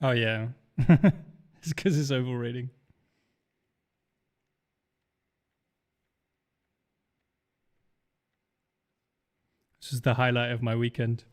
Oh, yeah. It's because it's oval rating. This is the highlight of my weekend.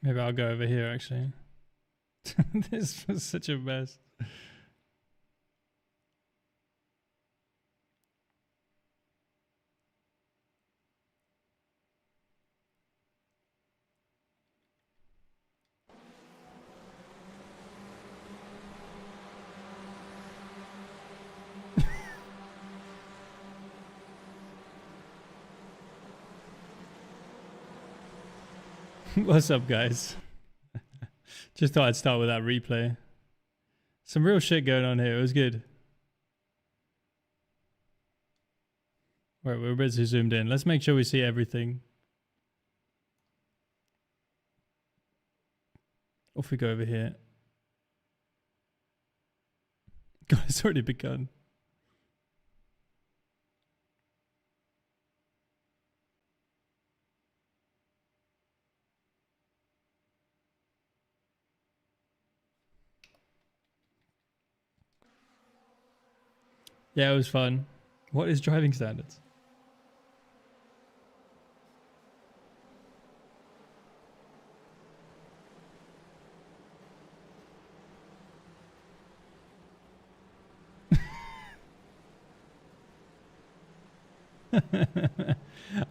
Maybe I'll go over here, actually. This was such a mess. What's up, guys? Just thought I'd start with that replay. Some real shit going on here. It was good. Right, we're a bit too zoomed in. Let's make sure we see everything. Off we go over here. God, it's already begun. Yeah, it was fun. What is driving standards?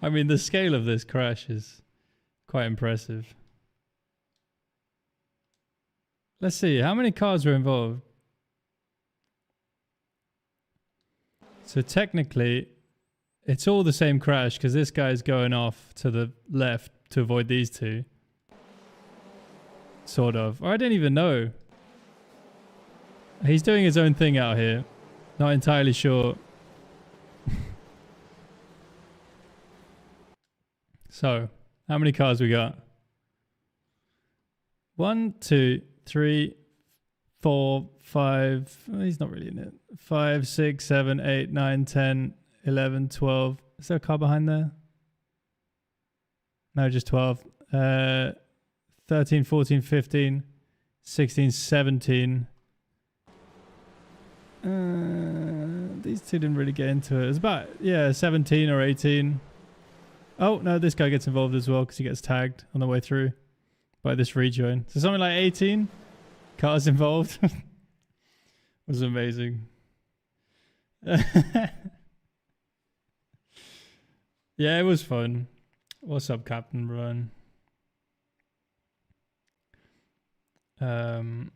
I mean, the scale of this crash is quite impressive. Let's see, how many cars were involved? So technically, it's all the same crash because this guy's going off to the left to avoid these two. Sort of. Or I don't even know. He's doing his own thing out here. Not entirely sure. So, how many cars we got? 1, 2, 3, 4, 5. Oh, he's not really in it. 5, 6, 7, 8, 9, 10, 11, 12. Is there a car behind there? No, just 12. 13, 14, 15, 16, 17. These two didn't really get into it. It's about, 17 or 18. Oh, no, this guy gets involved as well because he gets tagged on the way through by this rejoin. So something like 18 cars involved. Was amazing. Yeah, it was fun. What's up, Captain Run? No,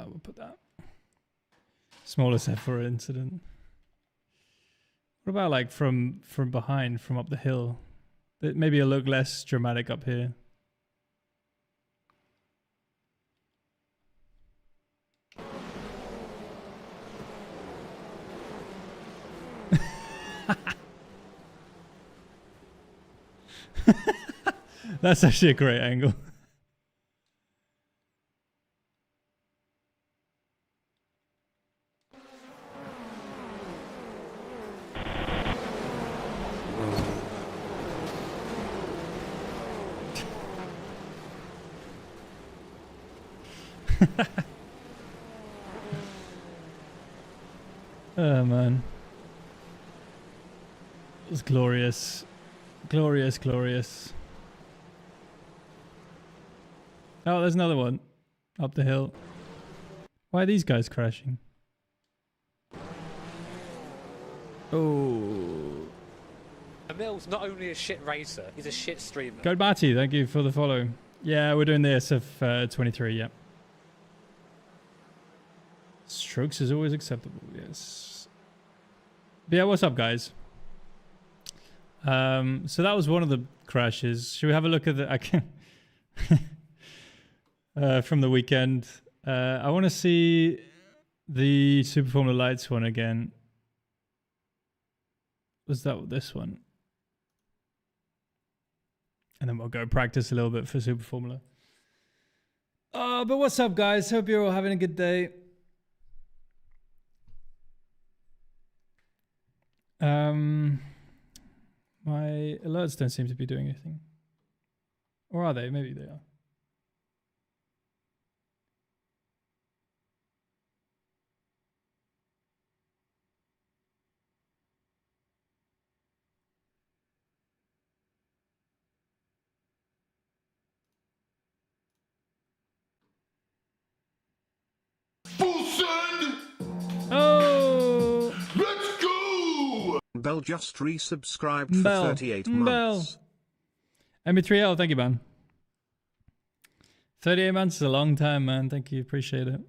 we'll put that. Smallest F4 incident. What about like from behind, from up the hill? Maybe it'll look less dramatic up here. That's actually a great angle. Oh man, it was glorious, glorious, glorious. Oh, there's another one up the hill. Why are these guys crashing? Oh, Emil's not only a shit racer, he's a shit streamer. Go Marty, thank you for the follow. Yeah, we're doing the SF23, yeah. Strokes is always acceptable, yes. But yeah, what's up, guys? So that was one of the crashes. Should we have a look at the... I can from the weekend. I want to see the Super Formula Lights one again. Was that this one? And then we'll go practice a little bit for Super Formula. Oh, but what's up, guys? Hope you're all having a good day. My alerts don't seem to be doing anything. Or are they? Maybe they are. Oh! Let's go! Bell just resubscribed for 38 months. MB3L, thank you, man. 38 months is a long time, man. Thank you. Appreciate it.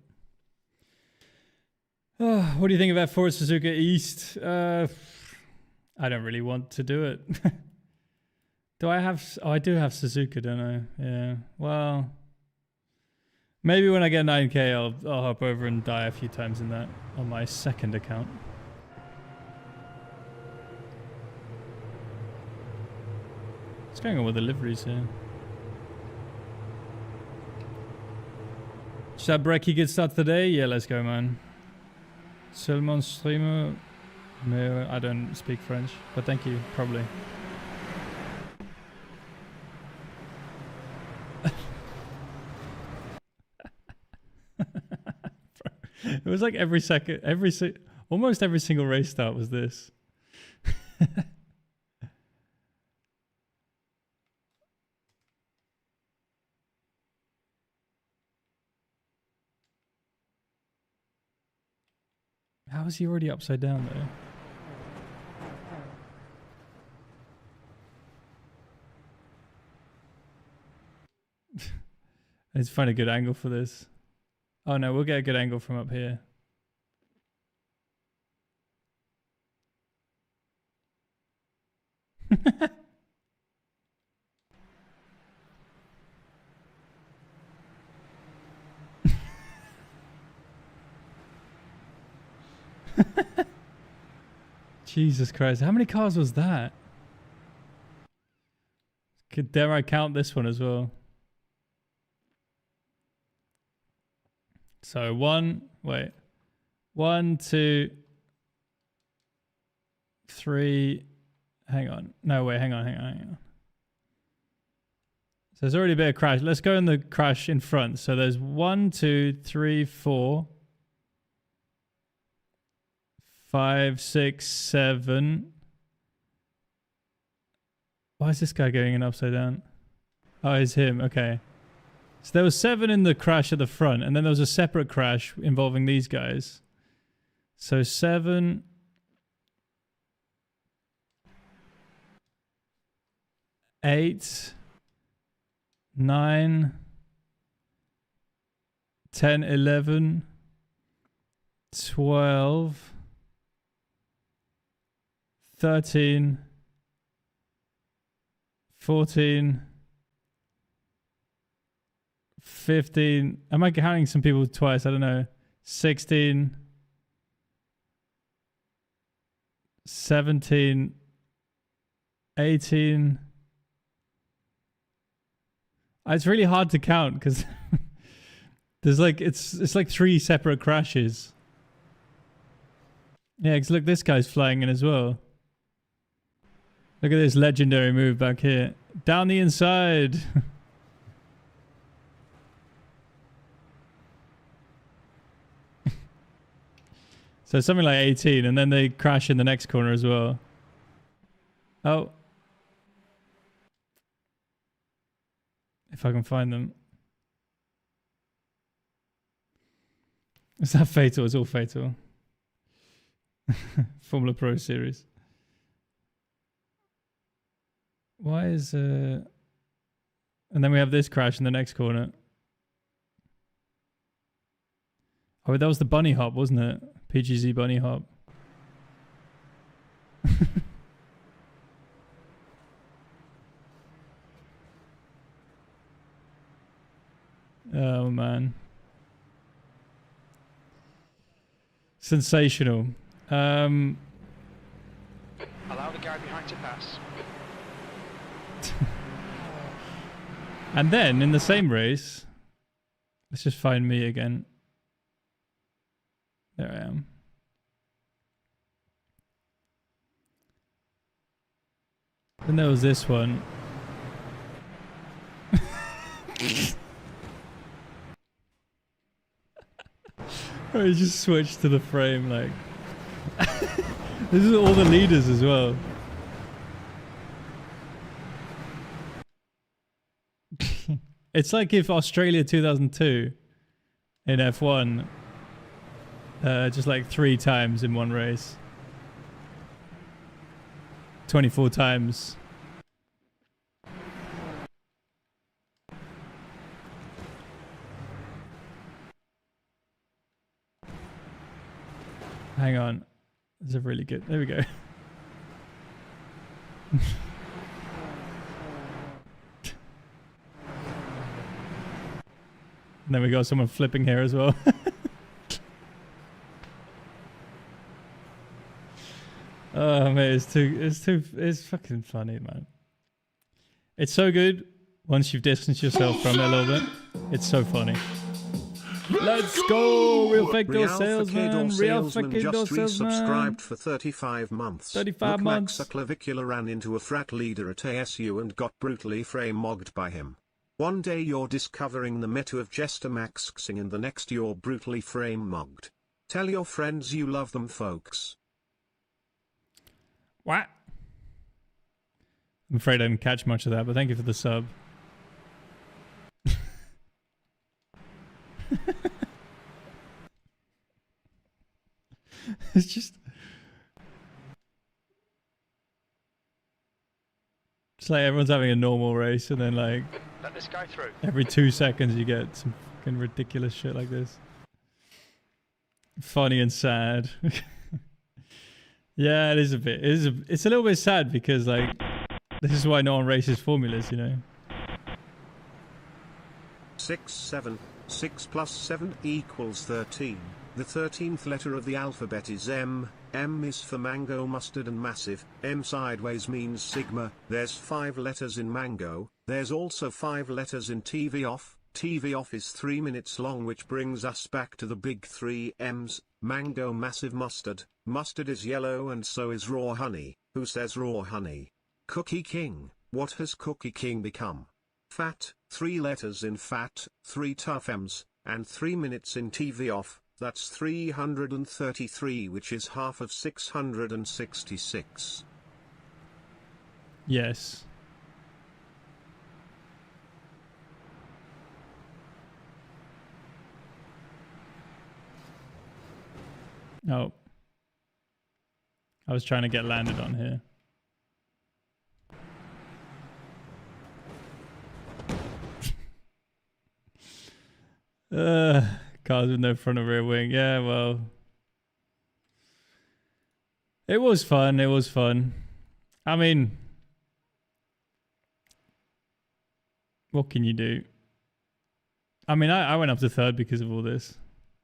Oh, what do you think of F4 Suzuka East? I don't really want to do it. Do I have... Oh, I do have Suzuka, don't I? Yeah. Well... Maybe when I get 9k, I'll hop over and die a few times in that on my second account. What's going on with the liveries here? Should Brecky get started today? Yeah, let's go, man. Seulement streamer. No, I don't speak French, but thank you, probably. It was like every second, almost every single race start was this. How is he already upside down though? Let's find a good angle for this. Oh no, we'll get a good angle from up here. Jesus Christ, how many cars was that? Dare I count this one as well? So 1, 2, 3, hang on. No, wait, hang on. So there's already a bit of crash. Let's go in the crash in front. So there's 1, 2, 3, 4, 5, 6, 7. Why is this guy going in upside down? Oh, it's him. Okay. So there was 7 in the crash at the front, and then there was a separate crash involving these guys. So 7, 8, 9, 10, 11, 12, 13, 14, 15. Am I counting some people twice? I don't know. 16, 17, 18. It's really hard to count because there's like it's like 3 separate crashes. Yeah, because look, this guy's flying in as well. Look at this legendary move back here. Down the inside. So something like 18, and then they crash in the next corner as well. Oh. If I can find them. Is that fatal? It's all fatal. Formula Pro Series. Why is... And then we have this crash in the next corner. Oh, that was the bunny hop, wasn't it? PGZ bunny hop. Oh, man. Sensational. Allow the guy behind to pass. And then in the same race, let's just find me again. There I am. Then there was this one. Oh, he just switched to the frame like. This is all the leaders as well. It's like if Australia 2002 in F1 just like 3 times in one race. 24 times. Hang on. This is a really good. There we go. And then we got someone flipping here as well. Oh man, it's fucking funny, man. It's so good once you've distanced yourself from it a little bit. It's so funny. Let's go, Real Fake Door Salesman. Real fucking Door Salesman. Subscribed for 35 months. 35 months. A clavicular ran into a frat leader at ASU and got brutally frame-mogged by him. One day you're discovering the meta of Jester Maxing and the next you're brutally frame-mogged. Tell your friends you love them, folks. What? I'm afraid I didn't catch much of that, but thank you for the sub. It's just... It's like everyone's having a normal race and then like... Let this guy through. Every 2 seconds you get some fucking ridiculous shit like this. Funny and sad. Yeah, it is a bit. It's a little bit sad because like this is why no one races formulas, you know. 6, 7, 6 plus 7 equals 13. The 13th letter of the alphabet is M. M is for mango, mustard and massive. M sideways means sigma. There's 5 letters in mango. There's also 5 letters in TV off. TV off is 3 minutes long, which brings us back to the big 3 M's. Mango, massive, mustard. Mustard is yellow and so is raw honey. Who says raw honey? Cookie King. What has Cookie King become? Fat. 3 letters in fat, 3 tough M's, and 3 minutes in TV off. That's 333, which is half of 666. Yes. Oh. I was trying to get landed on here. Cars with no front or rear wing. Yeah, well. It was fun. It was fun. I mean, what can you do? I mean, I went up to third because of all this.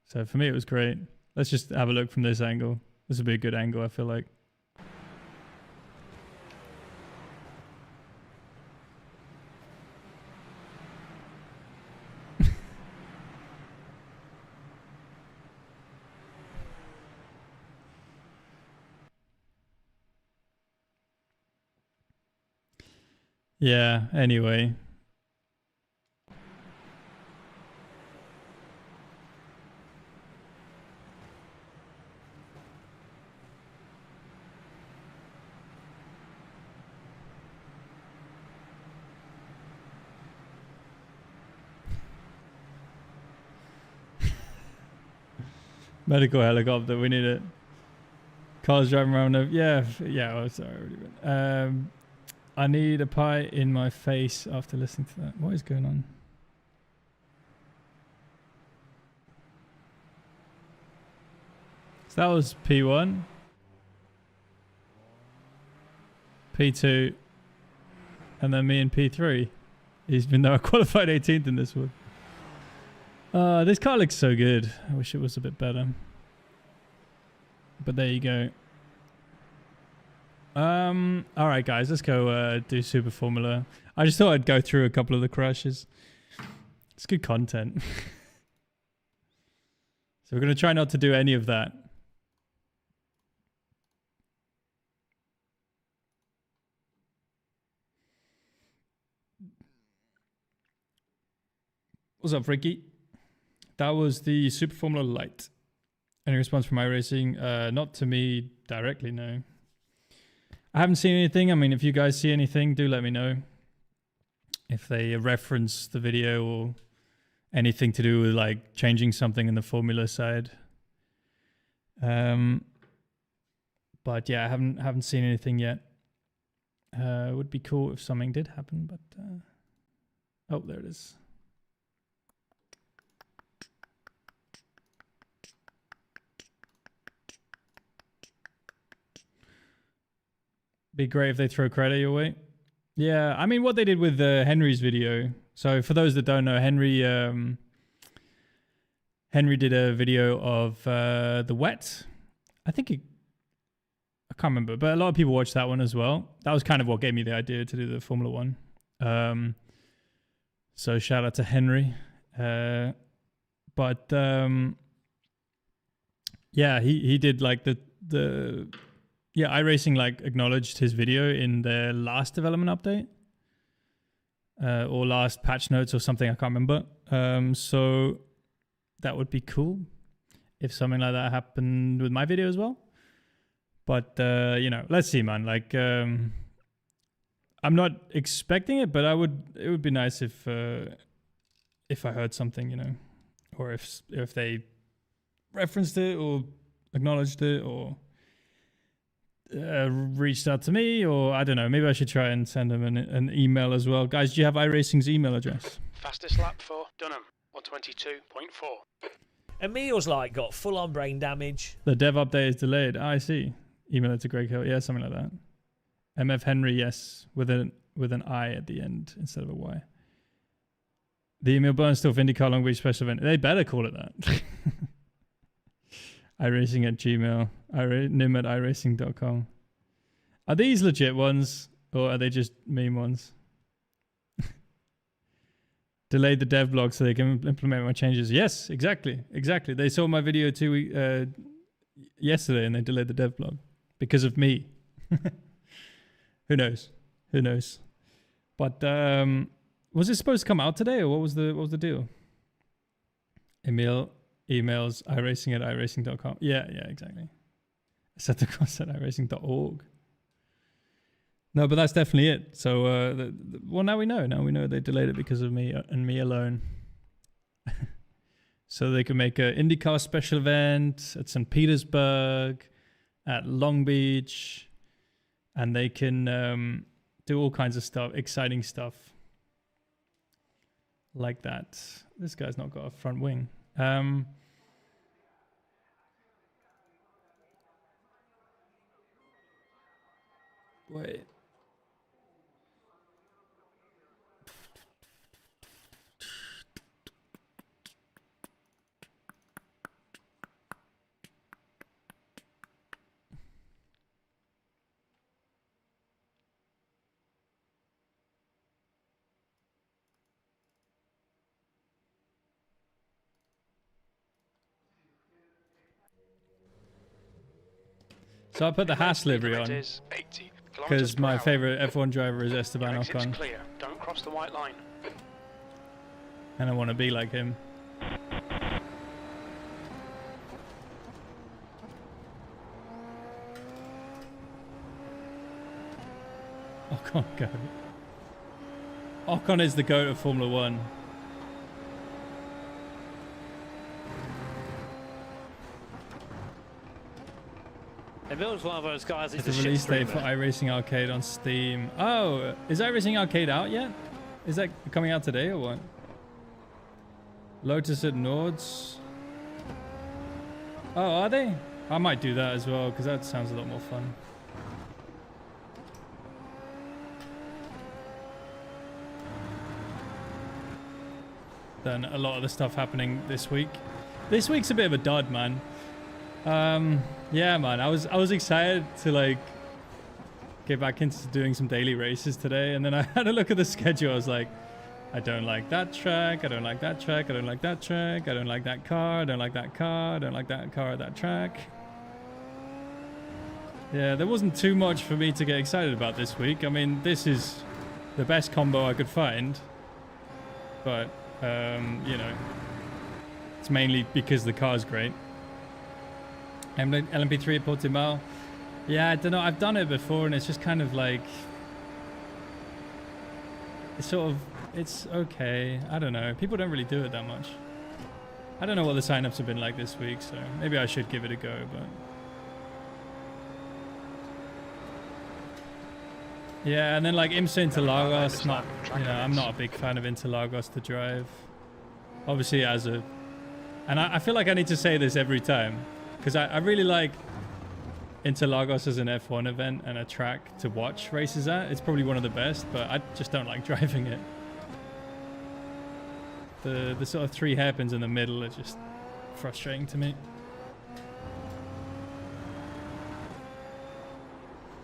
So for me, it was great. Let's just have a look from this angle. This would be a good angle, I feel like. Yeah, anyway. Medical helicopter, we need it. Cars driving around. Yeah, oh, sorry, I already went. I need a pie in my face after listening to that. What is going on? So that was P1. P2. And then me in P3. Even though I qualified 18th in this one. This car looks so good. I wish it was a bit better. But there you go. All right, guys, let's go do Super Formula. I just thought I'd go through a couple of the crashes. It's good content. So we're going to try not to do any of that. What's up, Ricky? That was the Super Formula Light. Any response from iRacing? Not to me directly, no. I haven't seen anything. I mean, if you guys see anything, do let me know. If they reference the video or anything to do with like changing something in the formula side. But yeah, I haven't seen anything yet. It would be cool if something did happen, but oh, there it is. Be great if they throw credit your way. Yeah, I mean, what they did with Henry's video. So for those that don't know, Henry did a video of the wet. I can't remember, but a lot of people watched that one as well. That was kind of what gave me the idea to do the Formula One. So shout out to Henry. Yeah, he did like the yeah, iRacing like acknowledged his video in their last development update or last patch notes or something. I can't remember. So that would be cool if something like that happened with my video as well. But you know, let's see, man. Like, I'm not expecting it, but it would be nice if I heard something, you know, or if they referenced it or acknowledged it or reached out to me, or I don't know. Maybe I should try and send them an email as well. Guys, do you have iRacing's email address? Fastest lap for Dunham, 122.4. Emil's like got full-on brain damage. The dev update is delayed. I see. Email it to Greg Hill. Yeah, something like that. MF Henry, yes, with an I at the end instead of a Y. The email burns still for Indycar Long Beach special event. They better call it that. iRacing at Gmail. Nim at iRacing.com. Are these legit ones or are they just meme ones? Delayed the dev blog so they can implement my changes. Yes, exactly. They saw my video yesterday and they delayed the dev blog because of me. Who knows? But was it supposed to come out today or what was the deal? Emil emails iRacing at iRacing.com. Yeah, exactly. Set the cost at iRacing.org. No, but that's definitely it. So, well, now we know. Now we know they delayed it because of me and me alone. So they can make an IndyCar special event at St. Petersburg, at Long Beach, and they can do all kinds of stuff, exciting stuff like that. This guy's not got a front wing. Wait. So I put the Haas livery Limit on is 80 kilometers because per my hour. favourite F1 driver is Esteban Your exit's Ocon, clear. Don't cross the white line. and I want to be like him. Ocon, go. Ocon is the GOAT of Formula 1. Emil's one of those guys who's The a shit release date for streamer. iRacing Arcade on Steam. Oh, is iRacing Arcade out yet? Is that coming out today or what? Lotus at Nords. Oh, are they? I might do that as well because that sounds a lot more fun. Than a lot of the stuff happening this week. This week's a bit of a dud, man. Yeah, man. I was excited to like get back into doing some daily races today, and then I had a look at the schedule. I was like, I don't like that track. I don't like that track. I don't like that track. I don't like that car. I don't like that car. I don't like that car at that track. Yeah, there wasn't too much for me to get excited about this week. I mean, this is the best combo I could find, but you know, it's mainly because the car's great. LMP3 at Portimao. Yeah, I don't know. I've done it before, and it's just kind of like it's okay. I don't know. People don't really do it that much. I don't know what the signups have been like this week, so maybe I should give it a go. But yeah, and then like IMSA Interlagos. Not, you know, I'm not a big fan of Interlagos to drive. Obviously, and I feel like I need to say this every time because I really like Interlagos as an F1 event and a track to watch races at. It's probably one of the best, but I just don't like driving it. The sort of 3 hairpins in the middle are just frustrating to me.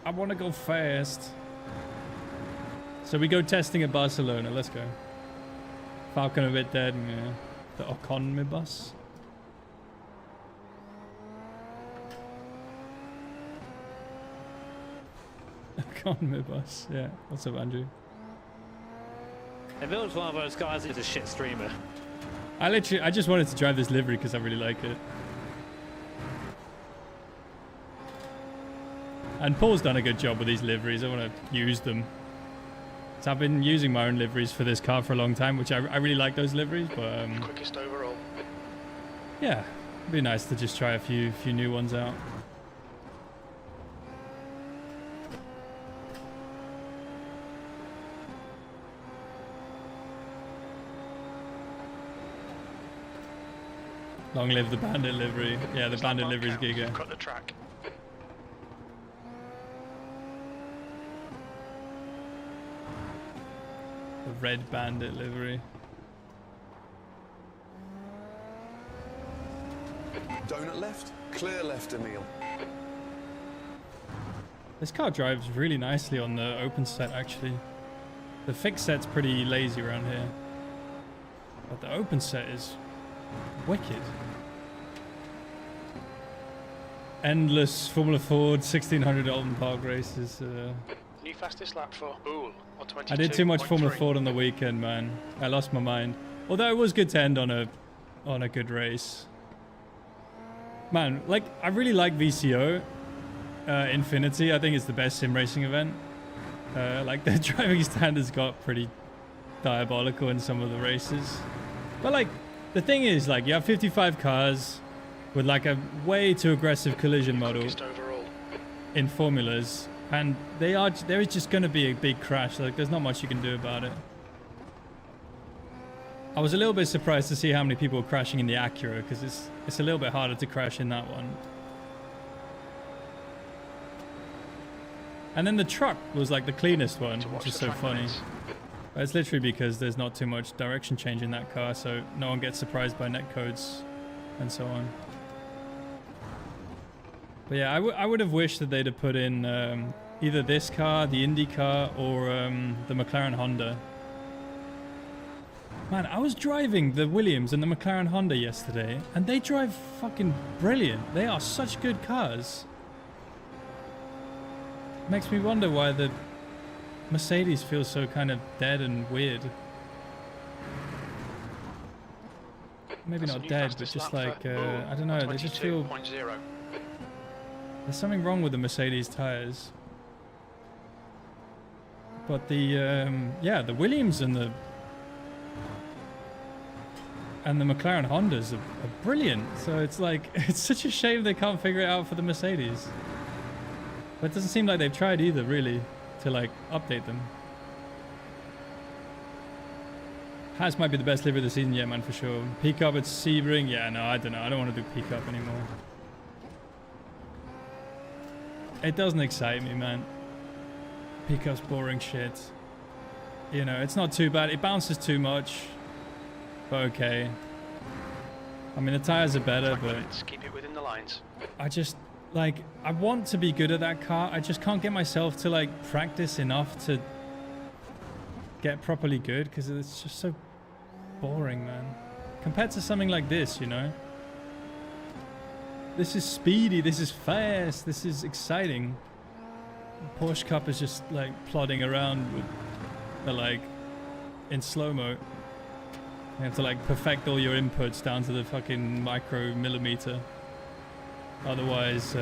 I want to go fast. So we go testing at Barcelona. Let's go. Falcon a bit dead. Yeah. The Ocon me bus. Ocon me bus. Yeah. What's up, Andrew? Emil's one of those guys who's a shit streamer. I just wanted to drive this livery because I really like it. And Paul's done a good job with these liveries. I want to use them. So I've been using my own liveries for this car for a long time, which I really like those liveries. But Quickest overall. yeah, it'd be nice to just try a few new ones out. Long live the Bandit livery. Yeah, the Bandit livery's giga. Cut the track. The red Bandit livery. Donut left, clear left, Emil. This car drives really nicely on the open set, actually. The fixed set's pretty lazy around here. But the open set is wicked. Endless Formula Ford 1600 Alton Park races. New fastest lap for Boole on 22.3. I did too much Formula Ford on the weekend, man. I lost my mind. Although it was good to end on a good race. Man, like I really like VCO. Infinity, I think it's the best sim racing event. Like the driving standards got pretty diabolical in some of the races. But like the thing is, like you have 55 cars with like a way too aggressive collision model Quickest overall. in formulas, and there is just going to be a big crash. Like there's not much you can do about it. I was a little bit surprised to see how many people were crashing in the Acura because it's a little bit harder to crash in that one. And then the truck was like the cleanest one, which is so funny. But it's literally because there's not too much direction change in that car, so no one gets surprised by netcodes and so on. But yeah, I would have wished that they'd have put in either this car, the Indycar, or the McLaren Honda. Man, I was driving the Williams and the McLaren Honda yesterday, and they drive fucking brilliant. They are such good cars. makes me wonder why the Mercedes feels so kind of dead and weird. Maybe That's a not new dead, but fastest just lap like, for- I don't know, they just feel... 22.0. There's something wrong with the Mercedes tyres. But the, yeah, the Williams and the McLaren Hondas are brilliant. So it's like, it's such a shame they can't figure it out for the Mercedes. But it doesn't seem like they've tried either, really, to like update them. Haas might be the best livery of the season, yeah, man, for sure. Peak up at Sebring, yeah, no, I don't know. I don't want to do peak up anymore. It doesn't excite me, man. Peak up's boring shit. You know, it's not too bad. It bounces too much. But okay. I mean, the tires are better, but Keep it within the lines. I just, like, I want to be good at that car. I just can't get myself to, like, practice enough to get properly good because it's just so boring, man. Compared to something like this, you know? This is speedy, this is fast, this is exciting. The Porsche Cup is just, like, plodding around with the, like, in slow-mo. You have to, like, perfect all your inputs down to the fucking micro-millimeter. Otherwise,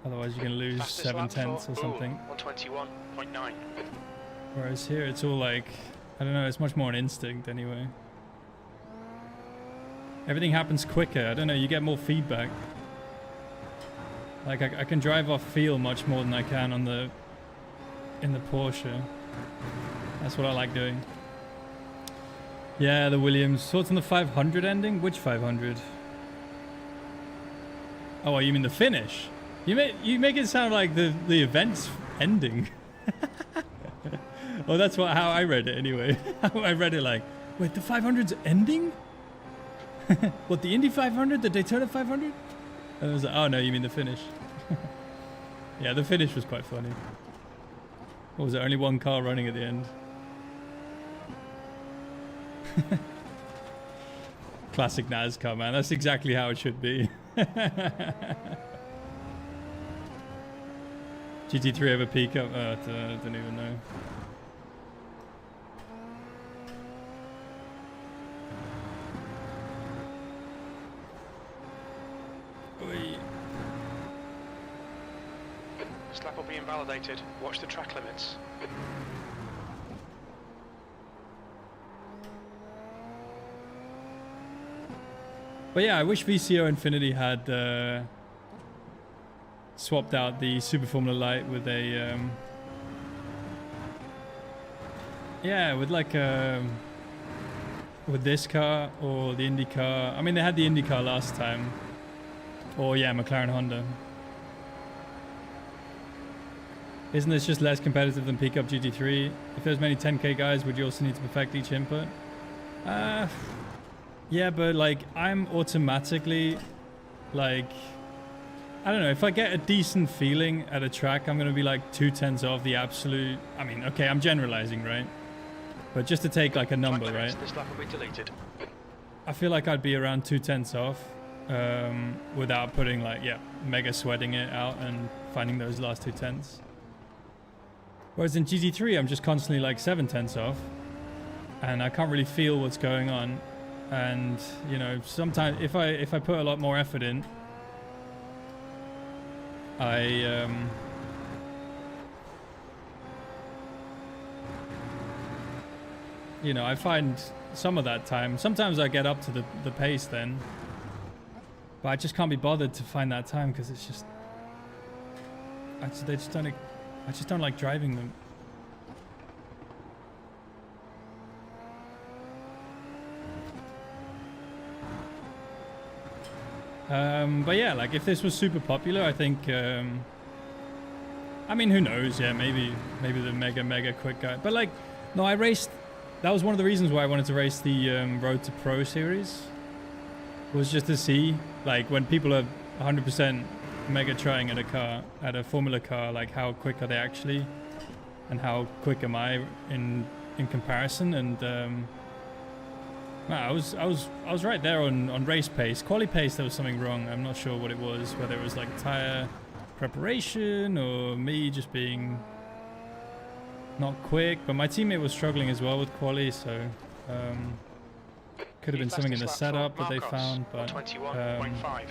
otherwise you're gonna lose Fastest 7/10 lap or for- something. 121.9. Whereas here it's all like, I don't know, it's much more an instinct anyway. Everything happens quicker. I don't know, you get more feedback. Like I can drive off feel much more than I can on the in the Porsche. That's what I like doing. Yeah, the Williams. Thoughts on the 500 ending? Which 500? Oh, you mean the finish? You make it sound like the event's ending. Oh, that's how I read it anyway. I read it like, wait, the 500's ending? What, the Indy 500? The Daytona 500? And I was like, oh no, you mean the finish. Yeah, the finish was quite funny. What was it, only one car running at the end? Classic NASCAR, man. That's exactly how it should be. GT3 ever peak up? I don't even know. Oi. This lap will be invalidated. Watch the track limits. But yeah, I wish VCO Infinity had swapped out the Super Formula Light with a yeah, with like with this car or the Indycar. I mean, they had the Indycar last time, or yeah, McLaren Honda. Isn't this just less competitive than Peak Up GT3? If there's many 10k guys, would you also need to perfect each input? Yeah, but like I'm automatically like, I don't know, if I get a decent feeling at a track, I'm gonna be like 2/10 off the absolute. I mean, okay, I'm generalizing, right? But just to take like a number, right? This lap will be deleted. I feel like I'd be around 2/10 off without putting like, yeah, mega sweating it out and finding those last 2/10. Whereas in GT3, I'm just constantly like 7/10 off and I can't really feel what's going on. And you know, sometimes if I put a lot more effort in, you know, I find some of that time. Sometimes I get up to the pace then, but I just can't be bothered to find that time because it's just, I just don't like driving them. But yeah, like if this was super popular, I think, I mean, who knows? Yeah, maybe the mega quick guy. But like, no, I raced. That was one of the reasons why I wanted to race the Road to Pro series. Was just to see, like, when people are 100% mega trying at a car, at a Formula car, like how quick are they actually, and how quick am I in comparison? And I was right there on race pace. Quali pace, there was something wrong. I'm not sure what it was, whether it was like tire preparation or me just being not quick, but my teammate was struggling as well with quali, so could have been something in the setup that they found, but 21.5.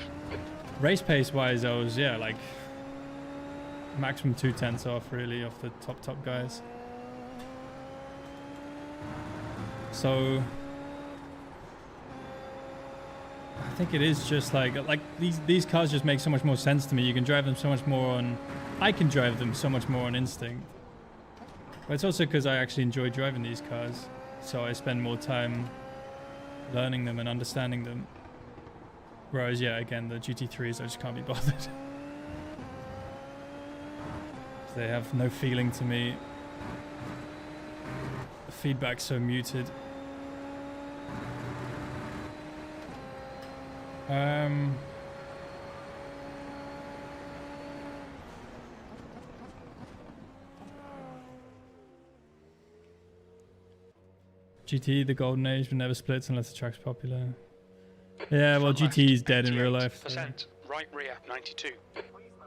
race pace wise I was like maximum 2/10 off really off the top guys. So I think it is just like these cars just make so much more sense to me. You can drive them so much more on, I can drive them so much more on instinct. But it's also because I actually enjoy driving these cars, so I spend more time learning them and understanding them. Whereas again, the GT3s I just can't be bothered. They have no feeling to me. The feedback's so muted. GT, the golden age, but never splits unless the track's popular. Yeah, well, GT is dead in real life. So. Right rear, 92.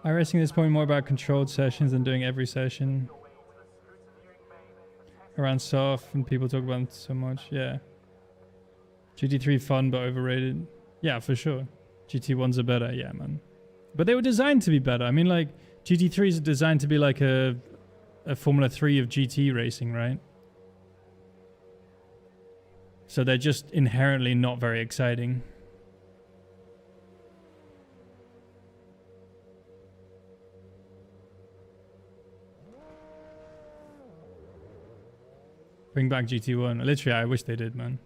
iRacing at this point more about controlled sessions than doing every session. Around soft, and people talk about them so much. Yeah. GT3 fun but overrated. Yeah, for sure. GT1s are better. Yeah, man. But they were designed to be better. I mean, like, GT3s are designed to be like a Formula 3 of GT racing, right? So they're just inherently not very exciting. Bring back GT1. Literally, I wish they did, man.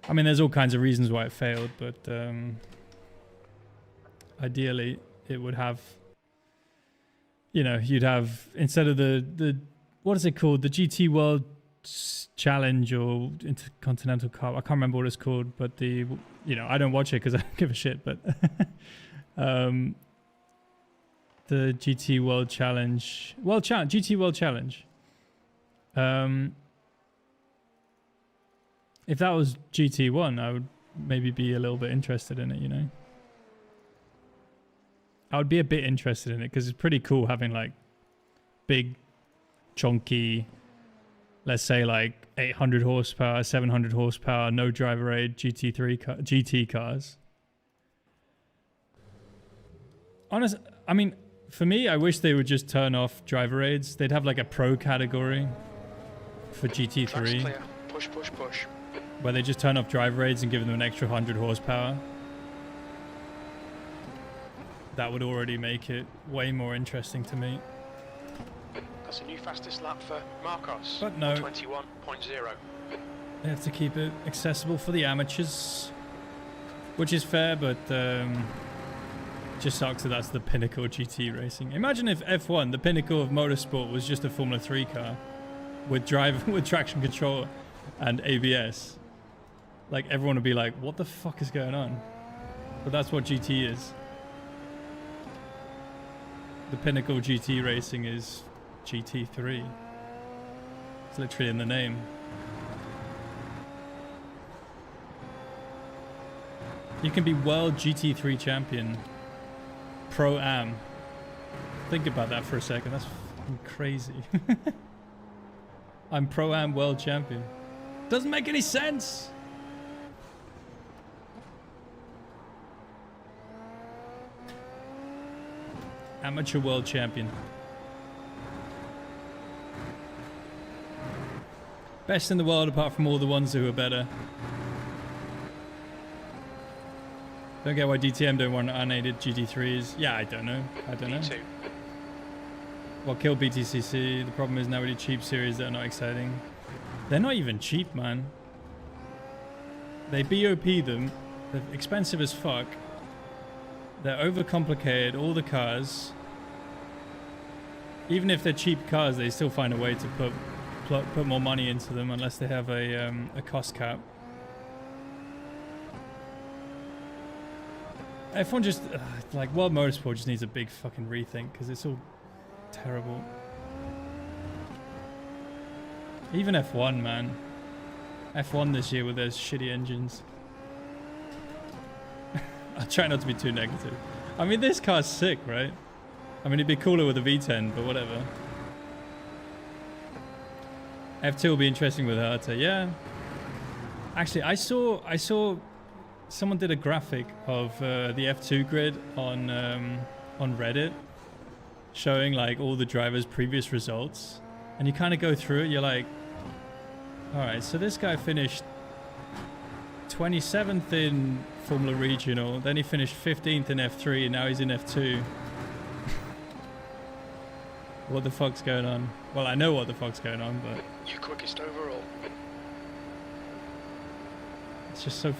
I mean, there's all kinds of reasons why it failed, but ideally, it would have, you'd have, instead of the what is it called? The GT World Challenge or Intercontinental Cup. I can't remember what it's called, but I don't watch it because I don't give a shit, but the GT World Challenge, GT World Challenge. If that was GT1, I would maybe be a little bit interested in it, I would be a bit interested in it because it's pretty cool having like big, chunky, let's say like 800 horsepower, 700 horsepower, no driver aid GT cars. I mean, for me, I wish they would just turn off driver aids. They'd have like a pro category for GT3. Push, push, push. Where they just turn off driver aids and give them an extra 100 horsepower. That would already make it way more interesting to me. That's a new fastest lap for Marcos. But no. 21.0. They have to keep it accessible for the amateurs. Which is fair, but just sucks that that's the pinnacle of GT racing. Imagine if F1, the pinnacle of motorsport, was just a Formula 3 car with traction control and ABS. Like, everyone would be like, what the fuck is going on? But that's what GT is. The pinnacle of GT racing is GT3. It's literally in the name. You can be world GT3 champion. Pro-Am. Think about that for a second. That's fucking crazy. I'm Pro-Am world champion. Doesn't make any sense. Amateur world champion. Best in the world apart from all the ones who are better. Don't get why DTM don't want unaided GT3s. Yeah, I don't know. Me2. What killed BTCC? The problem is now really cheap series that are not exciting. They're not even cheap, man. They BOP them. They're expensive as fuck. They're overcomplicated, all the cars. Even if they're cheap cars, they still find a way to put more money into them unless they have a cost cap. F1 just, like, World Motorsport just needs a big fucking rethink because it's all terrible. Even F1, man. F1 this year with those shitty engines. I'll try not to be too negative. I mean, this car's sick, right? I mean, it'd be cooler with a V10, but whatever. F2 will be interesting with Herta. Yeah. Actually, I saw someone did a graphic of the F2 grid on Reddit, showing like all the drivers' previous results, and you kind of go through it. You're like, all right, so this guy finished 27th in Formula Regional, then he finished 15th in F3, and now he's in F2. What the fuck's going on? Well, I know what the fuck's going on, but Your quickest overall. it's just so.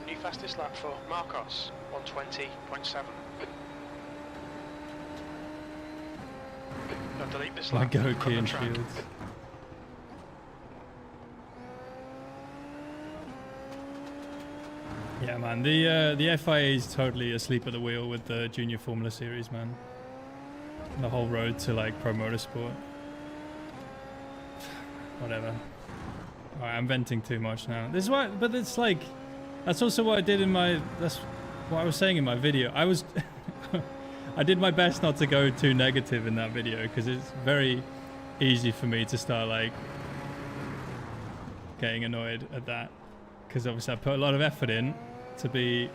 New fastest lap for Marcos, 120.7. Now delete this My lap. go from key the and track. shields. Yeah, man. The FIA is totally asleep at the wheel with the Junior Formula Series, man. The whole road to like pro motorsport. Whatever. Alright, I'm venting too much now. This is why, but it's like, that's also what I did in my. That's what I was saying in my video. I was, I did my best not to go too negative in that video because it's very easy for me to start like getting annoyed at that. Because obviously I put a lot of effort in to be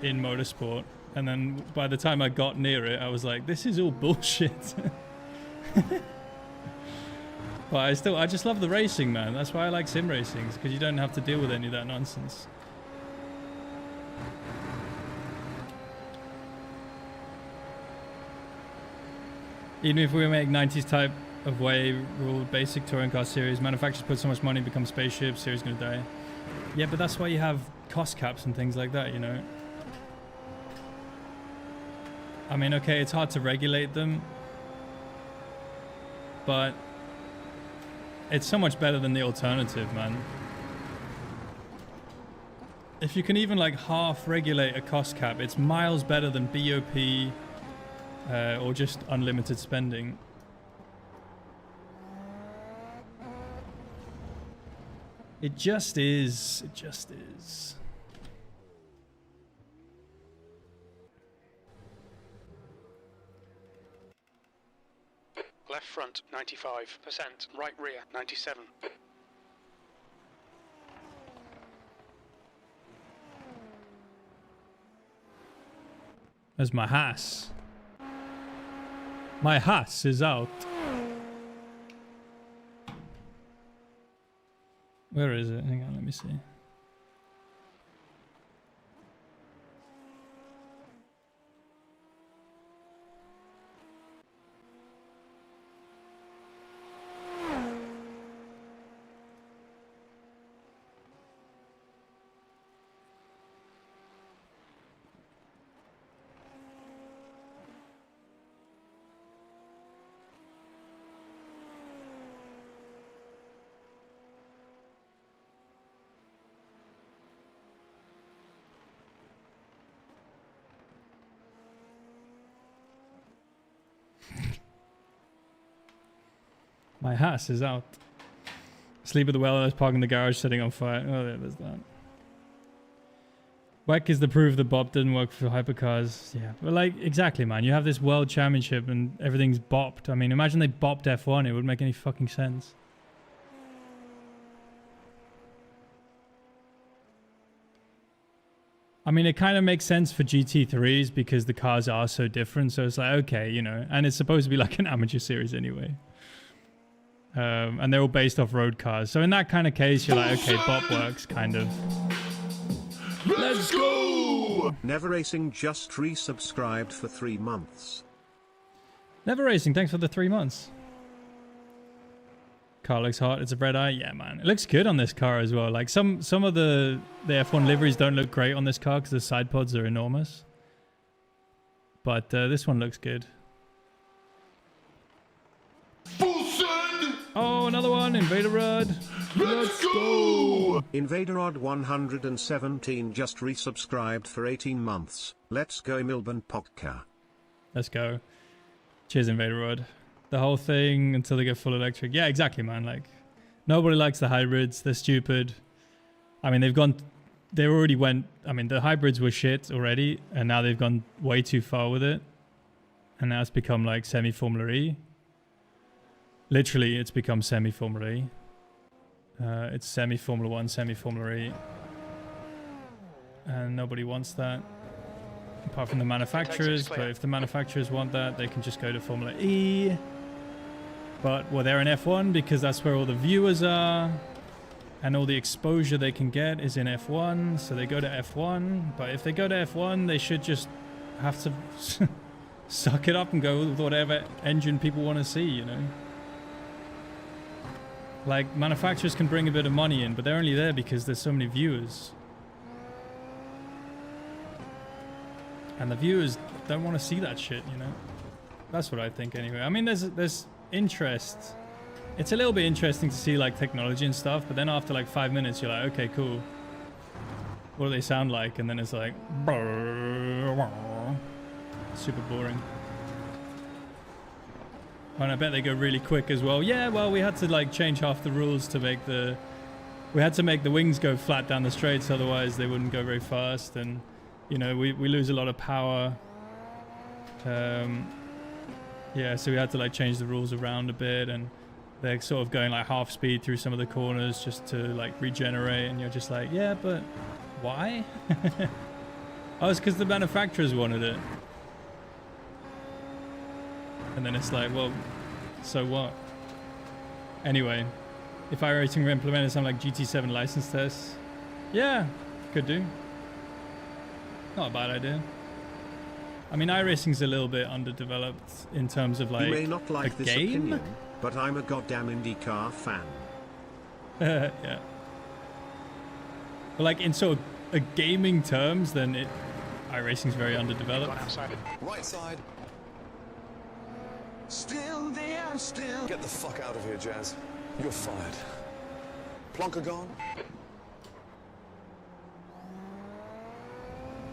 in motorsport, and then by the time I got near it, I was like, this is all bullshit. But I just love the racing, man. That's why I like sim racing, because you don't have to deal with any of that nonsense. Even if we make 90s type of way ruled basic touring car series, manufacturers put so much money, become spaceships, series gonna die. Yeah, but that's why you have cost caps and things like that, you know. I mean, okay, it's hard to regulate them, but it's so much better than the alternative, man. If you can even like half regulate a cost cap, it's miles better than BOP or just unlimited spending. It just is. It just is. Left front, 95%. Right rear, 97. There's my Haas. My Haas is out. Where is it? Hang on, let me see. My Haas is out. Sleep at the well, I was parking the garage, setting on fire. Oh, yeah, there's that. WEC is the proof that Bop didn't work for hypercars. Yeah, but like, exactly, man. You have this world championship and everything's bopped. I mean, imagine they bopped F1. It wouldn't make any fucking sense. I mean, it kind of makes sense for GT3s because the cars are so different. So it's like, okay, you know, and it's supposed to be like an amateur series anyway. And they're all based off road cars. So in that kind of case, you're like, okay, bop works, kind of. Let's go! Never Racing just resubscribed for 3 months. Never Racing, thanks for the 3 months. Car looks hot. It's a red eye. Yeah, man. It looks good on this car as well. Like some of the F1 liveries don't look great on this car because the side pods are enormous. But this one looks good. Oh, another one. Invader Rod. Let's go! Invader Odd 117 just resubscribed for 18 months. Let's go Milburn Podcast. Let's go. Cheers, Invader Rod. The whole thing until they get full electric. Yeah, exactly, man. Like, Nobody likes the hybrids. They're stupid. I mean, they already went, I mean, the hybrids were shit already, and now they've gone way too far with it. And now it's become like semi-Formula E. Literally, it's become semi-Formula E. It's semi-Formula 1, semi-Formula E. And nobody wants that. Apart from the manufacturers, but if the manufacturers want that, they can just go to Formula E. But, well, they're in F1 because that's where all the viewers are. And all the exposure they can get is in F1, so they go to F1. But if they go to F1, they should just have to suck it up and go with whatever engine people want to see, you know? Like, manufacturers can bring a bit of money in, but they're only there because there's so many viewers. And the viewers don't want to see that shit, you know? That's what I think anyway. I mean, there's interest. It's a little bit interesting to see like technology and stuff, but then after like 5 minutes, you're like, okay, cool. What do they sound like? And then it's like, super boring. And I bet they go really quick as well. Yeah, well, we had to like change half the rules to make we had to make the wings go flat down the straights, otherwise they wouldn't go very fast. And, you know, we lose a lot of power. Yeah, so we had to like change the rules around a bit, and they're sort of going like half speed through some of the corners just to like regenerate, and you're just like, yeah, but why? Oh, it's because the manufacturers wanted it. And then it's like, well, so what? Anyway, if iRacing implemented something like GT7 license tests, yeah, could do. Not a bad idea. I mean, iRacing's a little bit underdeveloped in terms of like you may not like a this game. opinion, but I'm a goddamn Indycar fan. Yeah. But like in sort of a gaming terms, then iRacing's very underdeveloped. Gone outside. Right side. Still there, still. Get the fuck out of here, Jazz. You're fired. Plonker gone?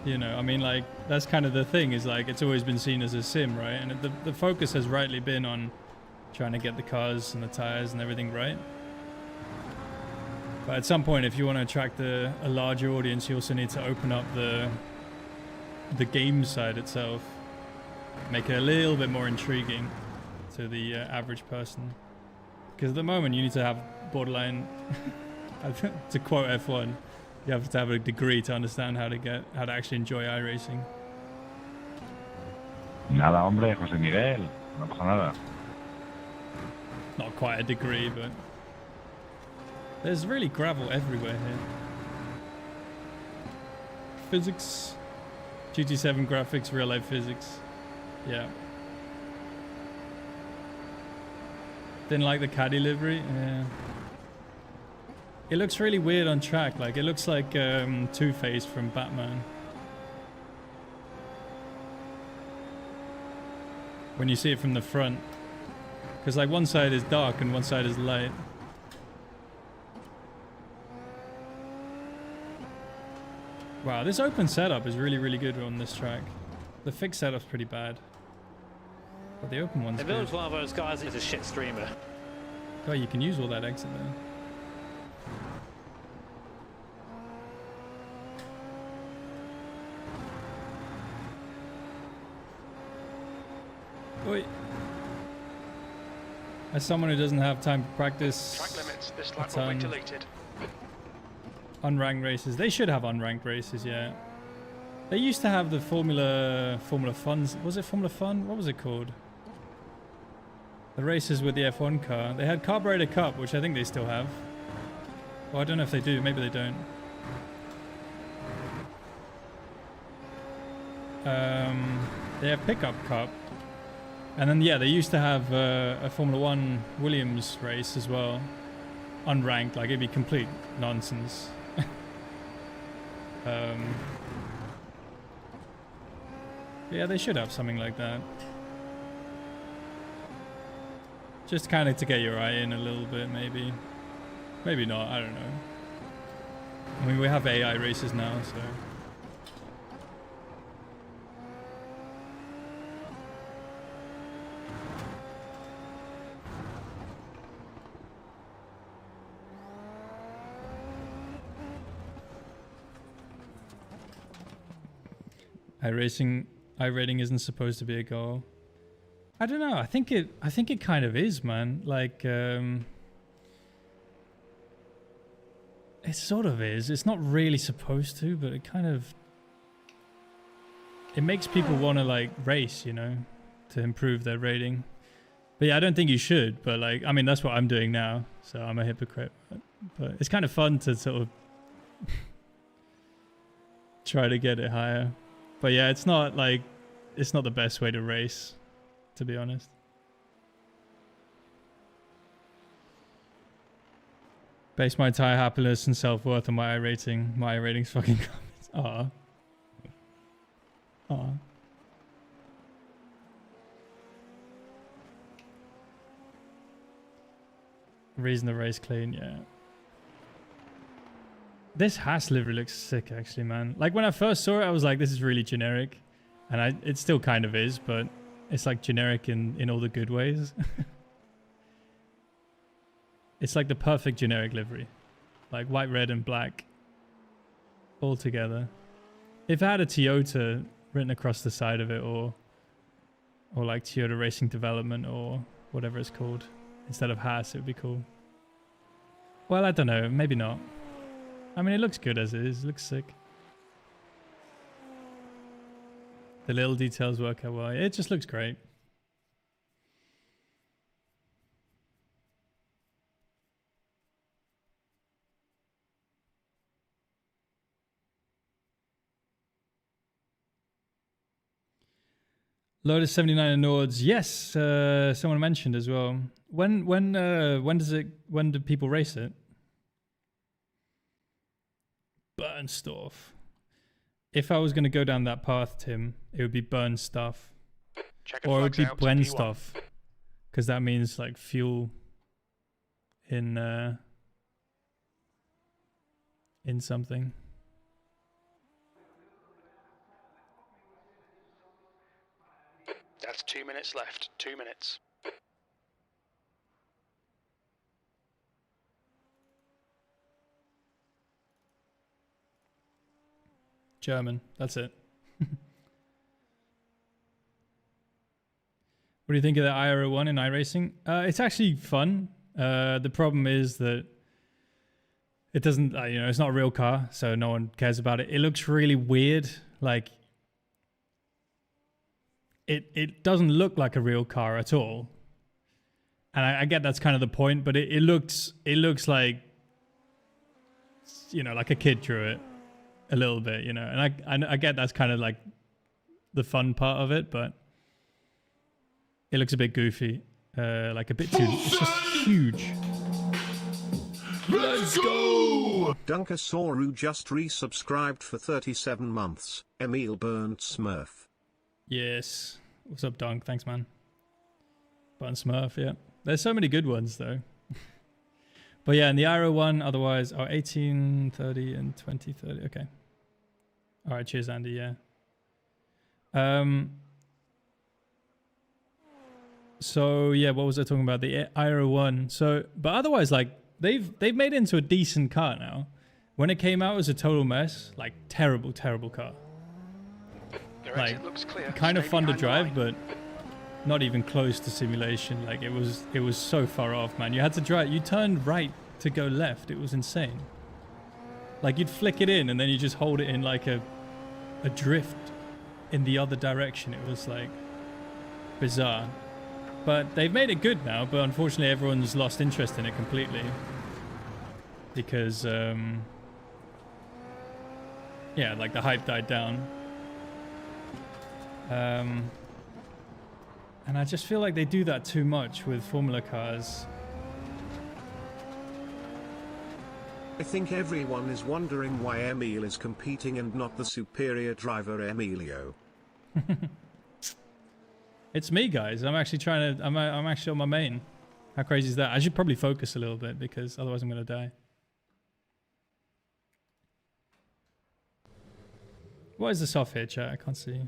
You know, I mean, like, that's kind of the thing, is like, it's always been seen as a sim, right? And the focus has rightly been on trying to get the cars and the tires and everything right. But at some point, if you want to attract a larger audience, you also need to open up the game side itself. Make it a little bit more intriguing to the average person. Because at the moment, you need to have borderline, to quote F1, you have to have a degree to understand how to actually enjoy iRacing. Nada, hombre, José Miguel. No pasa nada. Not quite a degree, but there's really gravel everywhere here. Physics. GT7 graphics, real life physics. Yeah. Didn't like the caddy livery? Yeah. It looks really weird on track. Like, it looks like Two-Face from Batman. When you see it from the front. Because, like, one side is dark and one side is light. Wow, this open setup is really, really good on this track. The fixed setup's pretty bad. But the open one's If good. it was one of those guys who's a shit streamer. Oh, you can use all that exit there. Oi. As someone who doesn't have time to practice Track limits. This a lap will be ton, deleted. unranked races. They should have unranked races, yeah. They used to have the Formula Funs. Was it Formula Fun? What was it called? The races with the F1 car. They had Carburetor Cup, which I think they still have. Well, I don't know if they do. Maybe they don't. They have Pickup Cup. And then, yeah, they used to have a Formula 1 Williams race as well. Unranked. Like, it'd be complete nonsense. Yeah, they should have something like that. Just kind of to get your eye in a little bit, maybe. Maybe not, I don't know. I mean, we have AI races now, so... iRating isn't supposed to be a goal. I don't know. I think it kind of is, man. Like, it sort of is. It's not really supposed to, but it kind of... It makes people want to, like, race, you know, to improve their rating. But yeah, I don't think you should. But, like, I mean, that's what I'm doing now. So I'm a hypocrite. But it's kind of fun to sort of try to get it higher. But yeah, it's not, like, it's not the best way to race, to be honest. Base my entire happiness and self-worth on my iRating. My iRating's fucking comments. Aw. Aw. Reason the race clean, yeah. This Haas livery looks sick, actually, man. Like, when I first saw it, I was like, this is really generic. And it still kind of is, but it's like generic in all the good ways. It's like the perfect generic livery. Like white, red, and black all together. If it had a Toyota written across the side of it, or like Toyota Racing Development, or whatever it's called, instead of Haas, it would be cool. Well, I don't know. Maybe not. I mean, it looks good as it is. It looks sick. The little details work out well. It just looks great. Lotus 79 and Nords. Yes, someone mentioned as well. When do people race it? Bernstorff. If I was going to go down that path, Tim, it would be Bernstuff. Or it would be Bwenstuff. Because that means like fuel in something. That's 2 minutes left. 2 minutes. German. That's it. What do you think of the IRO 1 in iRacing? It's actually fun. The problem is that it doesn't, it's not a real car, so no one cares about it. It looks really weird. Like, it doesn't look like a real car at all. And I get that's kind of the point, but it looks like, like a kid drew it a little bit, and I get that's kind of like the fun part of it, but it looks a bit goofy, like a bit too, it's just huge. Let's go! Dunkasauru just resubscribed for 37 months. Emil Burnt Smurf. Yes. What's up, Dunk? Thanks, man. Burnt Smurf, yeah. There's so many good ones, though. But yeah, in the Aero one, otherwise, 1830 and 2030. Okay. All right, cheers, Andy. Yeah. So yeah, what was I talking about? The Aero one. So, but otherwise, like they've made it into a decent car now. When it came out, it was a total mess. Like terrible car. Like looks clear. Kind of fun to drive, but not even close to simulation. Like it was so far off, man. You had to drive. You turned right to go left. It was insane. Like you'd flick it in and then you just hold it in like a drift in the other direction. It was like bizarre. But they've made it good now, but unfortunately everyone's lost interest in it completely. Because yeah, like the hype died down. And I just feel like they do that too much with Formula cars. I think everyone is wondering why Emil is competing and not the superior driver Emilio. It's me, guys. I'm actually I'm actually on my main. How crazy is that? I should probably focus a little bit because otherwise I'm going to die. What is this off here, chat? I can't see.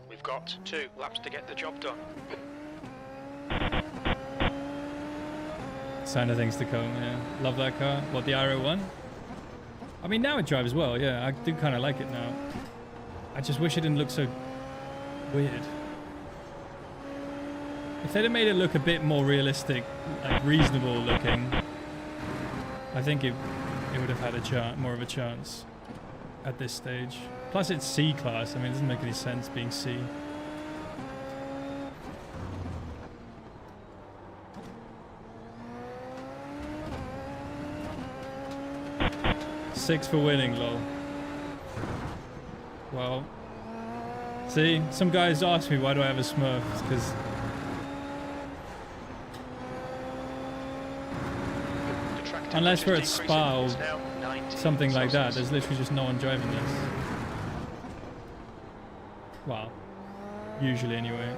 We've got 2 laps to get the job done. Sign of things to come, yeah. Love that car. What, the Aero 1? I mean, now it drives well. Yeah, I do kind of like it now. I just wish it didn't look so weird. If they'd have made it look a bit more realistic, like reasonable looking, I think it would have had a more of a chance at this stage. Plus it's C class. I mean, it doesn't make any sense being C. Six for winning, lol. Well, see, some guys ask me why do I have a Smurf? It's because unless we're at Spa or something like that, there's literally just no one driving this. Well, usually anyway.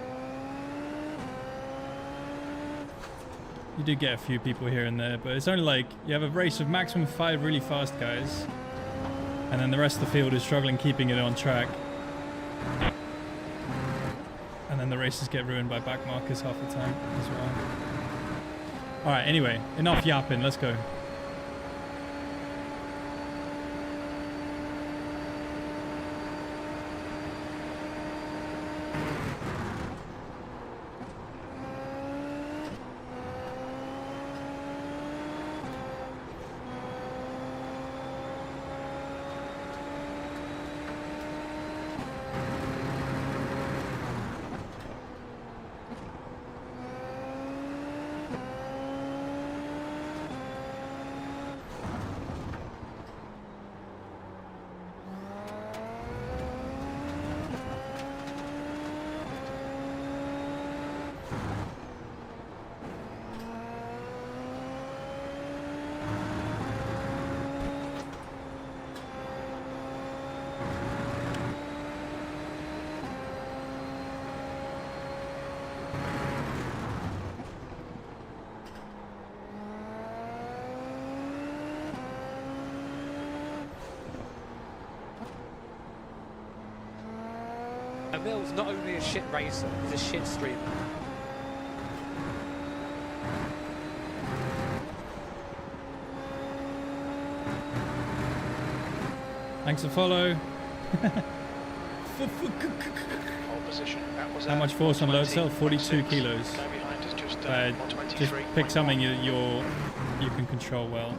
You do get a few people here and there, but it's only like you have a race of maximum 5 really fast guys, and then the rest of the field is struggling keeping it on track. And then the races get ruined by back markers half the time as well. Alright, anyway, enough yapping, let's go. Emil's not only a shit racer, he's a shit streamer. Thanks for follow. How much force on load cell? 42 kilos. Just pick something you can control well.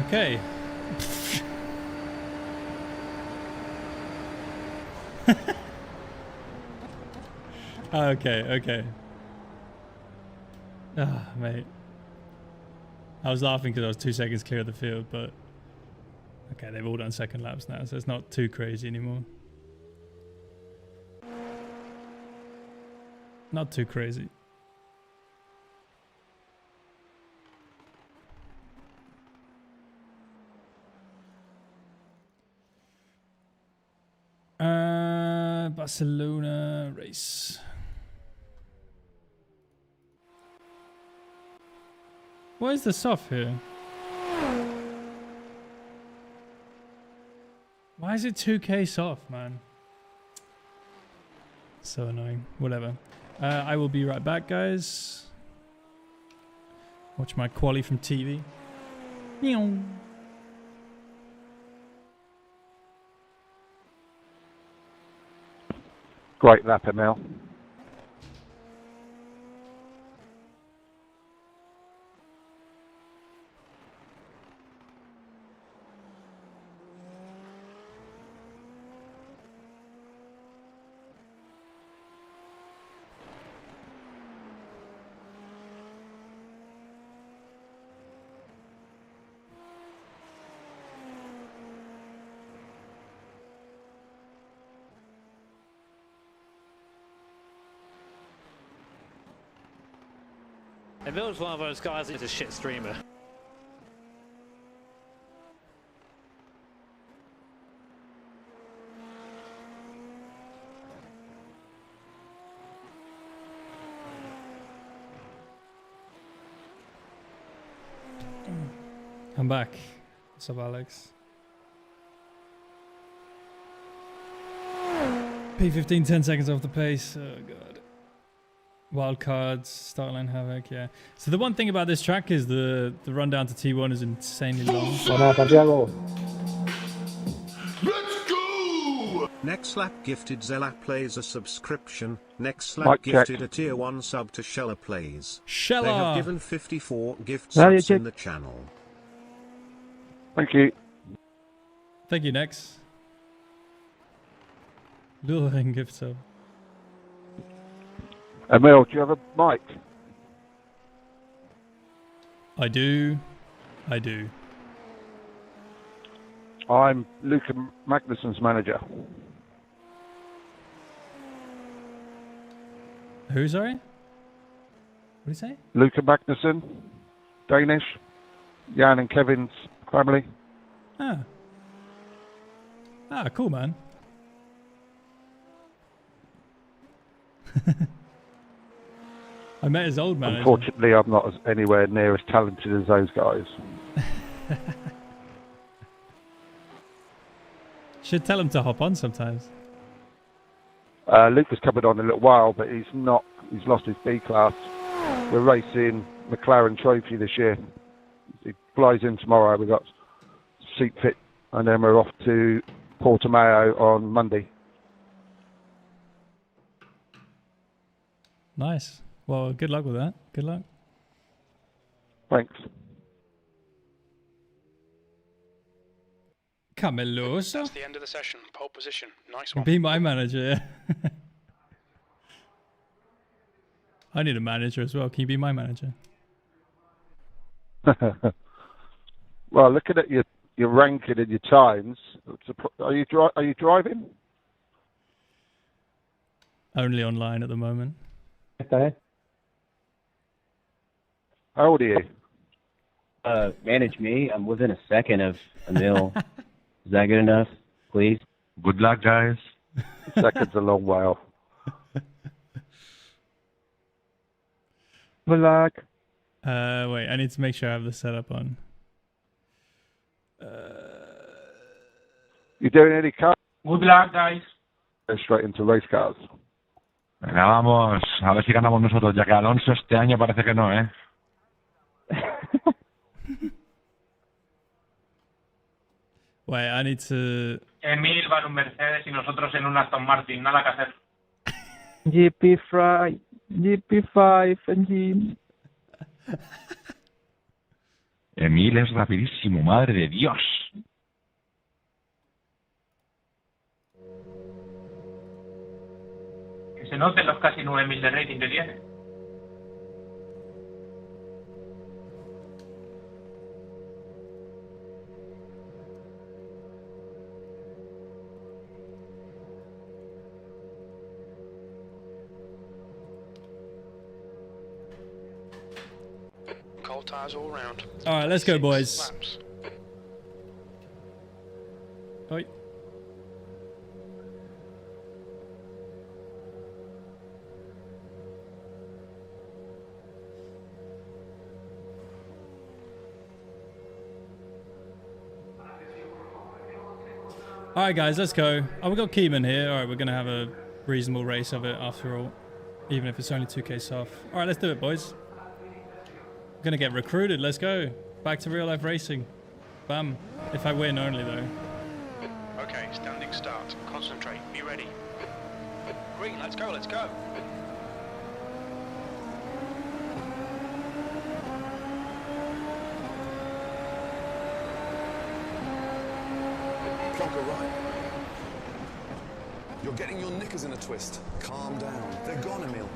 Okay. Okay. Ah, mate. I was laughing because I was 2 seconds clear of the field, but okay, they've all done second laps now, so it's not too crazy anymore. Not too crazy. Barcelona race. Why is the soft here? Why is it 2K soft, man? So annoying. Whatever. I will be right back, guys. Watch my quali from TV. Meow. Great lap, Emil. Emil's one of those guys that's a shit streamer. I'm back. What's up, Alex? P15, 10 seconds off the pace. Oh, God. Wild cards, start line havoc, yeah. So the one thing about this track is the run down to T1 is insanely long. Let's go! Next lap gifted Zella plays a subscription. Next lap Mic gifted check. a tier 1 sub to Sheller plays. Sheller! They have given 54 gift Value subs check. in the channel. Thank you. Thank you, Nex. Luring gift sub. Emil, do you have a mic? I do. I do. I'm Luca Magnussen's manager. Who, sorry? What did you say? Luca Magnussen, Danish. Jan and Kevin's family. Ah. Ah, cool, man. I met his old manager. Unfortunately, I'm not anywhere near as talented as those guys. Should tell him to hop on sometimes. Luke was coming on in a little while, but he's not. He's lost his B class. We're racing McLaren Trophy this year. He flies in tomorrow. We've got seat fit, and then we're off to Portimao on Monday. Nice. Well, good luck with that. Good luck. Thanks. Cameloso. That's the end of the session. Pole position. Nice one. Be my manager, yeah. I need a manager as well. Can you be my manager? Well, looking at your ranking and your times, are you driving? Only online at the moment. How old are you? Manage me. I'm within a second of Emil. Is that good enough? Please. Good luck, guys. Second's a long way off. Good luck. Wait, I need to make sure I have the setup on. You doing any cars? Good luck, guys. Go straight into race cars. Venga, vamos. A ver si ganamos nosotros, ya que Alonso este año parece que no, ¿eh? Wait, I need to... Emil va en un Mercedes y nosotros en un Aston Martin. Nada que hacer. GP5 engine. Emil es rapidísimo, madre de Dios. Que se noten los casi 9000 de rating que tiene. Cold tires all round. All right, let's go, 6 boys. laps. Oi. All right, guys, let's go. Oh, we've got Keeman here. All right, we're going to have a reasonable race of it after all, even if it's only 2K off. All right, let's do it, boys. We're going to get recruited. Let's go. Back to real life racing. Bam. If I win only, though. Okay, standing start. Concentrate. Be ready. Green, let's go, let's go. Plonker right. You're getting your knickers in a twist. Calm down. They're gone, Emil.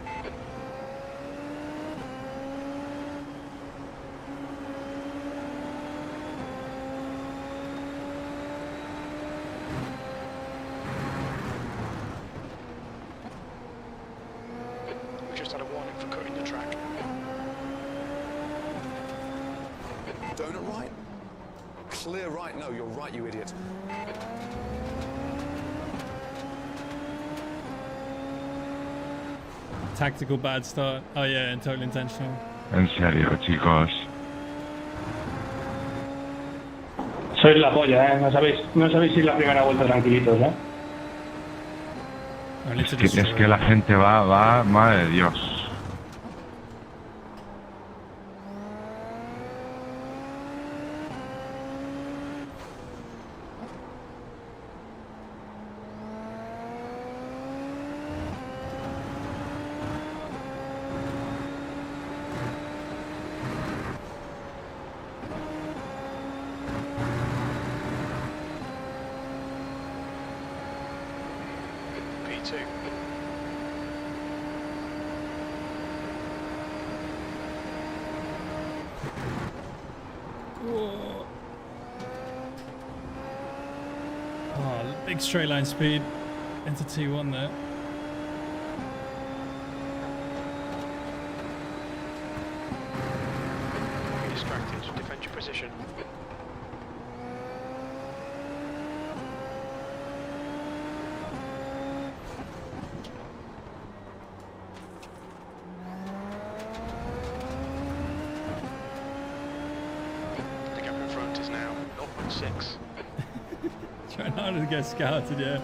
We've just had a warning for cutting the track. Donut right? Clear right? No, you're right, you idiot. Tactical bad start. Oh yeah, and totally intentional. En serio, chicos. Sois la polla, ¿eh? No sabéis ir la primera vuelta tranquilitos, ¿eh? Es que la gente va, madre de Dios. P2. Whoa. Oh, big straight line speed into T1 there. Be distracted. Defend your position. The gap in front is now 0.6. Trying hard to get scouted, yeah.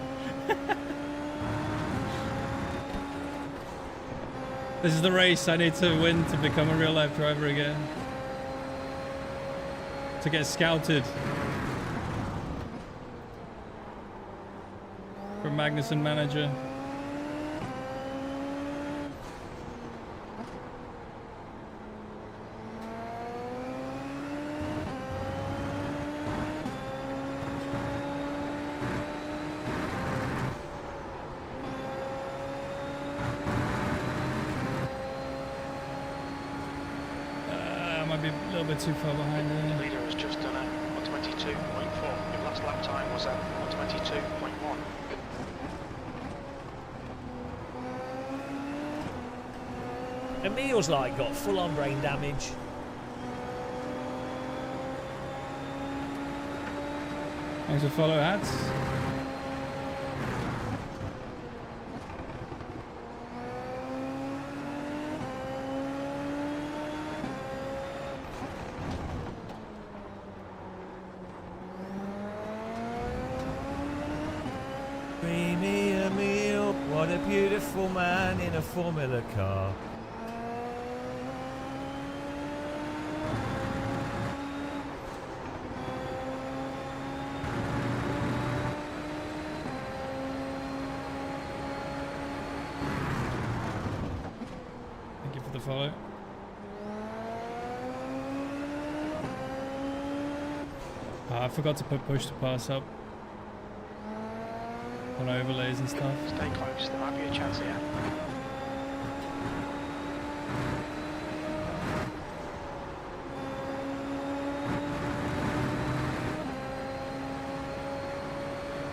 This is the race I need to win to become a real life driver again. To get scouted. For Magnussen manager. Might be a little bit too far behind there. The leader has just done a 122.4. Your last lap time was at 122.1. Emil's like got full-on brain damage. Thanks for follow hats. Creamy Emil, what a beautiful man in a Formula car. Thank you for the follow. I forgot to put push to pass up on overlays and stuff. Stay close, there might be a chance here.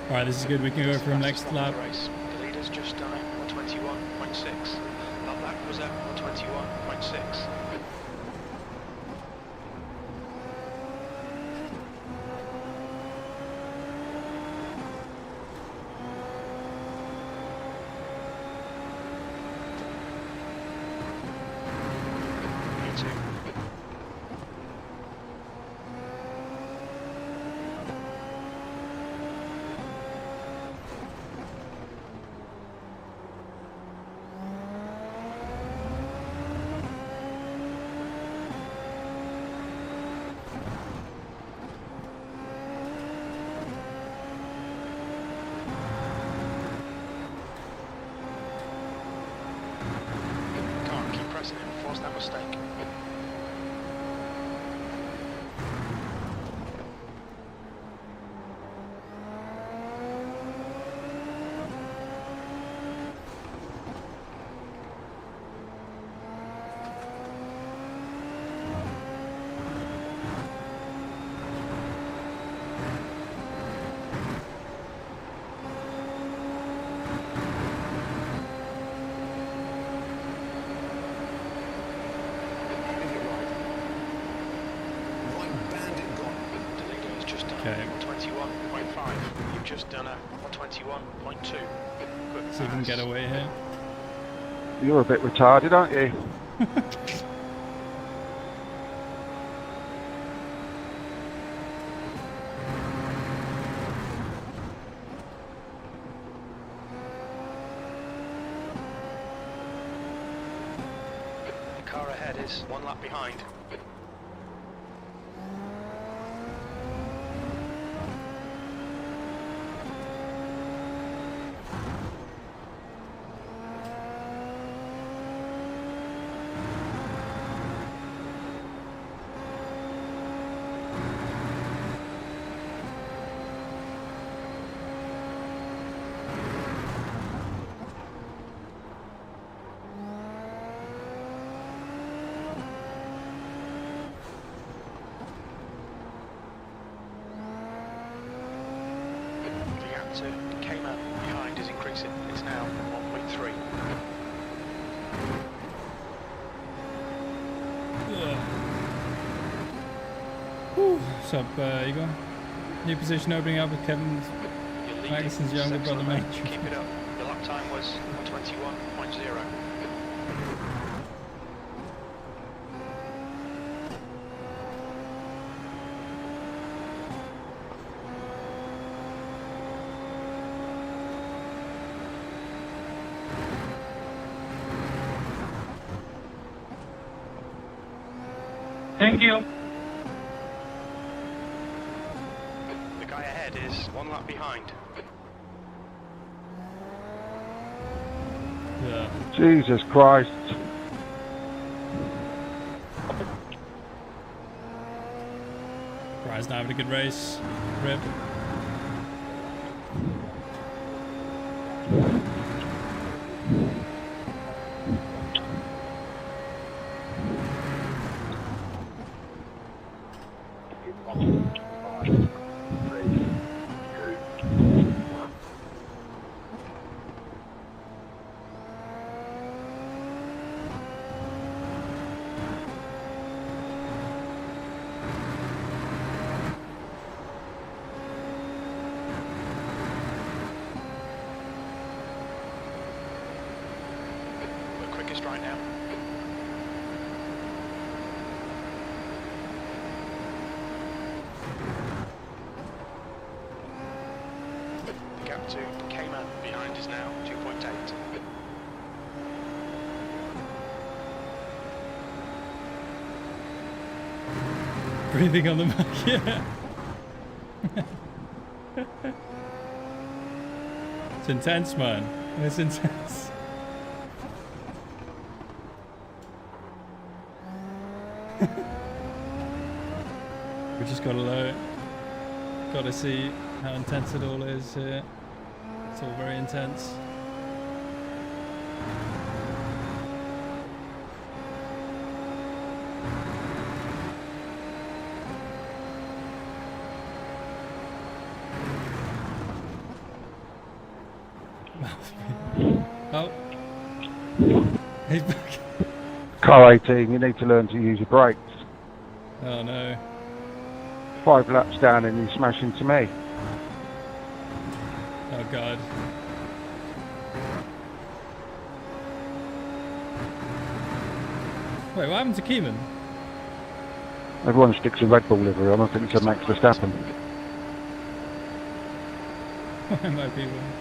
Alright, this is good. We can go from next lap. The leader's just done 121.6. That lap was at 121.6. that mistake. Just done a 121.2. So you can get away here. You're a bit retarded, aren't you? The car ahead is 1 lap behind. So came out behind is increasing. It's now 1.3. What's up, Igor? New position opening up with Kevin Magnussen's younger brother, mate. Keep it up. The lap time was 121.0. Thank you. The guy ahead is 1 lap behind. Yeah. Jesus Christ. Brian's not having a good race. Rip. Right now. The gap to Cayman behind is now 2.8. Breathing on the mic, yeah. It's intense, man. It's intense. We just gotta see how intense it all is here. It's all very intense. Oh, he's back. Car 18, you need to learn to use your brakes. Oh no. 5 laps down and you smash into me. Oh god. Wait, what happened to Keeman? Everyone sticks a Red Bull livery on. I think it's a Max Verstappen. It might be one.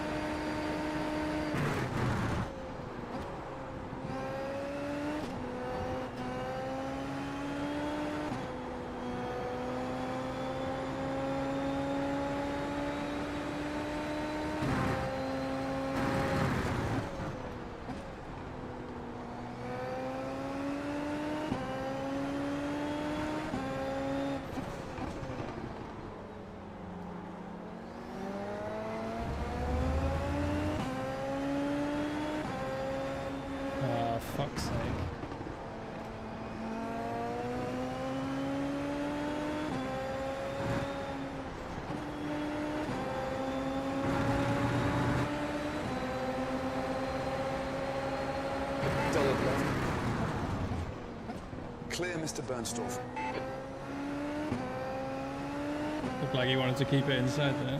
fuck's sake. Double left. Clear, Mr. Bernstorff. Looked like he wanted to keep it inside there.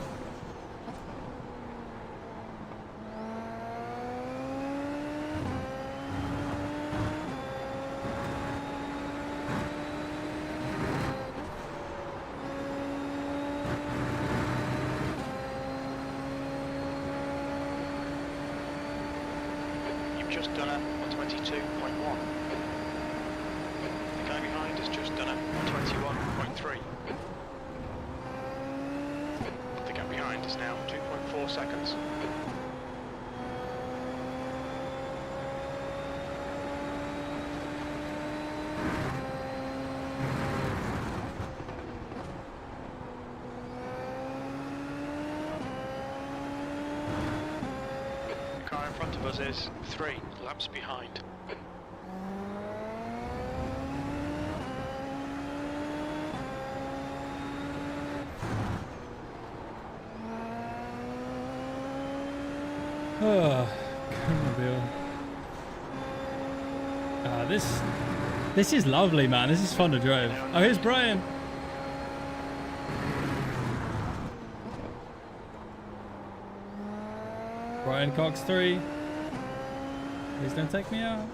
You've just done a 122.1. The guy behind has just done a 121.3. The gap behind is now 2.4 seconds. The car in front of us is 3 laps behind. Oh, this is lovely, man. This is fun to drive. Oh, here's Brian. Brian Cox 3. Please don't take me out.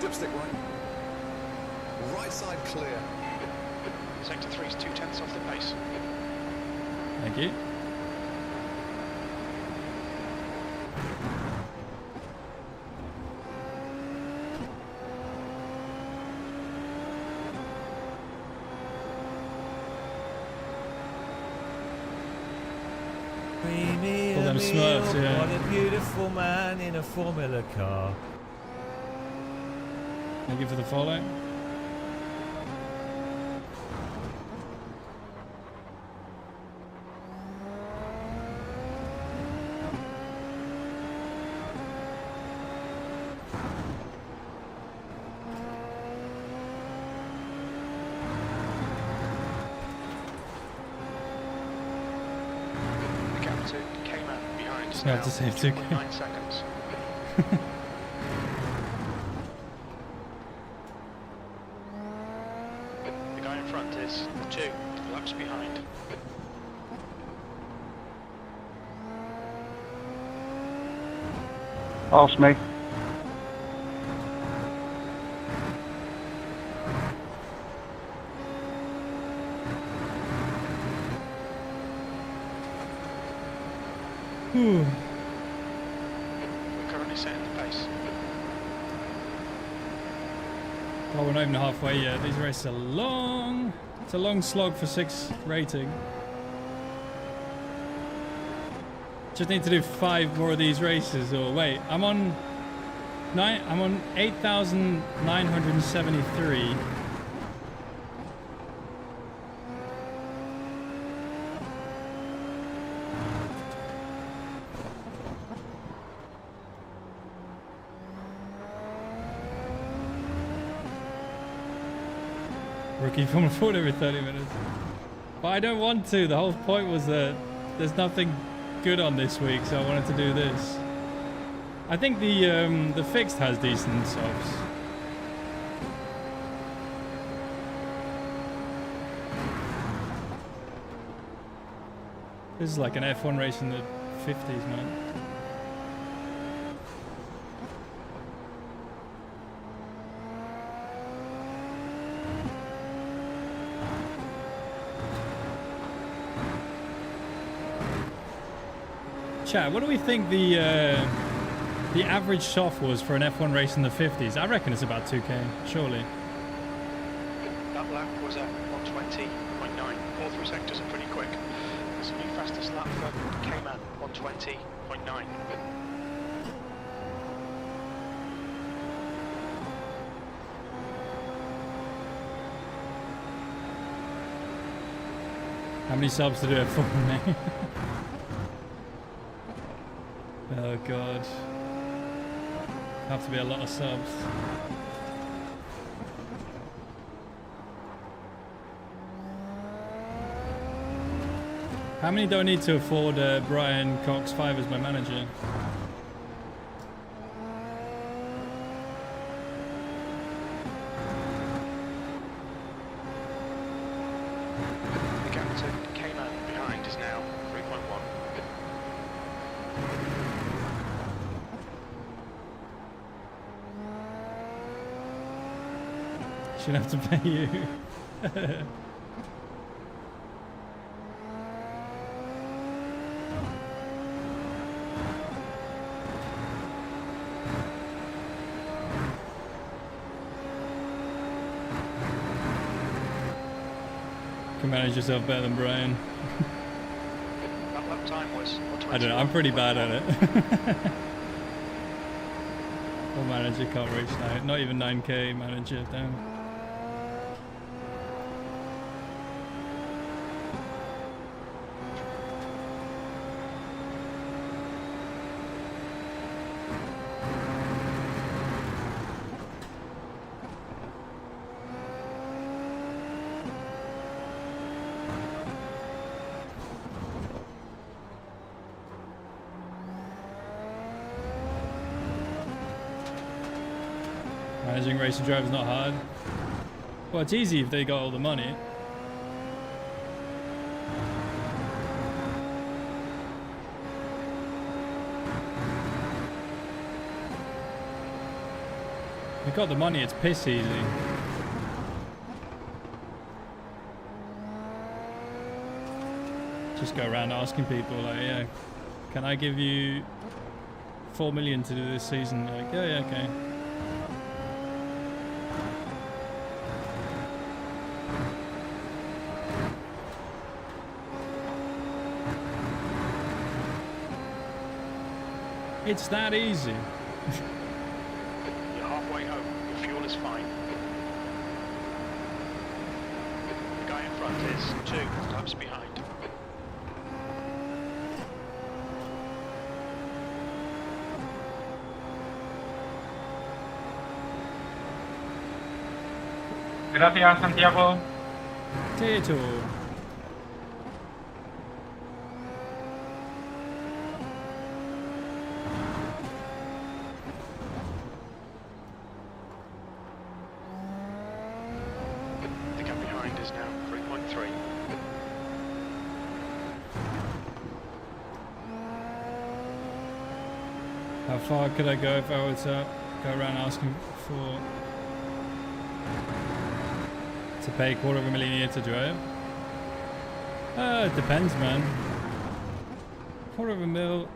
Dipstick right. Right side clear. Sector 3 is 2/10 off the pace. Thank you. All them Smurfs, yeah. What a beautiful man in a Formula car. Thank you for the follow. The gap to Cayman behind is Now now to save 2K. 2.9 seconds. The guy in front is 2 laps behind. Ask me. Whew. We're currently setting the pace. Oh, we're not even halfway yet. These races are long. It's a long slog for 6 rating. Just need to do 5 more of these races. Or wait, I'm on 8,973. Rookie Formula Ford every 30 minutes. But I don't want to. The whole point was that there's nothing good on this week, so I wanted to do this. I think the fixed has decent softs. This is like an F1 race in the 50s, man. Chat, what do we think the average soft was for an F1 race in the 50s? I reckon it's about 2K, surely. That lap was at 120.9. All 3 sectors are pretty quick. This will be fastest lap for Cayman, 120.9. How many subs to do it for me? Oh god. Have to be a lot of subs. How many do I need to afford Brian Cox 5 as my manager? The gap to Cayman behind is now 3.1. Shouldn't have to pay you. Can manage yourself better than Brian. That lap time was I don't know, I'm pretty bad at it. What manager can't reach now? Not even 9k manager, damn. Managing racing drivers not hard. Well, it's easy if they got all the money. If you got the money, it's piss easy. Just go around asking people like, yeah, can I give you 4 million to do this season? Like, yeah, okay. It's that easy. You're halfway home. Your fuel is fine. The guy in front is 2 laps behind. Gracias, Santiago. Tito. The gap behind is now 3.3. How far could I go if I were to go around asking to pay $250,000 a year to drive? It depends, man. $250,000.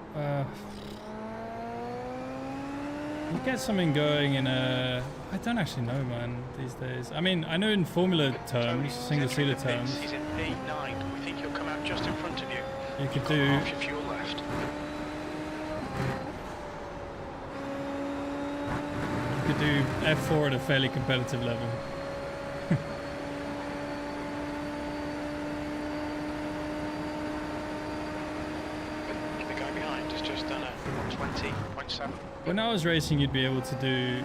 You get something going in a. I don't actually know, man. These days. I mean, I know in Formula terms, single-seater terms. He's in P9. We think he'll come out just in front of you. You could do. Half your fuel left. You could do F4 at a fairly competitive level. The guy behind has just done a 120.7. When I was racing, you'd be able to do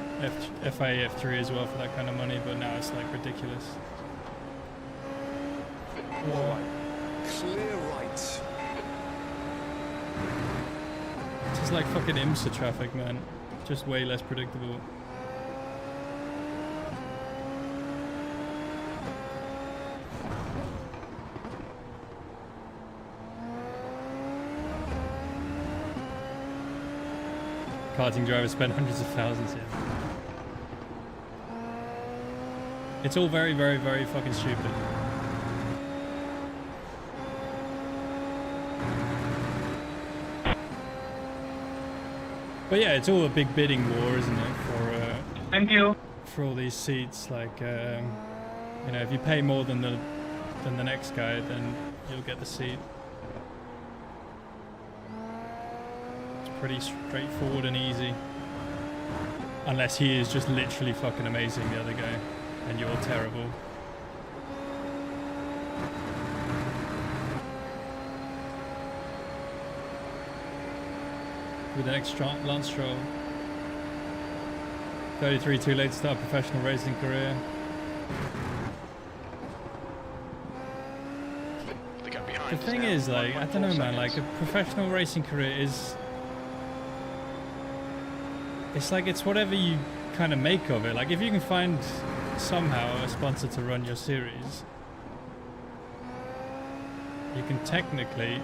FIA F3 as well for that kind of money, but now it's like ridiculous. Clear right. It's just like fucking IMSA traffic, man. Just way less predictable. Karting drivers spend hundreds of thousands here. It's all very, very, very fucking stupid. But yeah, it's all a big bidding war, isn't it? Thank you. For all these seats, like you know, if you pay more than the next guy, then you'll get the seat. Pretty straightforward and easy. Unless he is just literally fucking amazing, the other guy, and you're terrible. with an extra Lance Stroll. 33 too late to start a professional racing career. The thing is, like, I don't know, man, like, a professional racing career is... It's like, it's whatever you kind of make of it. Like, if you can find somehow a sponsor to run your series, you can technically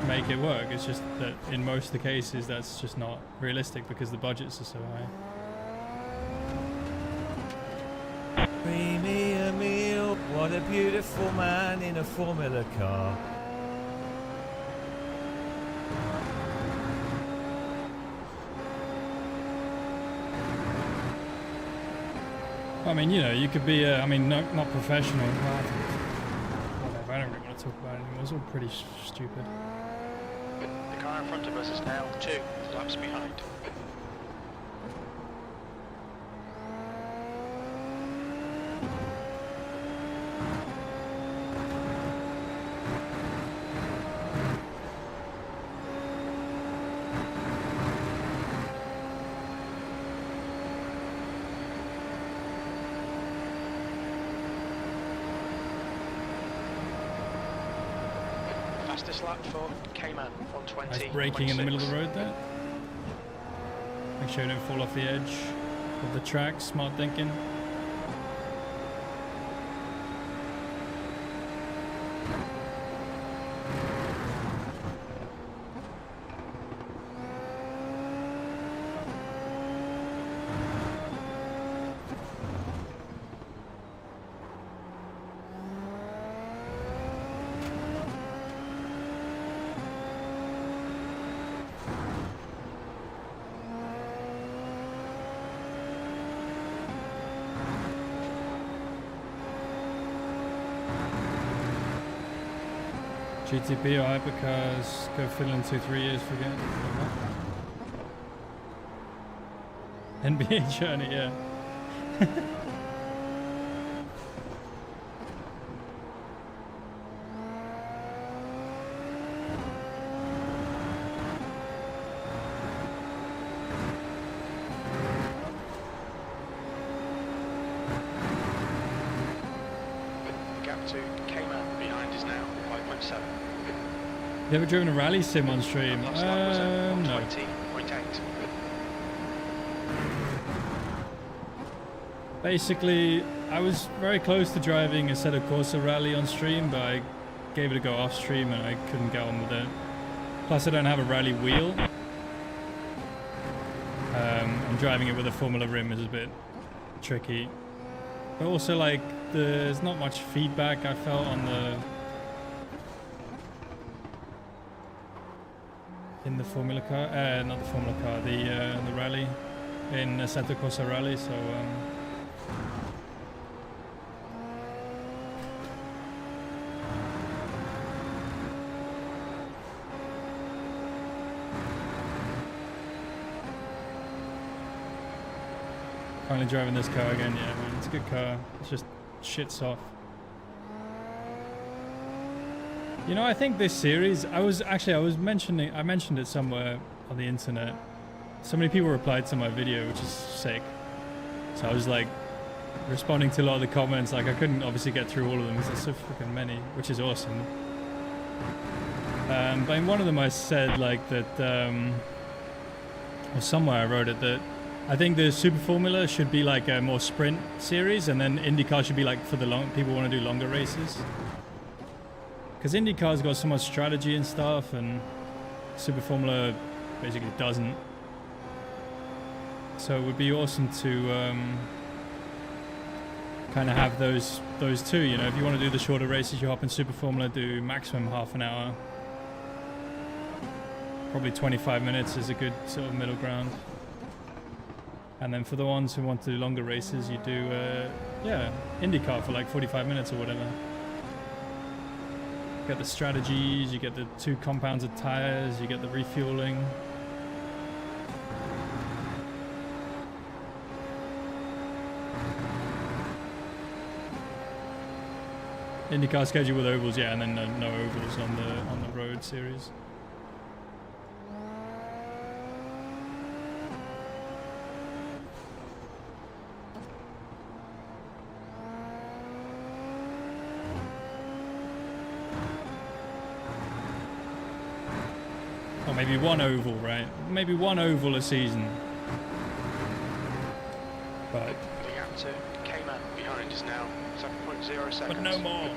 make it work. It's just that in most of the cases, that's just not realistic because the budgets are so high. Bring me a meal, what a beautiful man in a Formula car. I mean, you know, you could be, I mean, not professional. Whatever, I don't really want to talk about it anymore. It's all pretty stupid. The car in front of us is now 2 laps behind. Fastest lap for Cayman, 120. Nice braking in the middle of the road there. Make sure you don't fall off the edge of the track. Smart thinking. GTP or hypercars, go Finland 2-3 years, forget. NBA journey, yeah. Gap to Cayman behind is now 5.7. You ever driven a rally sim on stream? Last lap was at No. 120.8. Basically, I was very close to driving a Assetto Corsa rally on stream, but I gave it a go off stream and I couldn't get on with it. Plus, I don't have a rally wheel. And driving it with a Formula rim is a bit tricky. But also, like, there's not much feedback I felt on in the Formula car, not the Formula car, the rally in Assetto Corsa rally. So finally driving this car again. Yeah, man, it's a good car. It's just shit soft. You know, I think this series, I mentioned it somewhere on the internet. So many people replied to my video, which is sick. So I was like responding to a lot of the comments. Like, I couldn't obviously get through all of them because there's so freaking many, which is awesome. But in one of them I said like that, or somewhere I wrote it, that I think the Super Formula should be like a more sprint series, and then IndyCar should be like for the people who want to do longer races. Because IndyCar's got so much strategy and stuff, and Super Formula basically doesn't. So it would be awesome to kind of have those two. You know, if you want to do the shorter races, you hop in Super Formula, do maximum half an hour. Probably 25 minutes is a good sort of middle ground. And then for the ones who want to do longer races, you do, IndyCar for like 45 minutes or whatever. You get the strategies, you get the 2 compounds of tires, you get the refueling. IndyCar schedule with ovals, yeah, and then no ovals on the road series. maybe one oval, right? Maybe one oval a season. But The gap to Cayman behind is now 7.0 seconds. but no more.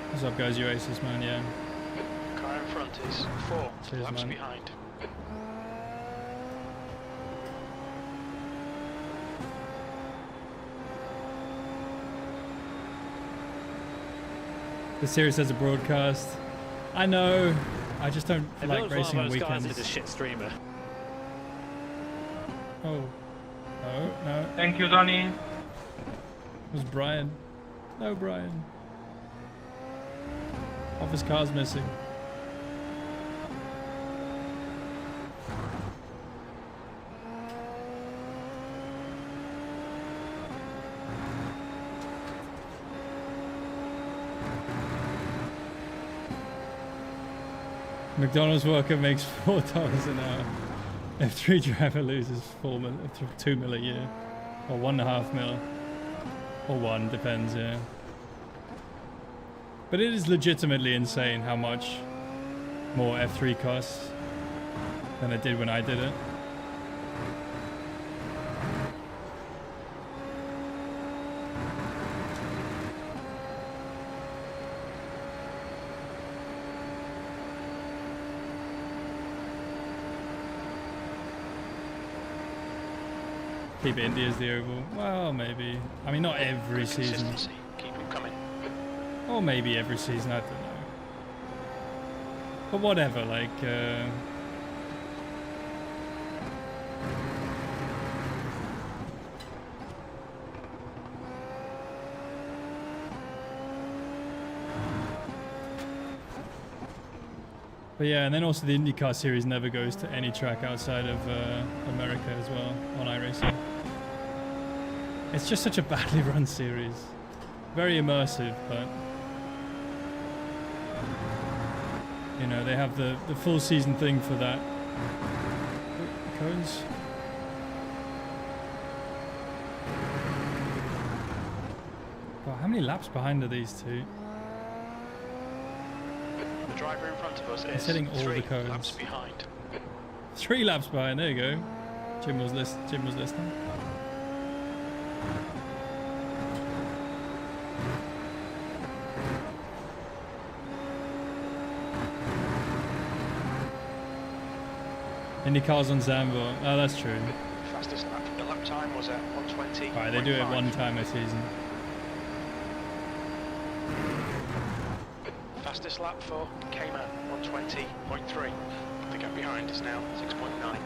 What's up, guys? You aces, man. Yeah. Car in front is 4 Cheers, laps man. behind. The series has a broadcast. I know. I just don't like Emil's racing one on of those guys weekends. who's a shit streamer. Oh. Oh, no. Thank you, Tony. It was Brian. No, Brian. Half his car's missing. McDonald's worker makes $4 an hour. F3 driver loses 2 mil a year, or 1.5 mil, or 1, depends. Yeah. But it is legitimately insane how much more F3 costs than it did when I did it. Keep Indy as the oval. Well, maybe. I mean, not every season. Consistency. Keep them coming. Or maybe every season, I don't know. But whatever, like, But yeah, and then also the IndyCar series never goes to any track outside of America as well on iRacing. It's just such a badly run series. Very immersive, but you know, they have the full season thing for that. Cones. Wow, how many laps behind are these two? The driver in front of us He's is hitting all 3 the cones. laps behind. 3 laps behind, there you go. Jim was listening. IndyCar's on Zandvoort. Oh, that's true. Fastest lap. The lap time was at 120. Alright, they do it one time a season. Fastest lap for Cayman, 120.3. The gap behind is now 6.9.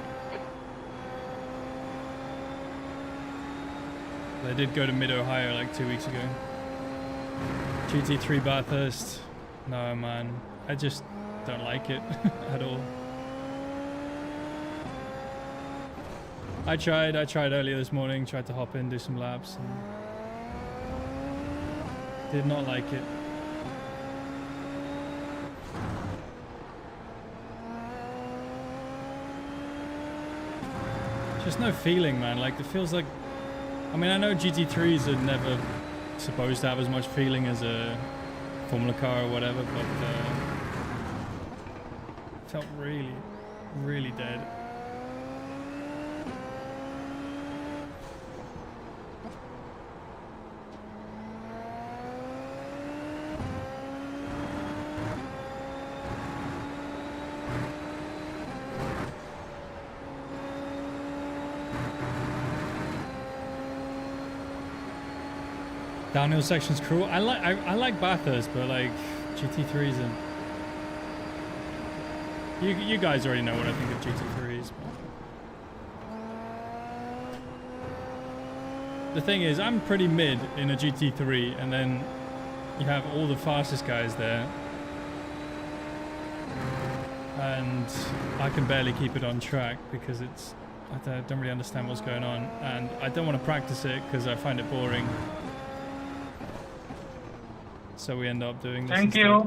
They did go to Mid-Ohio like 2 weeks ago. GT3 Bathurst. No, man. I just don't like it at all. I tried earlier this morning, tried to hop in, do some laps, and did not like it. Just no feeling, man. Like, it feels like, I mean, I know GT3s are never supposed to have as much feeling as a Formula car or whatever, but it felt really, really dead. Downhill section's cool. I like Bathurst, but like GT3s and you guys already know what I think of GT3s. But the thing is, I'm pretty mid in a GT3, and then you have all the fastest guys there, and I can barely keep it on track because I don't really understand what's going on, and I don't want to practice it because I find it boring. So we end up doing this instead,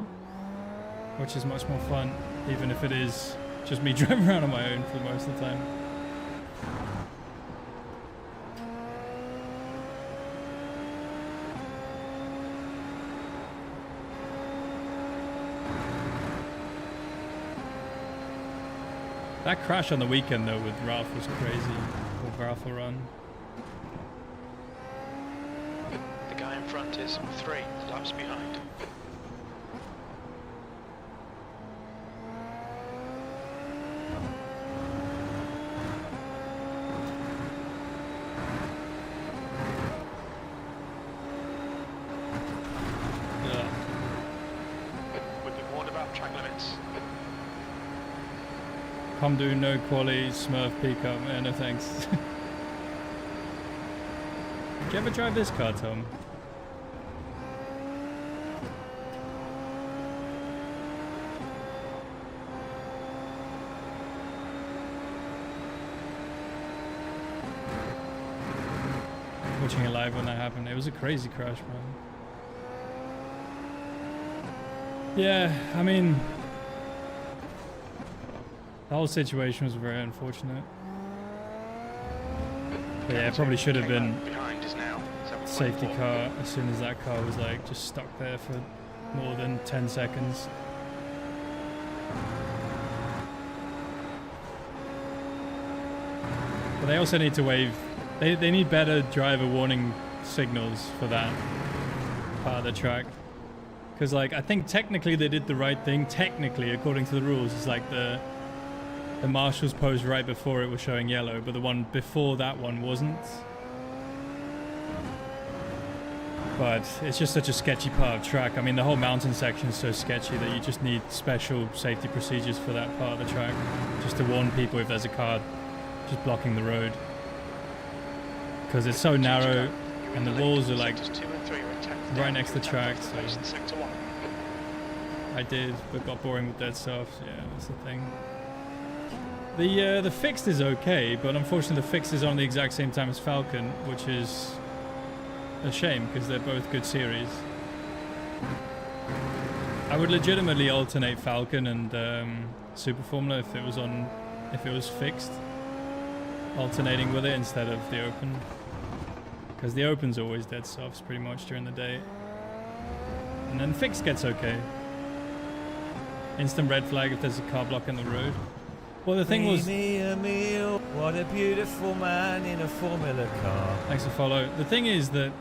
which is much more fun, even if it is just me driving around on my own for most of the time. That crash on the weekend though with Ralph was crazy. With Ralph will run. The guy in front is 3 laps behind. We've been warned about track limits. Come do no quali, Smurf pickup. Yeah, no thanks. Did you ever drive this car, Tom? Watching it live when that happened, it was a crazy crash, man. Yeah, I mean, the whole situation was very unfortunate. But yeah, it probably should have been safety car as soon as that car was like just stuck there for more than 10 seconds. But they also need to wave, they need better driver warning signals for that part of the track. Because like, I think technically they did the right thing, technically according to the rules. It's like the marshal's post right before it was showing yellow, but the one before that one wasn't. But it's just such a sketchy part of track. I mean, the whole mountain section is so sketchy that you just need special safety procedures for that part of the track, just to warn people if there's a car just blocking the road. Because it's so narrow, and the walls are like right next to the track. So I did, but got boring with dead softs. Yeah, that's the thing. The fixed is okay, but unfortunately the fixed is on the exact same time as Falcon, which is a shame because they're both good series. I would legitimately alternate Falcon and Super Formula if it was fixed, alternating with it instead of the Open, because the Open's always dead softs pretty much during the day, and then fixed gets okay. Instant red flag if there's a car blocking the road. Well, the thing was... me a meal, what a beautiful man in a Formula car. Thanks for follow. The thing is that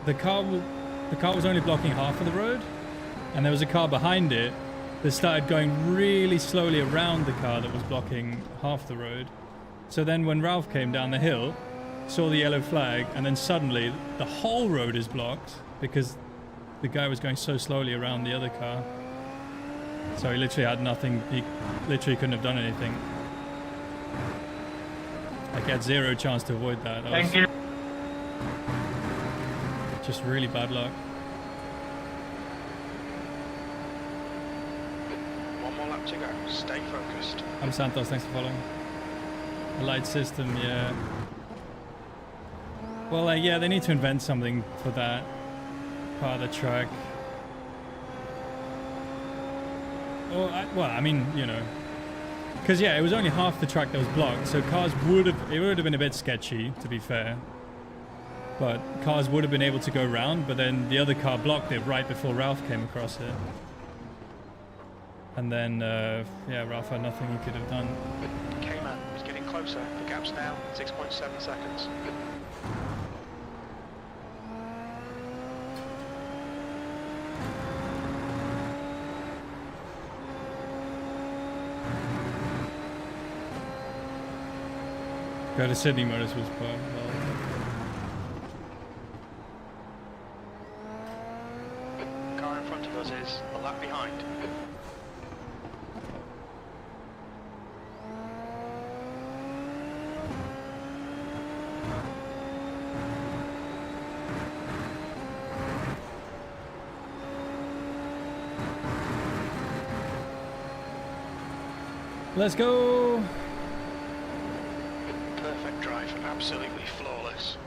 the car was only blocking half of the road, and there was a car behind it that started going really slowly around the car that was blocking half the road. So then when Ralph came down the hill, saw the yellow flag, and then suddenly the whole road is blocked because the guy was going so slowly around the other car. So he literally had nothing, he literally couldn't have done anything. Like, he had zero chance to avoid that. Thank you. Just really bad luck. One more lap to go. Stay focused. I'm Santos, thanks for following. A light system, yeah. Well, yeah, they need to invent something for that part of the track. Well, I mean, you know, because yeah, it was only half the track that was blocked, so it would have been a bit sketchy, to be fair. But cars would have been able to go round, but then the other car blocked it right before Ralph came across it. And then, yeah, Ralph had nothing he could have done. K-Man is getting closer. The gap's now 6.7 seconds. Go to Sydney Motorsports Park. The car in front of us is a lap behind. Let's go! Perfect drive, absolutely flawless.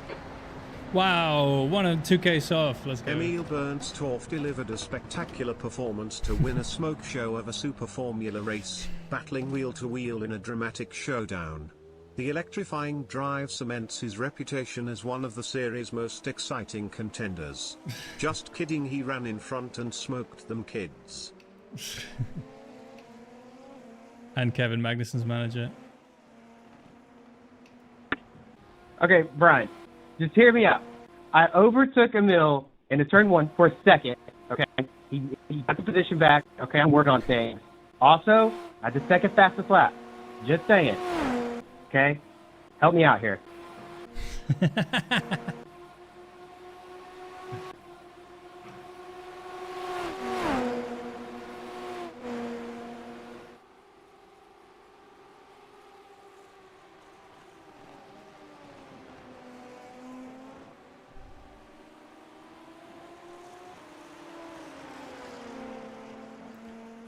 Wow, 1 and 2K off. Let's go. Emil Bernstorff delivered a spectacular performance to win a smoke show of a Super Formula race, battling wheel to wheel in a dramatic showdown. The electrifying drive cements his reputation as one of the series' most exciting contenders. Just kidding, he ran in front and smoked them, kids. And Kevin Magnussen's manager. Okay, Brian, just hear me out. I overtook Emil in the turn 1 for a second. Okay, he got the position back. Okay, I'm working on things. Also, I had the second fastest lap. Just saying. Okay, help me out here.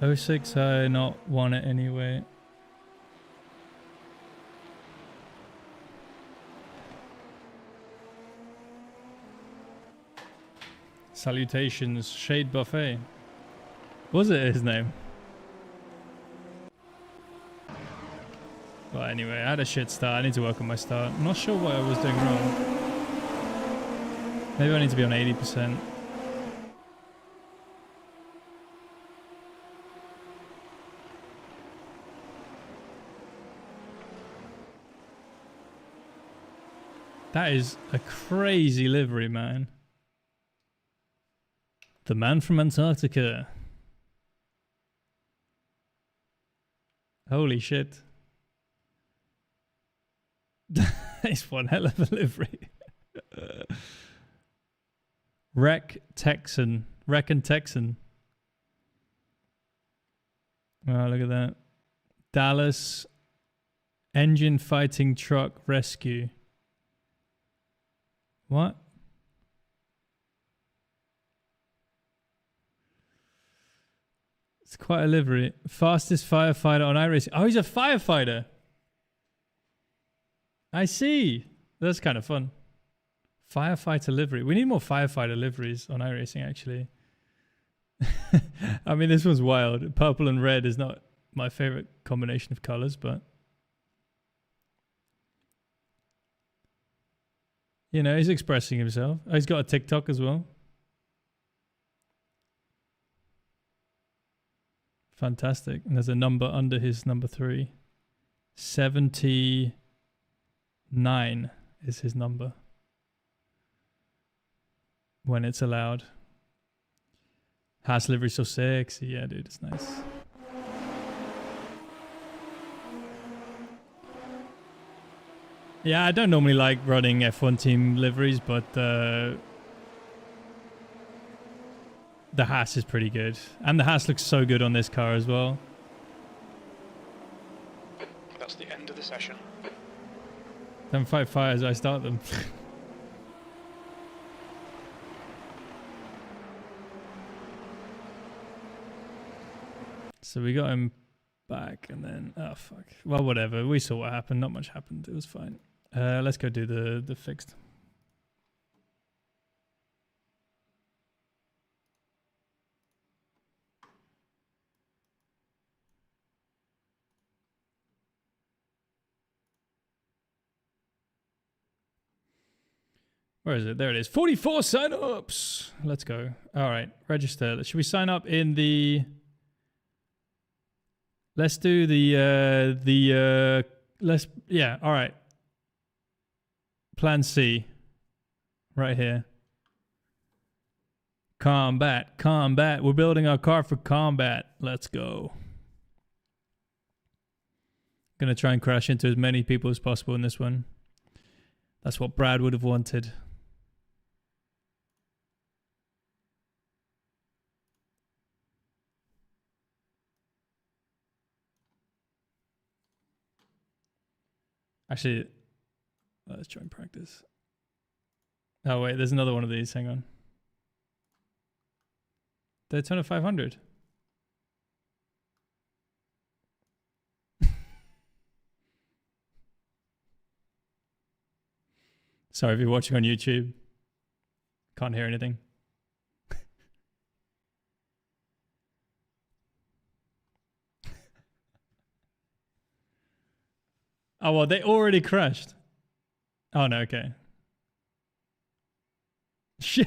06, I not won it anyway. Salutations, Shade Buffet. Was it his name? Well, anyway, I had a shit start. I need to work on my start. I'm not sure what I was doing wrong. Maybe I need to be on 80%. That is a crazy livery, man. The man from Antarctica. Holy shit. It's one hell of a livery. Wreck and Texan. Oh, look at that. Dallas Engine Fighting Truck Rescue. What? It's quite a livery. Fastest firefighter on iRacing. Oh, he's a firefighter. I see. That's kind of fun. Firefighter livery. We need more firefighter liveries on iRacing, actually. I mean, this one's wild. Purple and red is not my favorite combination of colors, but you know, he's expressing himself. Oh, he's got a TikTok as well. Fantastic. And there's a number under his number 3. 79 is his number. When it's allowed. Haas livery so sexy. Yeah, dude, it's nice. Yeah, I don't normally like running F1 team liveries, but the Haas is pretty good. And the Haas looks so good on this car as well. That's the end of the session. Don't fight fires, I start them. So we got him back and then, oh fuck. Well, whatever. We saw what happened. Not much happened. It was fine. Let's go do the fixed. Where is it? There it is. 44 sign-ups. Let's go. All right. Register. Should we sign up in the... Let's do yeah, all right. Plan C. Right here. Combat. We're building our car for combat. Let's go. Gonna try and crash into as many people as possible in this one. That's what Brad would have wanted. Actually, let's try and practice. Oh, wait, there's another one of these. Hang on. Daytona 500. Sorry if you're watching on YouTube. Can't hear anything. Oh, well, they already crashed. Oh, no, okay. Shit.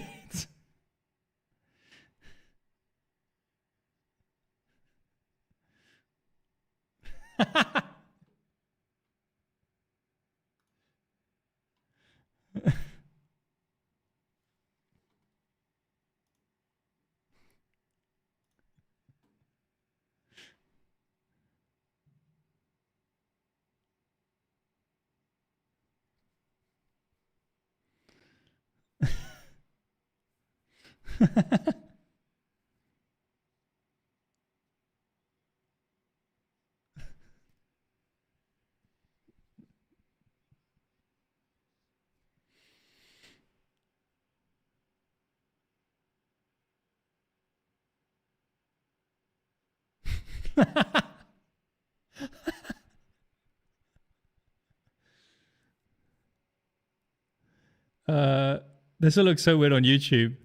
This will look so weird on YouTube.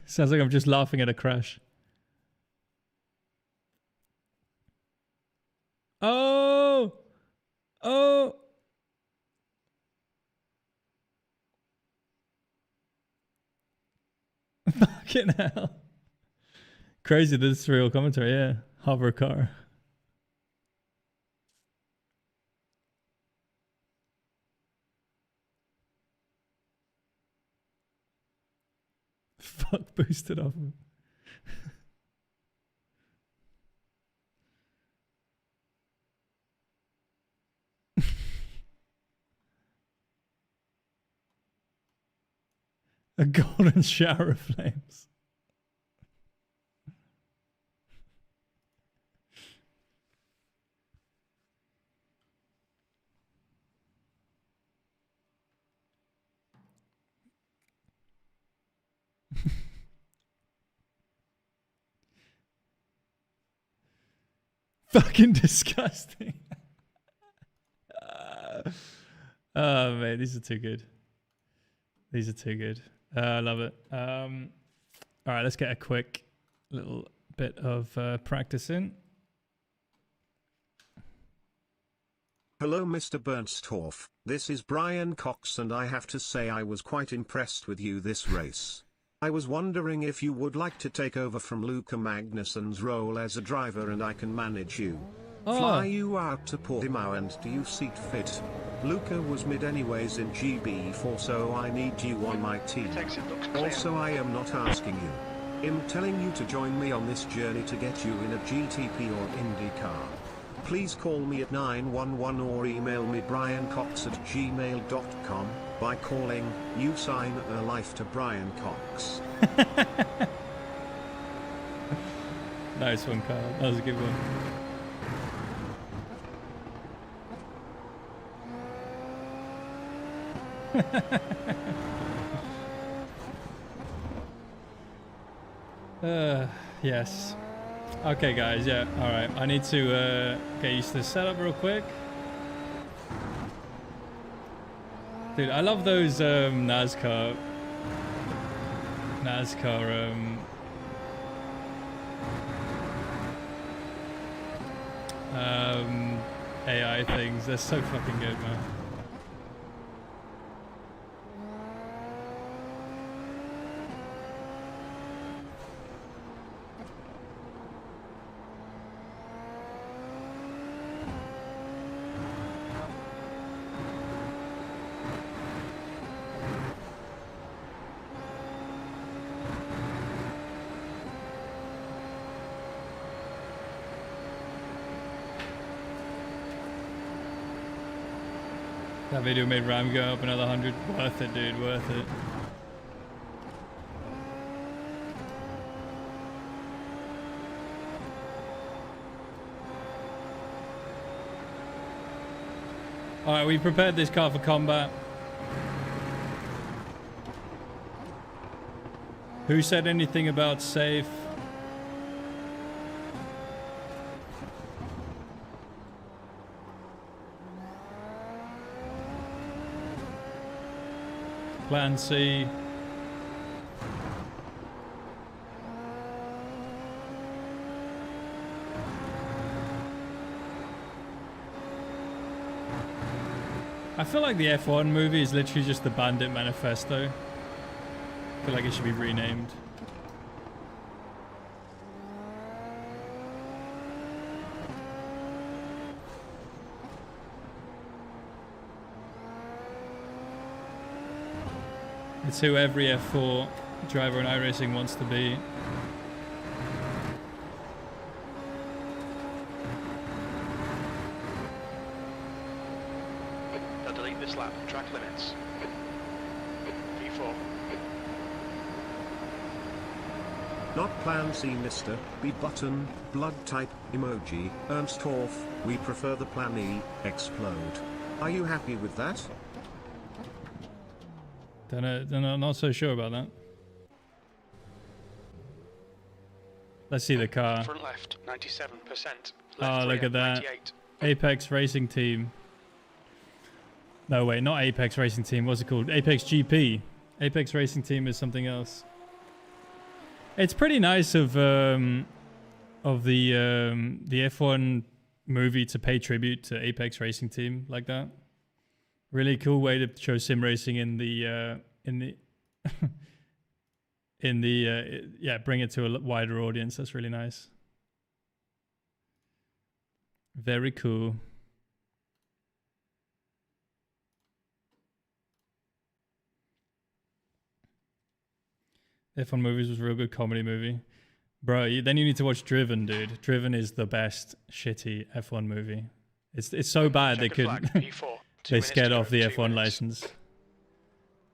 Sounds like I'm just laughing at a crash. Oh! Oh! Fucking hell. Crazy that this is real commentary, yeah. Hover car. Fuck, boosted off. A golden shower of flames. Fucking disgusting. Oh man, these are too good. These are too good. I love it. All right, let's get a quick little bit of practice in. Hello Mr. Bernstorff, this is Brian Cox and I have to say I was quite impressed with you this race. I was wondering if you would like to take over from Luca Magnussen's role as a driver and I can manage you. Fly you out to Portimao and do you seat fit? Luca was mid anyways in GB4 so I need you on my team. Also I am not asking you. I'm telling you to join me on this journey to get you in a GTP or Indycar. Please call me at 911 or email me briancox@gmail.com. By calling, you sign a life to Brian Cox. Nice one, Carl. That was a good one. Yes. Okay, guys. Yeah. All right. I need to get used to the setup real quick. Dude, I love those NASCAR AI things. They're so fucking good, man. That video made RAM go up another 100. Worth it, dude. Worth it. Alright, we prepared this car for combat. Who said anything about safe? Plan C. I feel like the F1 movie is literally just the Bandit Manifesto. I feel like it should be renamed. It's who every F4 driver in iRacing wants to be. They'll delete this lap. Track limits. V4. Not plan C, Mr. B button, blood type, emoji, Ernsthoff, we prefer the plan E, explode. Are you happy with that? I'm not so sure about that. Let's see the car. Front left, 97%. Oh, look at that. 98. Apex Racing Team. No, wait, not Apex Racing Team. What's it called? Apex GP. Apex Racing Team is something else. It's pretty nice of the F1 movie to pay tribute to Apex Racing Team like that. Really cool way to show sim racing in the yeah, bring it to a wider audience. That's really nice. Very cool. F1 Movies was a real good comedy movie. Bro, then you need to watch Driven, dude. Driven is the best shitty F1 movie. It's so bad they couldn't... they scared off the F1 license.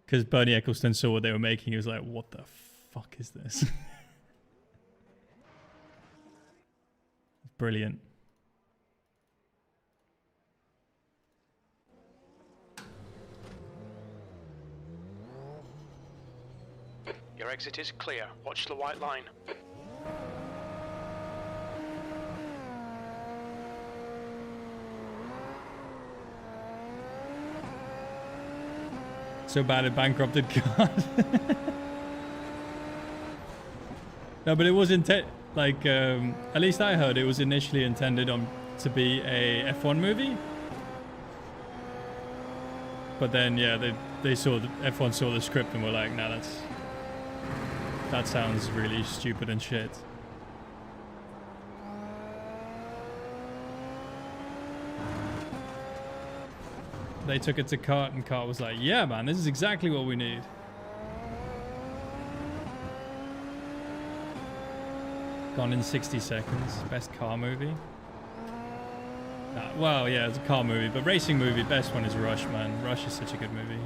Because Bernie Ecclestone saw what they were making. He was like, what the fuck is this? Brilliant. Your exit is clear. Watch the white line. So bad it bankrupted cars. No, but it was like at least I heard it was initially intended to be a F1 movie. But then yeah, they saw F1 saw the script and were like, nah, that sounds really stupid and shit. They took it to Kart and Kart was like, yeah man, this is exactly what we need. Gone in 60 seconds. Best car movie? Well, yeah, it's a car movie, but racing movie, best one is Rush, man. Rush is such a good movie.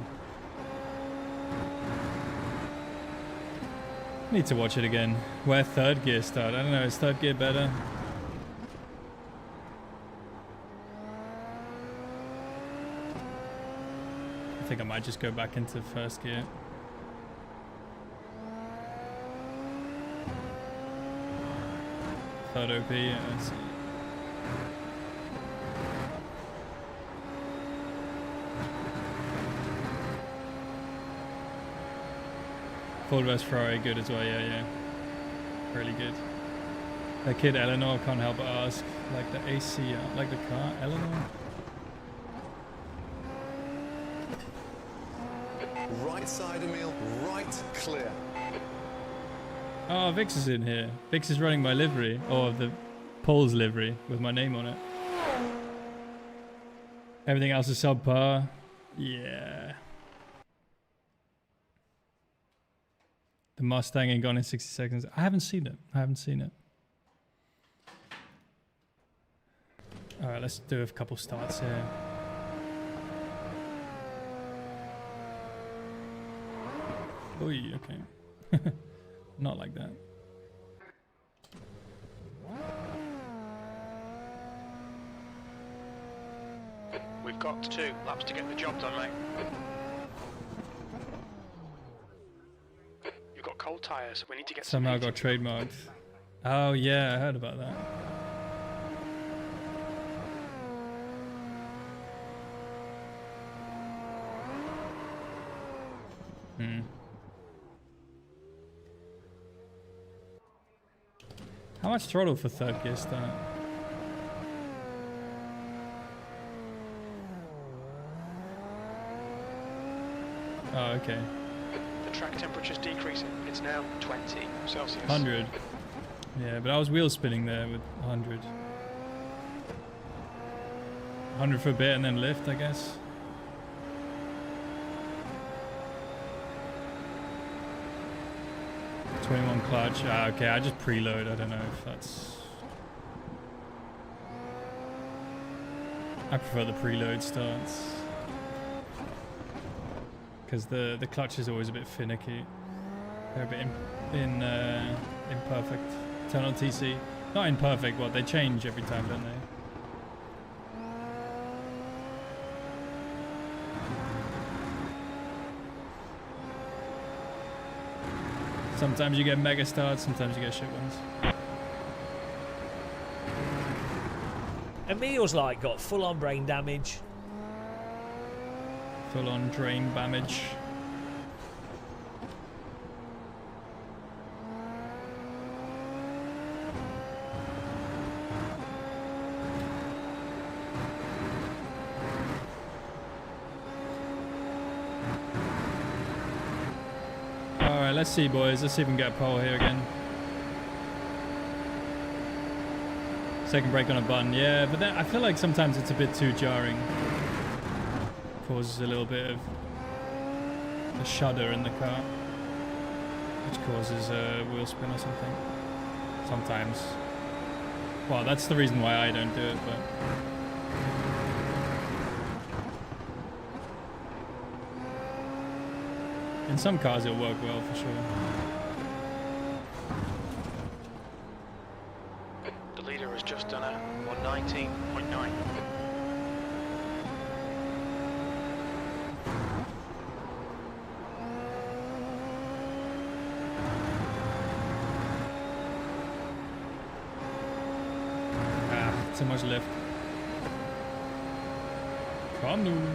Need to watch it again. Where third gear start? I don't know, is third gear better? I think I might just go back into first gear. Third OP, yeah, let's see. Ford vs Ferrari, good as well, yeah. Really good. That kid Eleanor, can't help but ask. Like the AC, like the car, Eleanor? Right side, Emil, right clear. Oh, Vix is in here. Vix is running my livery, or the Paul's livery, with my name on it. Everything else is subpar. Yeah. The Mustang ain't gone in 60 seconds. I haven't seen it. Alright, let's do a couple starts here. Oy, okay. Not like that. We've got 2 laps to get the job done, mate. You've got cold tyres. We need to get somehow got trademarked. Oh yeah, I heard about that. How much throttle for third gear start? Oh, okay. The track temperature's decreasing. It's now 20 Celsius. 100. Yeah, but I was wheel spinning there with 100. 100 for a bit and then lift, I guess. 21 clutch. Okay, I just preload. I don't know if that's... I prefer the preload starts. Because the clutch is always a bit finicky. They're a bit imperfect. Turn on TC. Not imperfect, well, they change every time, don't they? Sometimes you get mega starts, sometimes you get shit ones. Emil's like got full-on brain damage. Full-on drain damage. Alright, let's see, boys. Let's see if we can get a pole here again. Second brake on a button. Yeah, but then I feel like sometimes it's a bit too jarring. Causes a little bit of a shudder in the car, which causes a wheel spin or something. Sometimes. Well, that's the reason why I don't do it, but... in some cars it'll work well for sure. The leader has just done a 119.9. Too much lift. Come on.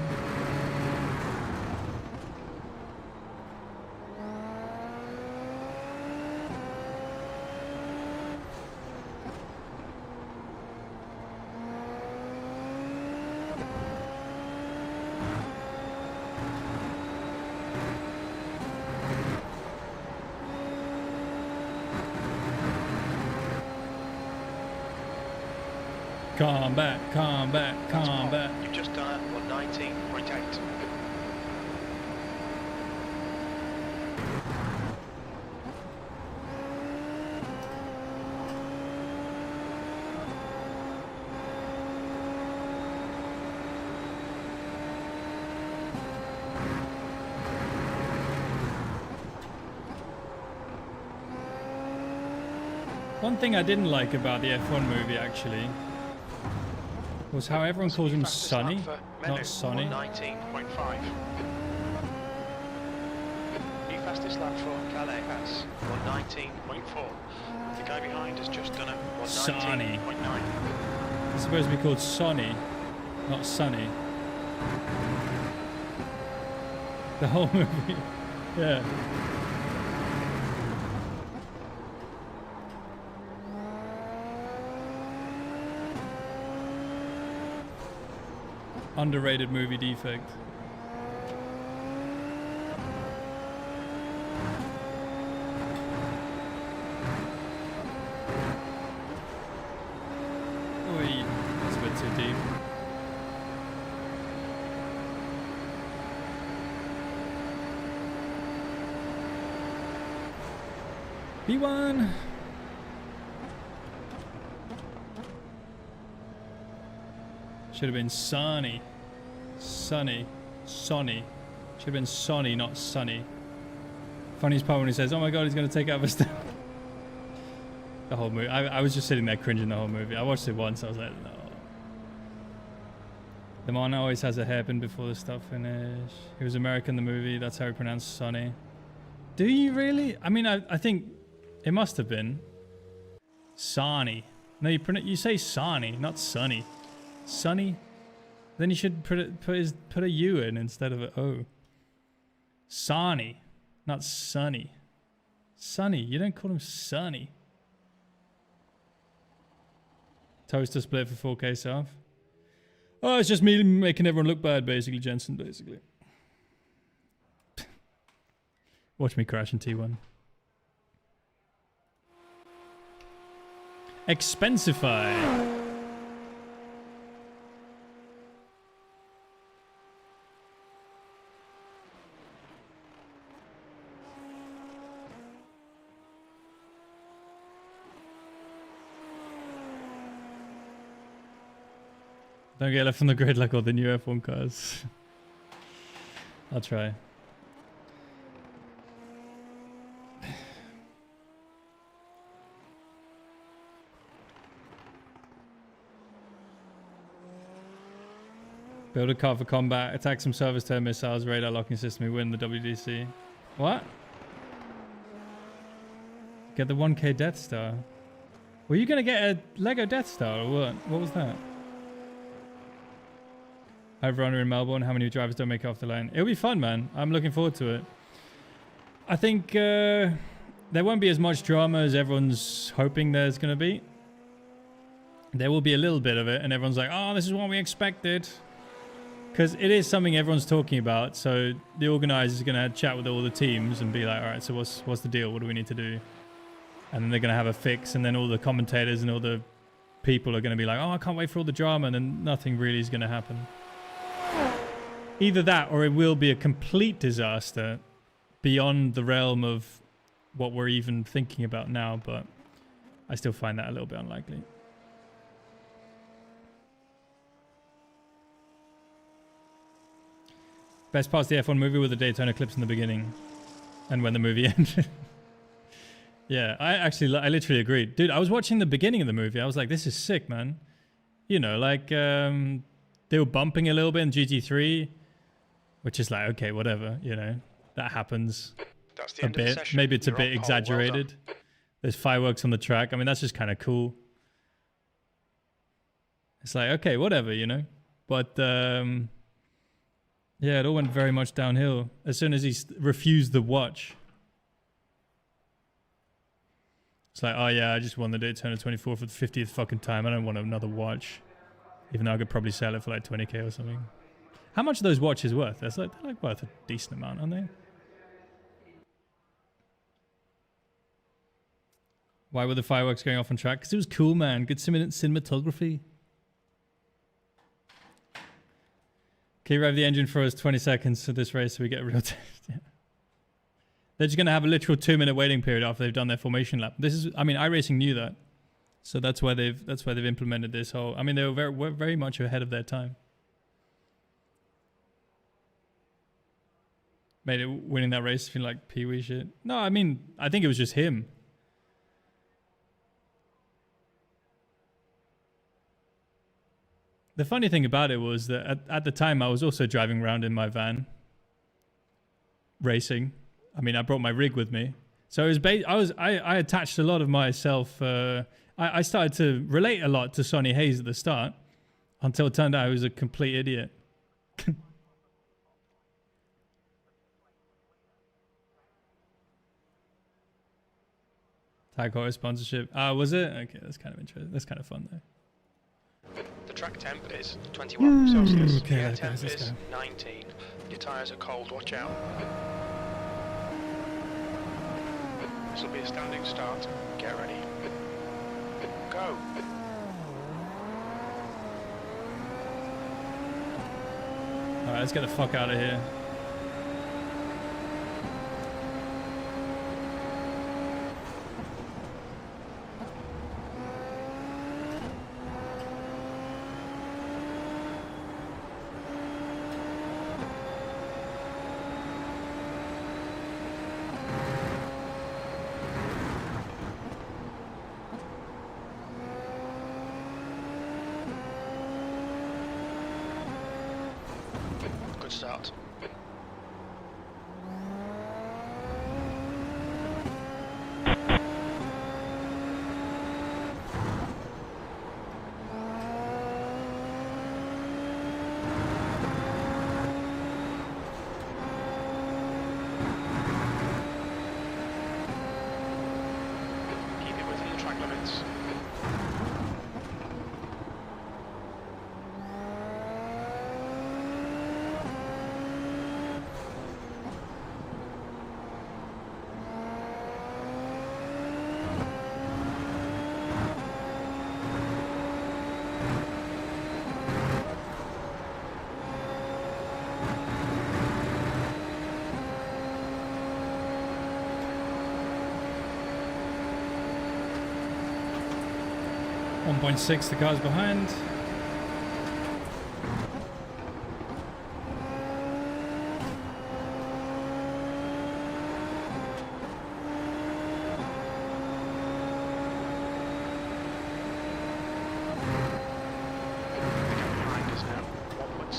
Combat, combat, combat. You've just done a 119.8. One thing I didn't like about the F1 movie actually was how everyone calls him Sonny, not Sonny. 19.5. New fastest lap for Carlin has 119.4. The guy behind has just done a 119.9. It's supposed to be called Sonny, not Sonny. The whole movie, yeah. Underrated movie defect. Oi, that's a bit too deep. B1. Should have been Sonny. Sonny. Sonny. Should have been Sonny, not Sonny. Funniest part when he says, oh my god, he's going to take out Verstappen. The whole movie. I was just sitting there cringing the whole movie. I watched it once. I was like, no. The man always has a hairpin before the stuff finish. He was American in the movie. That's how he pronounced Sonny. Do you really? I mean, I think it must have been. Sonny. No, you say Sonny, not Sonny. Sonny? Then you should put a U in instead of a O. Sonny, not Sonny. Sonny, you don't call him Sonny. Toaster split for 4K south. Oh, it's just me making everyone look bad, basically, Jensen, basically. Watch me crash in T1. Expensify. Don't get left on the grid like all the new F1 cars. I'll try. Build a car for combat, attack some service turret missiles, radar locking system, we win the WDC. What? Get the 1K Death Star. Were you gonna get a Lego Death Star or what? What was that? Overrunner in Melbourne, how many drivers don't make it off the line? It'll be fun, man. I'm looking forward to it. I think there won't be as much drama as everyone's hoping there's gonna be. There will be a little bit of it, and everyone's like, oh, this is what we expected. Because it is something everyone's talking about, so the organizers are going to chat with all the teams and be like, all right, so what's the deal? What do we need to do? And then they're going to have a fix, and then all the commentators and all the people are going to be like, oh, I can't wait for all the drama, and then nothing really is going to happen. Either that, or it will be a complete disaster beyond the realm of what we're even thinking about now, but I still find that a little bit unlikely. Best parts of the F1 movie were the Daytona clips in the beginning and when the movie ended. Yeah, I literally agreed. Dude, I was watching the beginning of the movie. I was like, this is sick, man. You know, like they were bumping a little bit in GT3, which is like, okay, whatever, you know, that happens a bit. Maybe it's a bit exaggerated. There's fireworks on the track. I mean, that's just kind of cool. It's like, okay, whatever, you know. But yeah, it all went very much downhill as soon as he refused the watch. It's like, oh yeah, I just won the Daytona 24 for the 50th fucking time. I don't want another watch. Even though I could probably sell it for like 20k or something. How much are those watches worth? They're like worth a decent amount, aren't they? Why were the fireworks going off on track? Because it was cool, man. Good cinematography. Can you rev the engine for us 20 seconds to this race so we get a real test? Yeah. They're just going to have a literal 2-minute waiting period after they've done their formation lap. This is, I mean, iRacing knew that. So that's why they've implemented this whole, I mean, they were very much ahead of their time. Made it winning that race feel like pee-wee shit. No, I mean, I think it was just him. The funny thing about it was that at the time I was also driving around in my van, racing. I mean, I brought my rig with me, so it was I attached a lot of myself. I started to relate a lot to Sonny Hayes at the start, until it turned out I was a complete idiot. Tag Heuer sponsorship. Was it? Okay, that's kind of interesting. That's kind of fun though. The track temp is 21 Celsius. Okay, the air temp is 19. Your tyres are cold, watch out. This will be a standing start. Get ready. Go. Alright, let's get the fuck out of here. Start. Keep it within the track limits. .6, the car's behind.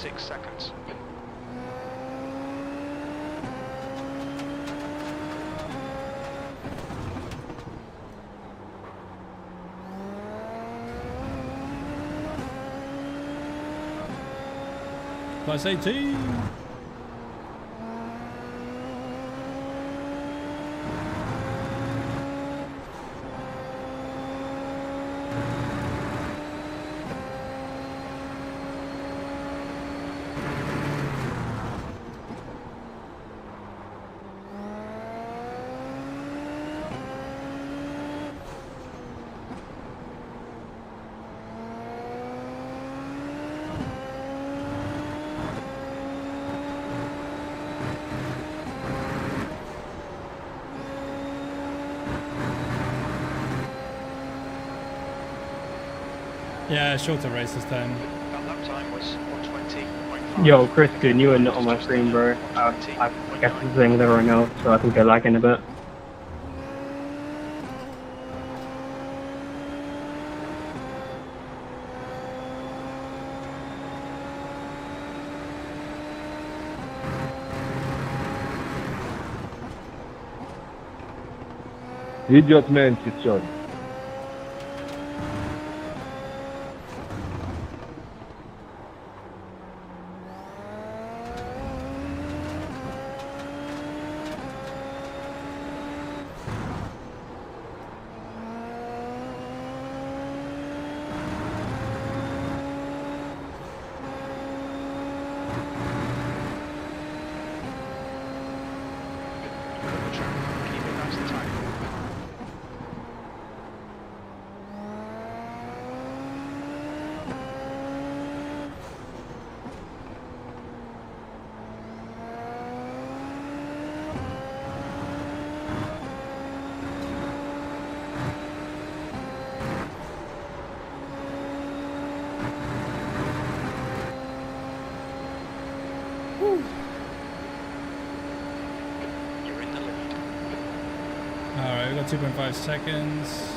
2.6 seconds. Plus 18. Yeah, shorter race this time. That lap time was 120.5. Yo, Kristen, you are not on my screen, bro. I guess the thing there right now, so I think they're lagging a bit. Idiot man, Christian. Alright, we got 2.5 seconds.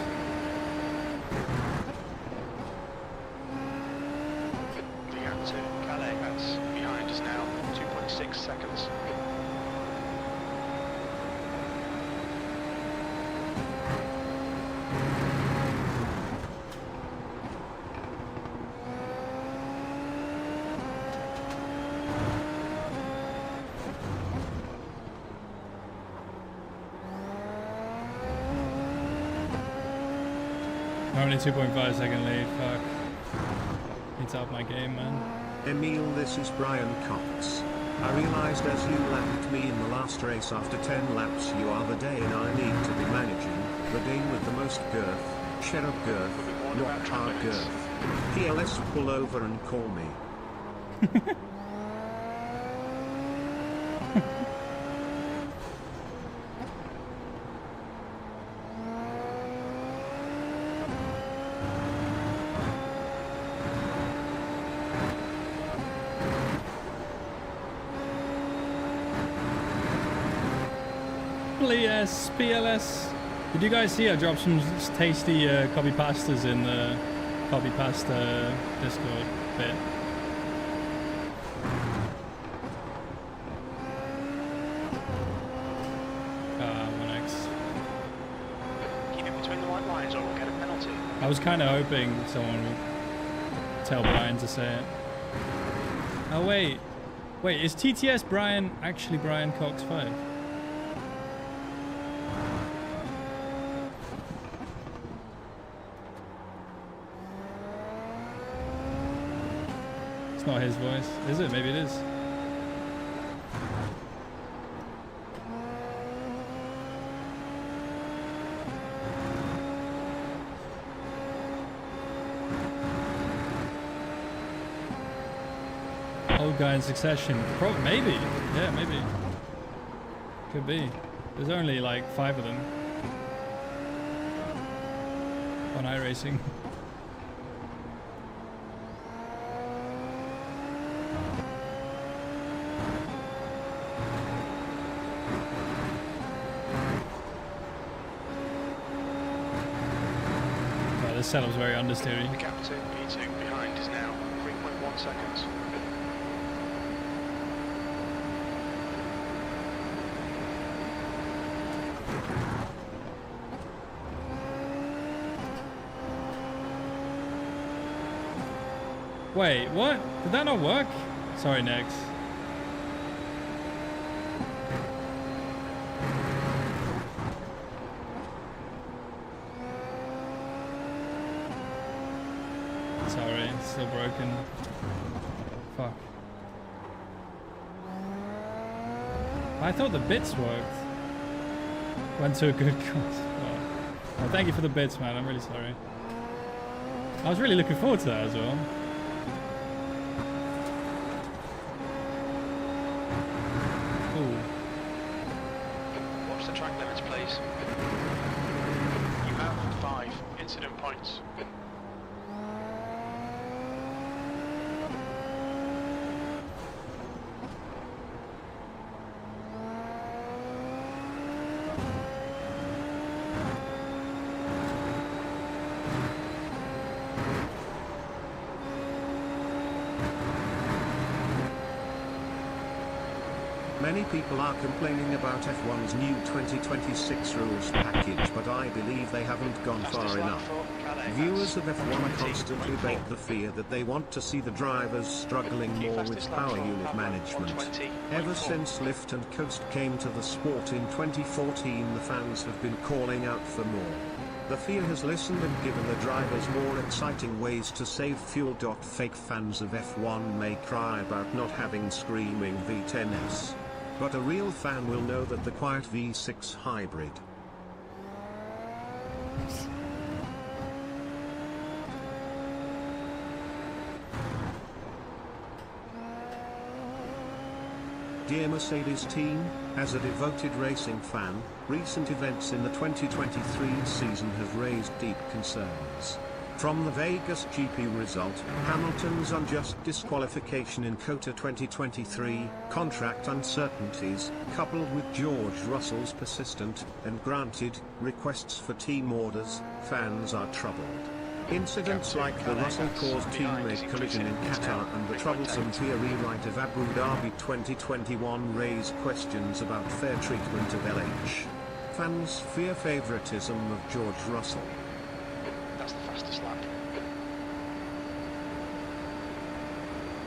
The gap to Calais, that's behind us now, 2.6 seconds. Only 2.5 second lead, fuck. Need to up my game, man. Emil, this is Brian Cox. I realized as you lapped me in the last race after 10 laps you are the Dane I need to be managing, the Dane with the most girth, share of girth, not car girth. PLS, pull over and call me. PLS. Did you guys see I dropped some tasty copy pastas in the copy pasta Discord bit? Keep it between the white lines or we'll get a penalty. I was kind of hoping someone would tell Brian to say it. Oh wait, is TTS Brian actually Brian Cox 5? Not his voice, is it? Maybe it is. Old guy in Succession. Probably, maybe. Yeah, maybe. Could be. There's only like 5 of them on iRacing. This setup's very understeery. The gap to P2 behind is now 3.1 seconds. Wait, what? Did that not work? Sorry, Nex. Sorry, it's still broken. Fuck. I thought the bits worked. Went to a good cause. Well, thank you for the bits, man. I'm really sorry. I was really looking forward to that as well. Cool. Watch the track limits, please. You have 5 incident points. Many people are complaining about F1's new 2026 rules package, but I believe they haven't gone far enough. Viewers of F1 are constantly bake the fear that they want to see the drivers struggling more with power unit management. Ever since Lift and Coast came to the sport in 2014, the fans have been calling out for more. The fear has listened and given the drivers more exciting ways to save fuel. Fake fans of F1 may cry about not having screaming V10s. But a real fan will know that the quiet V6 hybrid Dear Mercedes team, as a devoted racing fan, recent events in the 2023 season have raised deep concerns. From the Vegas GP result, Hamilton's unjust disqualification in COTA 2023, contract uncertainties, coupled with George Russell's persistent, and granted, requests for team orders, fans are troubled. Incidents like the Russell-caused teammate collision in Qatar and the troublesome FIA rewrite of Abu Dhabi 2021 raise questions about fair treatment of LH. Fans fear favoritism of George Russell. That's the fastest lap.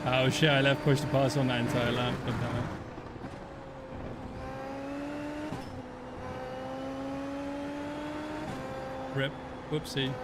Oh shit, I left push to pass on that entire lap. God damn it. Rip. Whoopsie.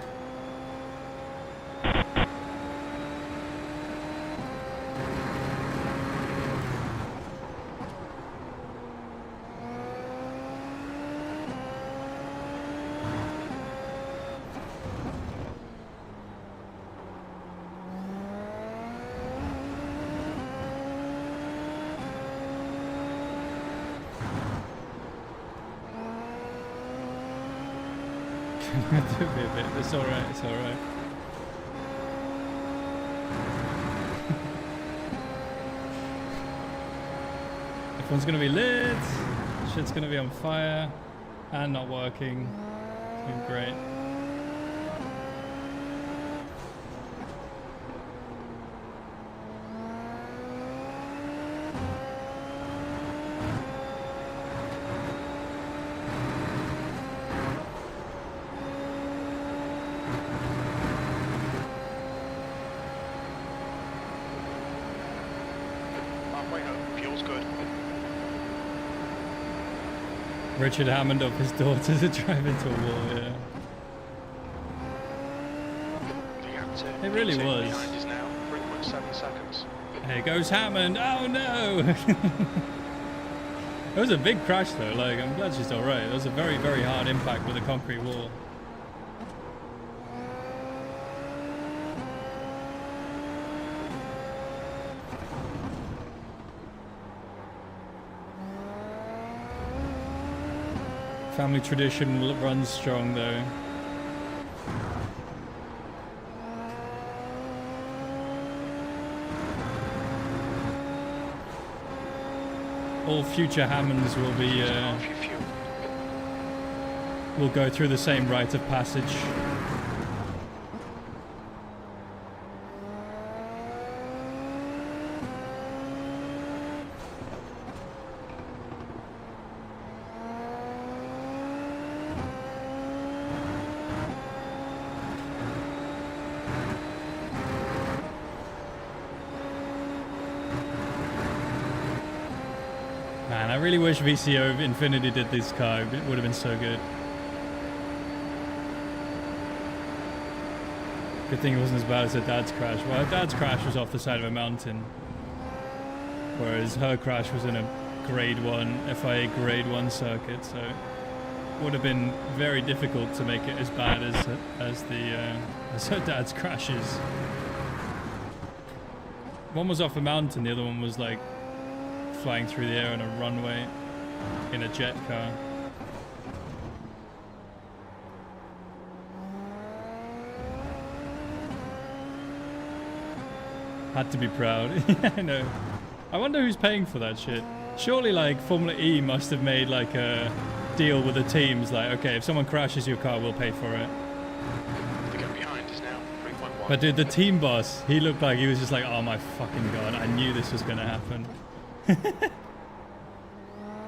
It's alright, it's alright. Everyone's gonna be lit, shit's gonna be on fire, and not working. It's been great. Richard Hammond up his daughter to drive into a wall, yeah. It really was. Now, 3.7 seconds. Here goes Hammond. Oh no! It was a big crash though, like I'm glad she's alright. It was a very, very hard impact with a concrete wall. Family tradition runs strong though. All future Hammonds will be will go through the same rite of passage. I really wish VCO Infinity did this car. It would have been so good. Good thing it wasn't as bad as her dad's crash. Well, her dad's crash was off the side of a mountain, whereas her crash was in a grade 1, FIA grade 1 circuit, so it would have been very difficult to make it as bad as her dad's crashes. One was off a mountain, the other one was like flying through the air on a runway in a jet car. Had to be proud. Yeah, I know. I wonder who's paying for that shit. Surely, like, Formula E must have made, like, a deal with the teams. Like, okay, if someone crashes your car, we'll pay for it. The gap behind is now 3.1. But dude, the team boss, he looked like he was just like, oh my fucking god, I knew this was gonna happen.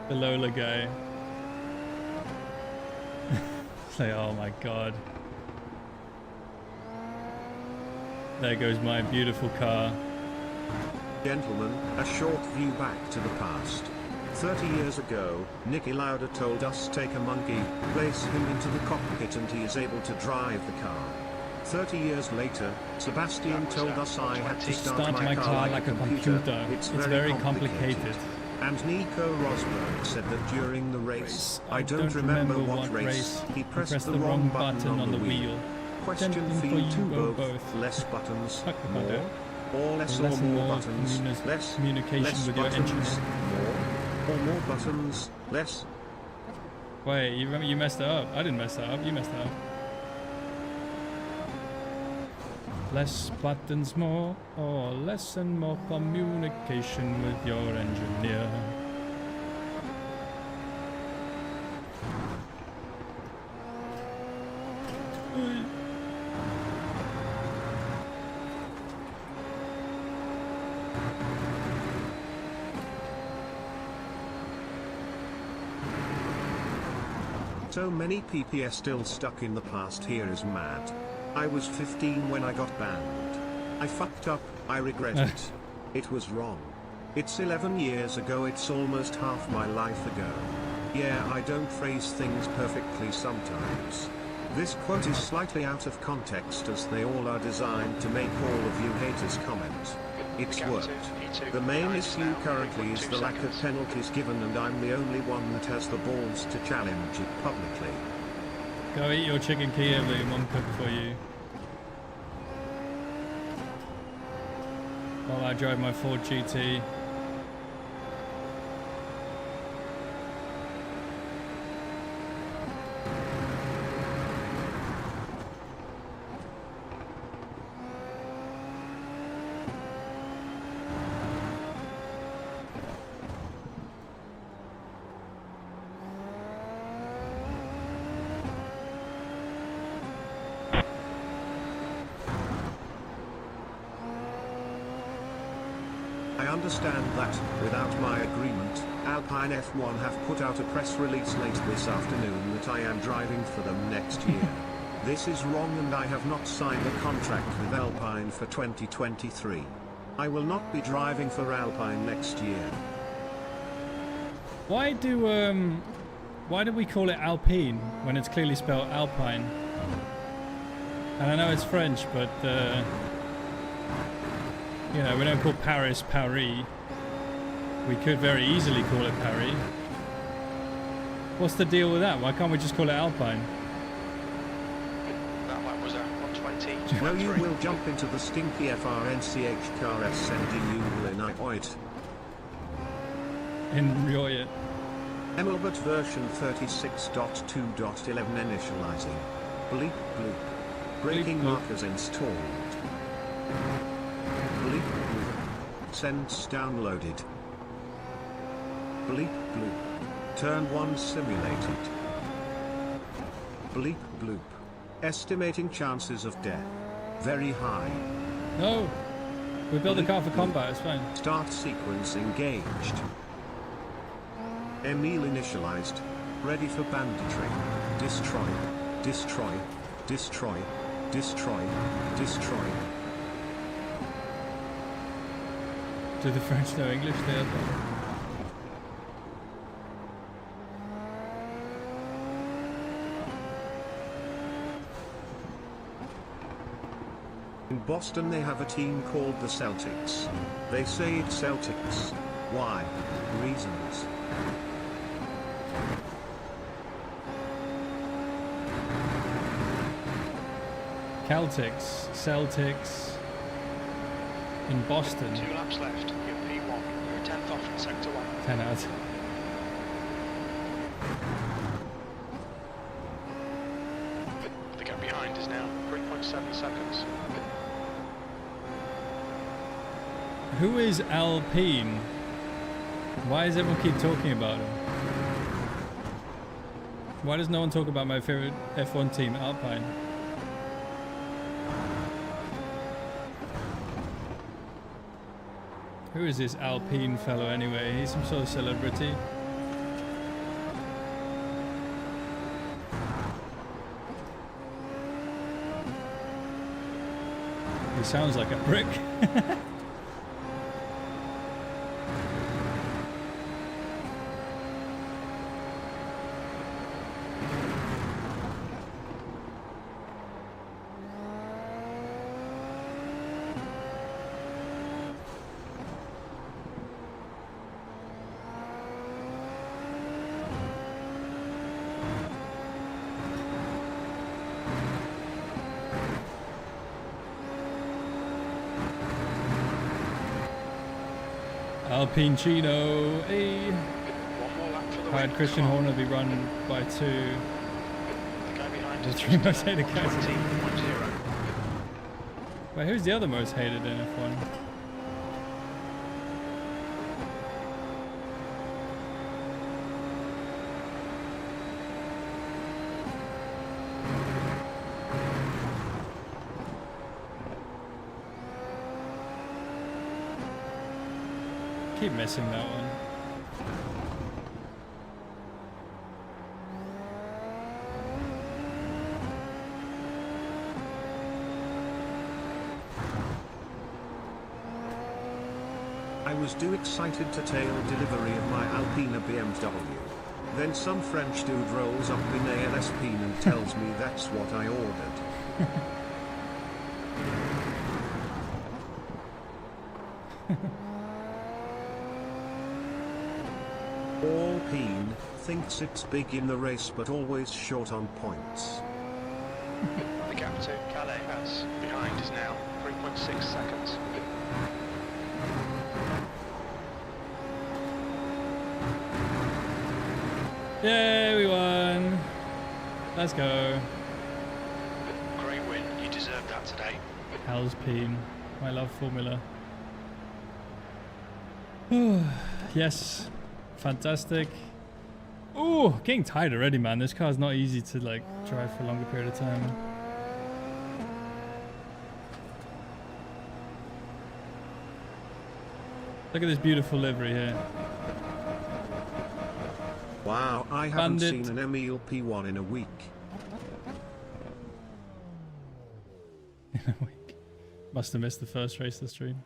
The Lola guy. It's like, oh my god. There goes my beautiful car. Gentlemen, a short view back to the past. 30 years ago, Niki Lauda told us take a monkey, place him into the cockpit and he is able to drive the car. 30 years later, Sebastian told us I had to start my car like a computer. It's very complicated. And Nico Rosberg said that during the race, I don't remember what race, he pressed the wrong button on the wheel. Question for you both. Less buttons, more, or less or more buttons, less communication with your buttons, engineer. more, or more buttons, less. Wait, you remember you messed it up? I didn't mess that up, you messed it up. Less buttons, more, or less and more communication with your engineer. So many PPS still stuck in the past here is mad. I was 15 when I got banned. I fucked up, I regret it. It was wrong. It's 11 years ago, it's almost half my life ago. Yeah, I don't phrase things perfectly sometimes. This quote is slightly out of context as they all are designed to make all of you haters comment. It's worked. The main issue currently is the lack of penalties given and I'm the only one that has the balls to challenge it publicly. Go eat your chicken Kia, Lou. Mum cooked for you. While I drive my Ford GT. I understand that, without my agreement, Alpine F1 have put out a press release late this afternoon that I am driving for them next year. This is wrong and I have not signed a contract with Alpine for 2023. I will not be driving for Alpine next year. Why do we call it Alpine when it's clearly spelled Alpine? And I know it's French, but you know, we don't call Paris Paris. We could very easily call it Paris. What's the deal with that? Why can't we just call it Alpine? That lap was at 120. No, you will jump into the stinky FRNCH car SNDU in Ipoit. Enjoy it. Emilbert version 36.2.11 initializing. Bleep bloop. Braking markers installed. Bleep bloop. Sense downloaded. Bleep bloop. Turn 1 simulated. Bleep bloop. Estimating chances of death. Very high. No! We built a car for combat, it's fine. Start sequence engaged. Emil initialized. Ready for banditry. Destroy. Destroy. Destroy. Destroy. Destroy. Do the French know English there? Boston they have a team called the Celtics. They say it's Celtics. Why? Reasons. Celtics in Boston. 2 laps left. You're P1. You're a 10th off in sector 1. 10 out. The gap behind is now 3.7 seconds. Who is Alpine? Why does everyone keep talking about him? Why does no one talk about my favorite F1 team, Alpine? Who is this Alpine fellow anyway? He's some sort of celebrity. He sounds like a prick. Alpine Chino, hey. I had Christian Horner be run by 2. The guy behind is Three most just hated guys. 20.0. Wait, who's the other most hated in F1? Keep missing that one. I was too excited to tail delivery of my Alpina BMW. Then some French dude rolls up in ALS Pine and tells me that's what I ordered. Alpine thinks it's big in the race but always short on points. The gap to Calais as behind is now 3.6 seconds. Yay, we won! Let's go. Great win, you deserved that today. Alpine, I love Formula. Yes, fantastic. Ooh, getting tired already, man. This car's not easy to like drive for a longer period of time. Look at this beautiful livery here. Wow, I haven't seen an Emile P1 in a week. In a week. Must have missed the first race of the stream.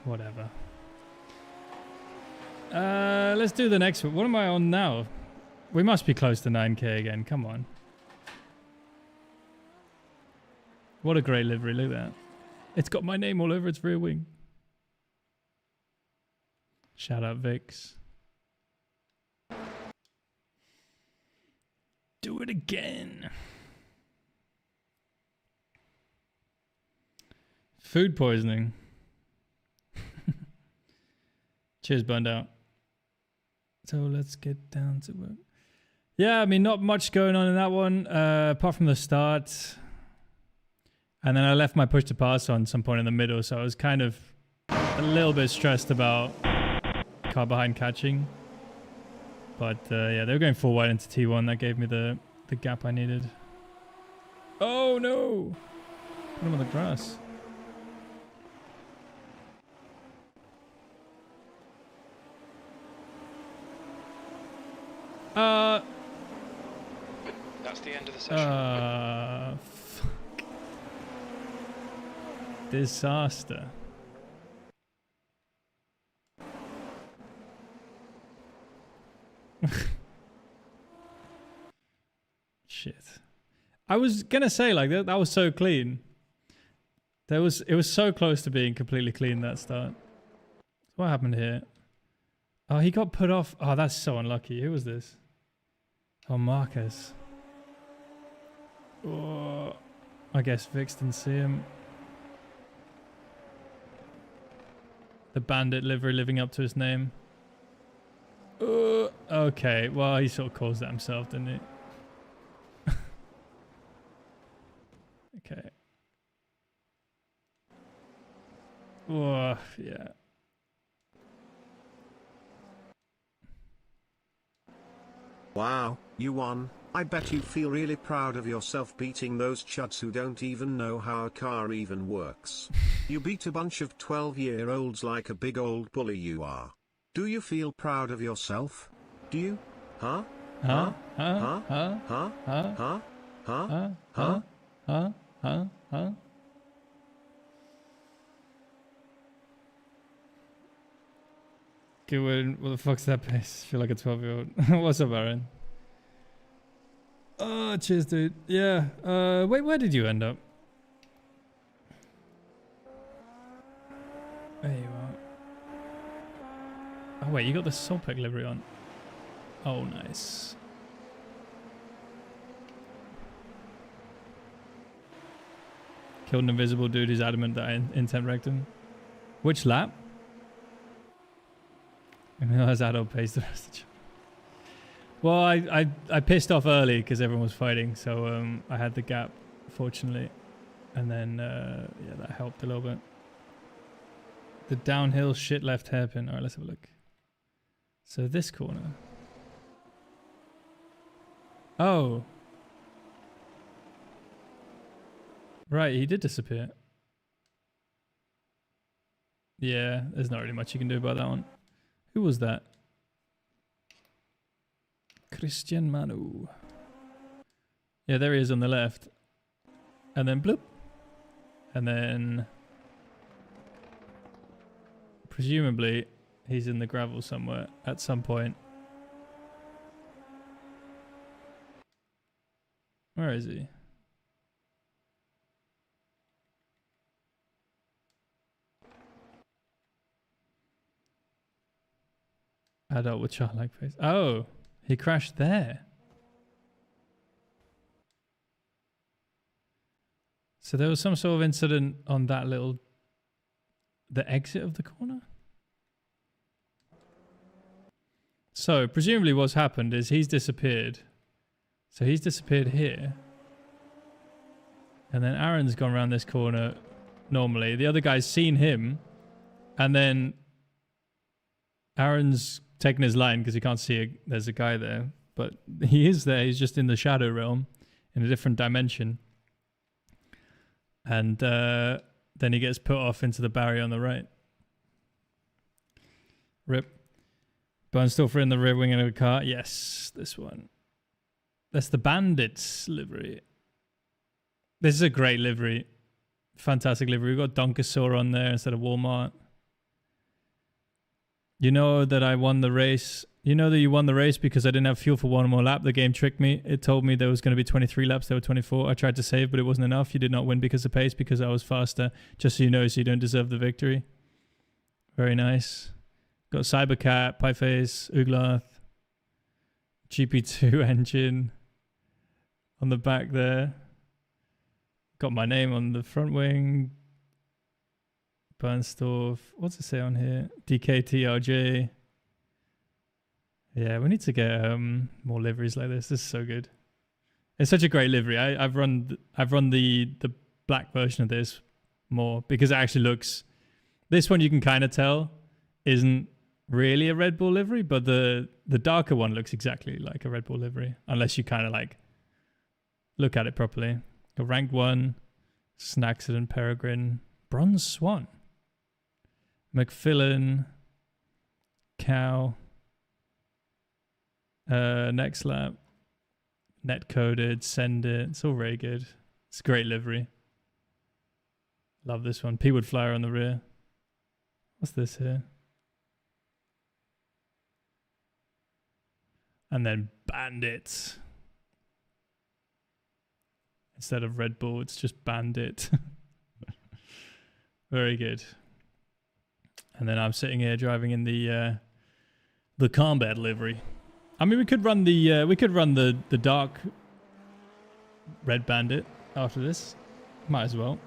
Whatever. Let's do the next one. What am I on now? We must be close to 9k again. Come on. What a great livery. Look at that. It's got my name all over its rear wing. Shout out Vix. Do it again. Food poisoning. Cheers, burned out. So let's get down to work. Yeah, I mean, not much going on in that one, apart from the start. And then I left my push to pass on some point in the middle, so I was kind of a little bit stressed about car behind catching. But yeah, they were going full wide into T1. That gave me the gap I needed. Oh no! Put him on the grass. That's the end of the session. Fuck. Disaster. Shit. I was gonna say like that was so clean. It was so close to being completely clean that start. What happened here? Oh, he got put off. Oh, that's so unlucky. Who was this? Oh, Marcus. Oh, I guess Vix didn't see him. The bandit livery living up to his name. Okay, well, he sort of caused that himself, didn't he? Okay. Oh, yeah. Wow, you won. I bet you feel really proud of yourself beating those chuds who don't even know how a car even works. You beat a bunch of 12-year-olds like a big old bully you are. Do you feel proud of yourself? Do you? Huh? Huh? Huh? Huh? Huh? Huh? Huh? Huh? Huh? Huh? Huh? Huh? Huh? Good. What the fuck's that pace? I feel like a 12-year-old. What's up, Aaron? Oh, cheers, dude. Yeah. Wait, where did you end up? There you are. Oh, wait, you got the Solpec livery on. Oh, nice. Killed an invisible dude who's adamant that I intent wrecked him. Which lap? I mean, that's adult pace the rest of the job. Well, I pissed off early because everyone was fighting, so I had the gap, fortunately. And then, yeah, that helped a little bit. The downhill shit left hairpin. All right, let's have a look. So this corner. Oh. Right, he did disappear. Yeah, there's not really much you can do about that one. Who was that? Christian Manu. Yeah, there he is on the left. And then bloop. And then presumably he's in the gravel somewhere at some point. Where is he? Adult with childlike face. Oh, he crashed there. So there was some sort of incident on that little... the exit of the corner? So, presumably what's happened is he's disappeared. So he's disappeared here. And then Aaron's gone around this corner normally. The other guy's seen him. And then Aaron's taken his line because he can't see there's a guy there. But he is there. He's just in the shadow realm in a different dimension. And then he gets put off into the barrier on the right. Rip. Burnstorfer in the rear wing of the car. Yes, this one. That's the Bandits livery. This is a great livery. Fantastic livery. We've got Donkasaur on there instead of Walmart. You know that I won the race. You know that you won the race because I didn't have fuel for one more lap. The game tricked me. It told me there was going to be 23 laps. There were 24. I tried to save, but it wasn't enough. You did not win because of pace, because I was faster. Just so you know, so you don't deserve the victory. Very nice. Got Cybercat, Pieface, Uglath, GP2 engine on the back there. Got my name on the front wing. Bernstorff. What's it say on here? DKTRJ. Yeah, we need to get more liveries like this. This is so good. It's such a great livery. I've run the black version of this more because it actually looks. This one you can kind of tell isn't really a Red Bull livery, but the darker one looks exactly like a Red Bull livery, unless you kind of like look at it properly. A rank 1, Snaxident, Peregrine, Bronze Swan, McFillin, Cow. Next lap, net coded, send it. It's all very good. It's a great livery. Love this one. P-Wood Flyer on the rear. What's this here? And then Bandits. Instead of Red Bull, it's just Bandit. Very good. And then I'm sitting here driving in the combat livery. I mean, we could run the dark Red Bandit after this. Might as well.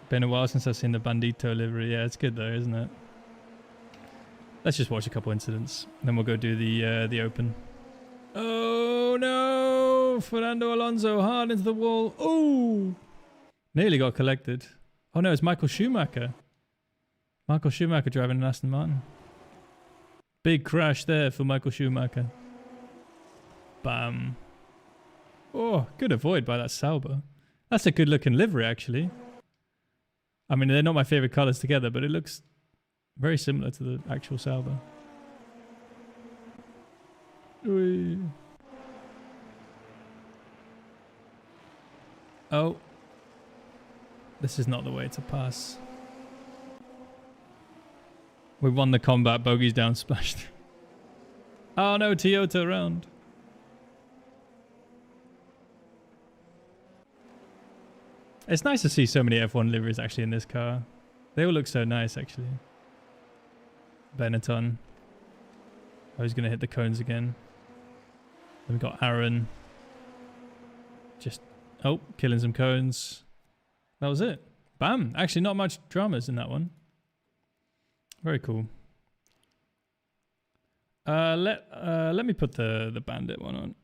Been a while since I've seen the Bandito livery. Yeah, it's good though, isn't it? Let's just watch a couple incidents, then we'll go do the open. Oh no! Fernando Alonso hard into the wall. Oh! Nearly got collected. Oh no, it's Michael Schumacher. Michael Schumacher driving an Aston Martin. Big crash there for Michael Schumacher. Bam. Oh, good avoid by that Sauber. That's a good looking livery actually. I mean, they're not my favorite colors together, but it looks very similar to the actual Sauber. Whee. Oh. This is not the way to pass. We won the combat, bogeys down, splashed. Oh no, Toyota around. It's nice to see so many F1 liveries actually in this car. They all look so nice actually. Benetton. Oh, he's going to hit the cones again. Then we got Aaron. Just, oh, killing some cones. That was it. Bam. Actually, not much dramas in that one. Very cool. Let me put the Bandit one on.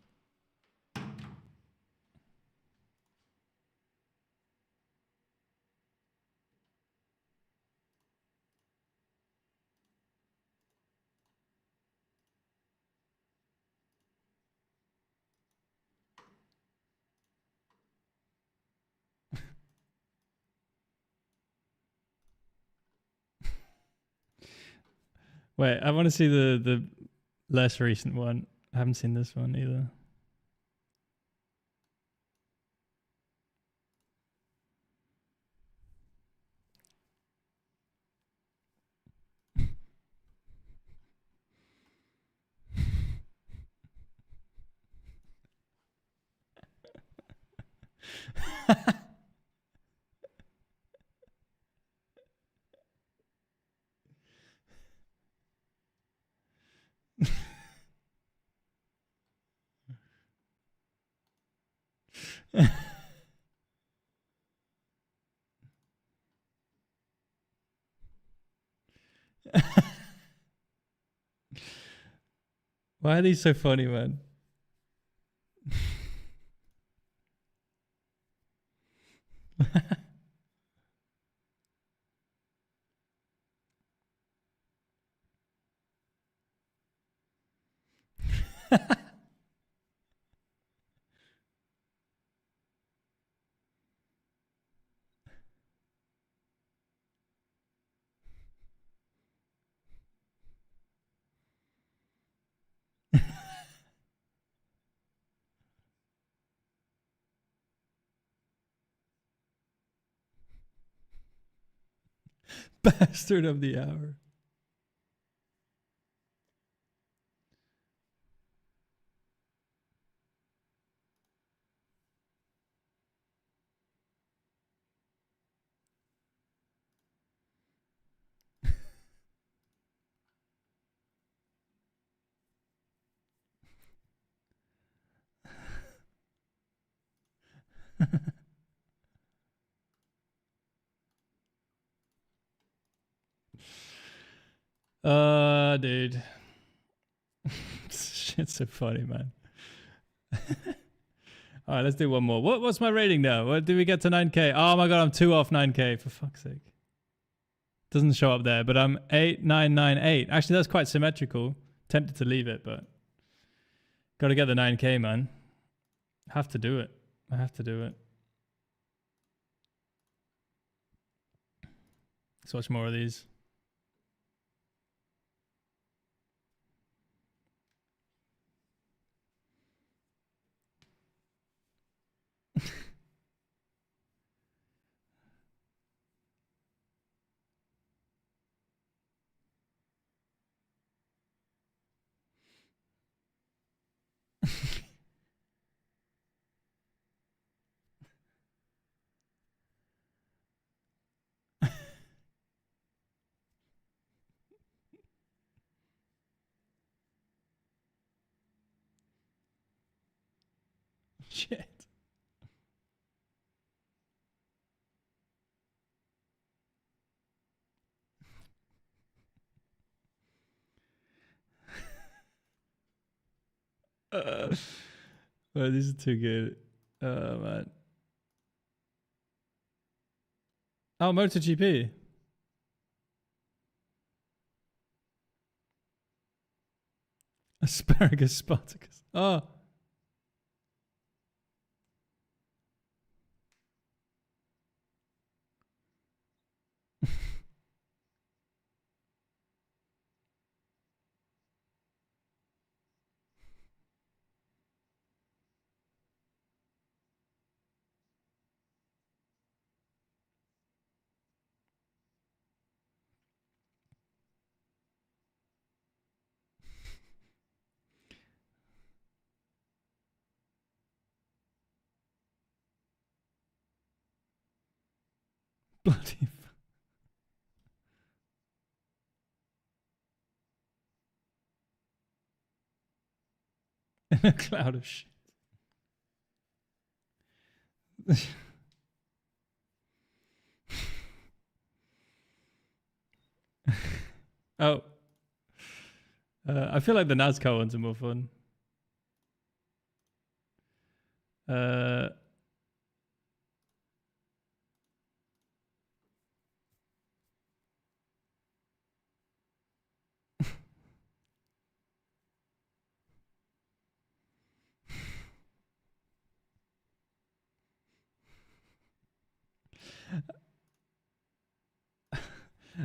Wait, I want to see the less recent one. I haven't seen this one either. Why are these so funny, man? Bastard of the hour. Dude. Shit's so funny, man. All right, let's do one more. What's my rating now? What did we get to 9K? Oh my god, I'm 2 off 9K, for fuck's sake. Doesn't show up there, but I'm 8998. Actually, that's quite symmetrical. Tempted to leave it, but got to get the 9K, man. Have to do it. I have to do it. Let's watch more of these. Shit. Well, this is too good. Oh, man. Oh, MotoGP. Asparagus Spartacus. Oh. Bloody in a cloud of shit. Oh. I feel like the NASCAR ones are more fun.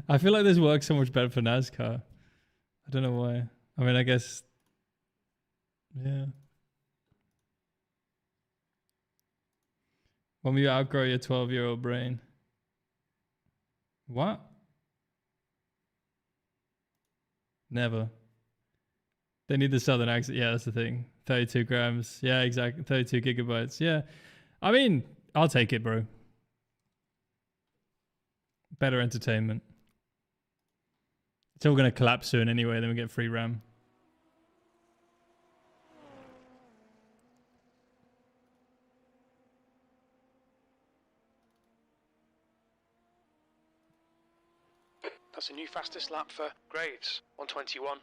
I feel like this works so much better for NASCAR. I don't know why. I mean, I guess, yeah. When you outgrow your 12-year-old brain. What? Never. They need the southern accent. Yeah, that's the thing. 32 grams. Yeah, exactly. 32 gigabytes. Yeah. I mean, I'll take it, bro. Better entertainment. It's all going to collapse soon anyway, then we get free RAM. That's a new fastest lap for Graves, 121.9.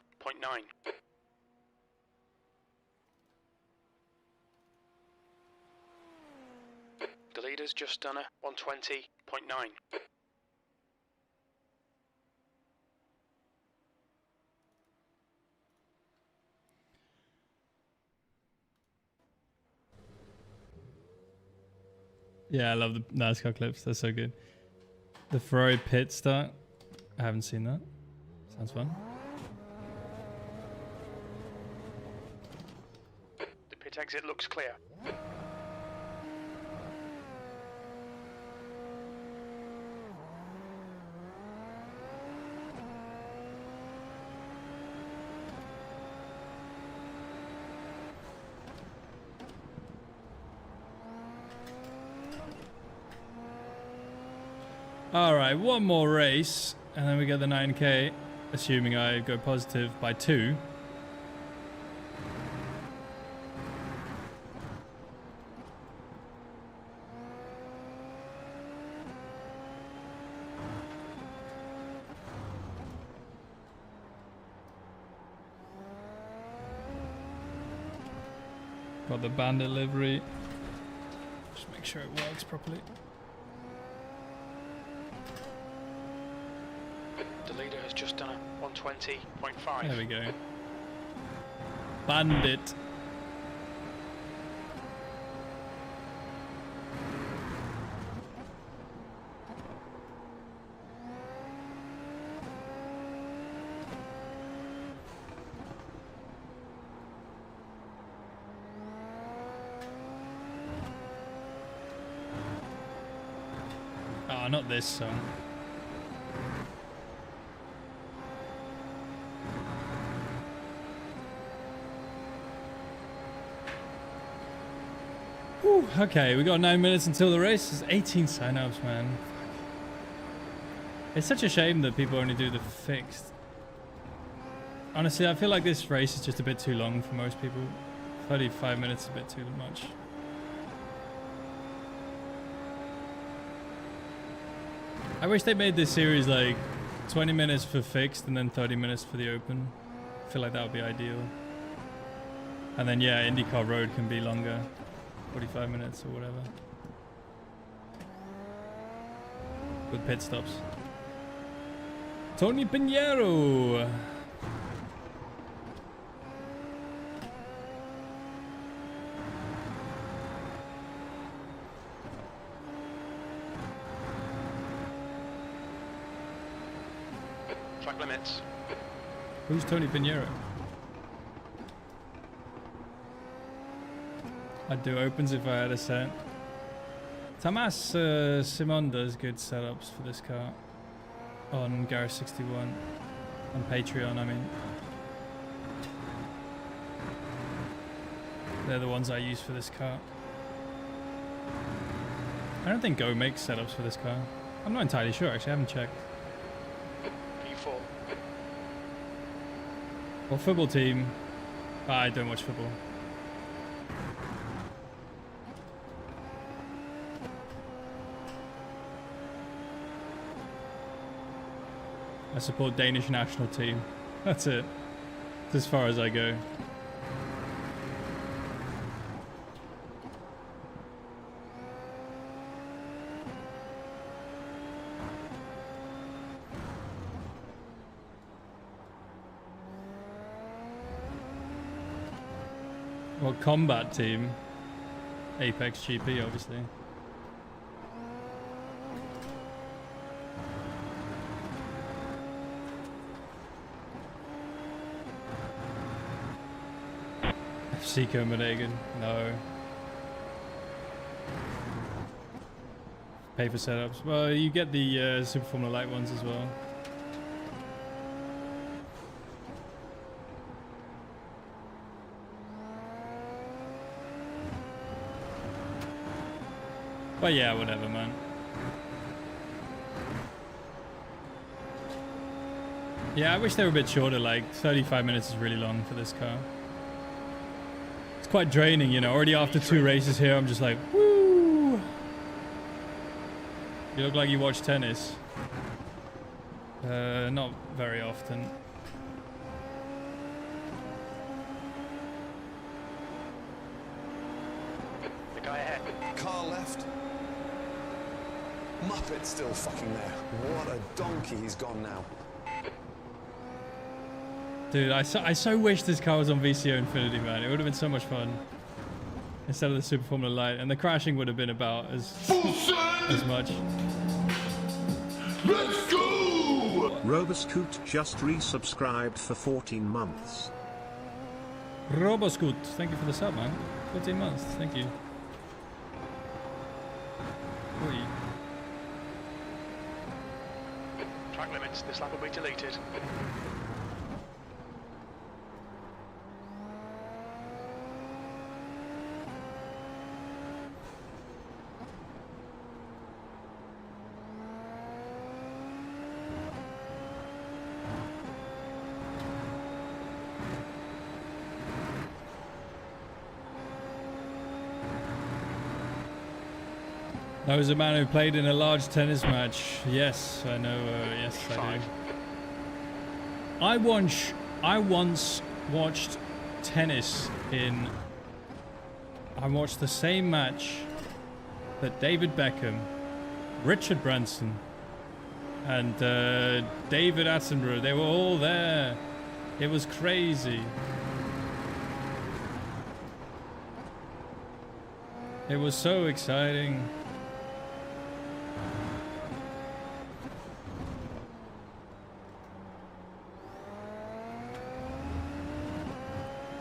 The leader's just done a 120.9. Yeah, I love the NASCAR clips. They're so good. The Ferrari pit start. I haven't seen that. Sounds fun. The pit exit looks clear. Alright, one more race, and then we get the 9K, assuming I go positive by 2. Got the bandit livery. Just make sure it works properly. The leader has just done a 120.5. There we go. Bandit. Oh, not this song. Whew, okay, we got 9 minutes until the race. There's 18 sign-ups, man. It's such a shame that people only do the fixed. Honestly, I feel like this race is just a bit too long for most people. 35 minutes is a bit too much. I wish they made this series like 20 minutes for fixed and then 30 minutes for the open. I feel like that would be ideal. And then yeah, IndyCar Road can be longer, 45 minutes or whatever. With pit stops. Tony Pinheiro. Track limits. Who's Tony Pinheiro? I'd do opens if I had a set. Tomas Simon does good setups for this car on Garage 61 on Patreon. I mean, they're the ones I use for this car. I don't think Go makes setups for this car. I'm not entirely sure actually, I haven't checked. P4. Well, football team. I don't watch football. I support Danish national team. That's it. That's as far as I go. Well, combat team. Apex GP, obviously. FC Copenhagen, no. Pay for setups. Well, you get the Super Formula Light ones as well. But yeah, whatever, man. Yeah, I wish they were a bit shorter, like 35 minutes is really long for this car. It's quite draining, you know. Already after 2 races here, I'm just like, woo! You look like you watch tennis. Not very often. The guy ahead. Car left. Muppet's still fucking there. What a donkey he's gone now. Dude, I so wish this car was on VCO Infinity, man. It would have been so much fun. Instead of the Super Formula Light. And the crashing would have been about as much. Let's go! Roboscoot just resubscribed for 14 months. Roboscoot, thank you for the sub, man. 14 months, thank you. Oi. Track limits. This lap will be deleted. I was a man who played in a large tennis match. Yes, I know. Yes, I do. I once watched tennis in. I watched the same match that David Beckham, Richard Branson, and David Attenborough. They were all there. It was crazy. It was so exciting.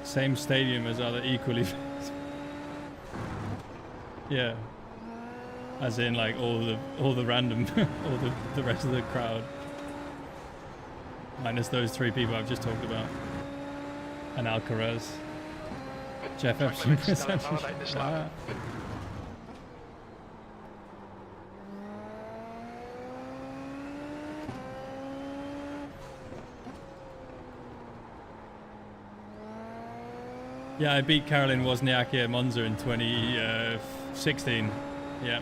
Same stadium as other equally. Yeah, as in like all the random, all the rest of the crowd, minus those 3 people I've just talked about, and Alcaraz, Jeff Epstein. Yeah, I beat Carlin Wozniacki at Monza in 2016. Yeah.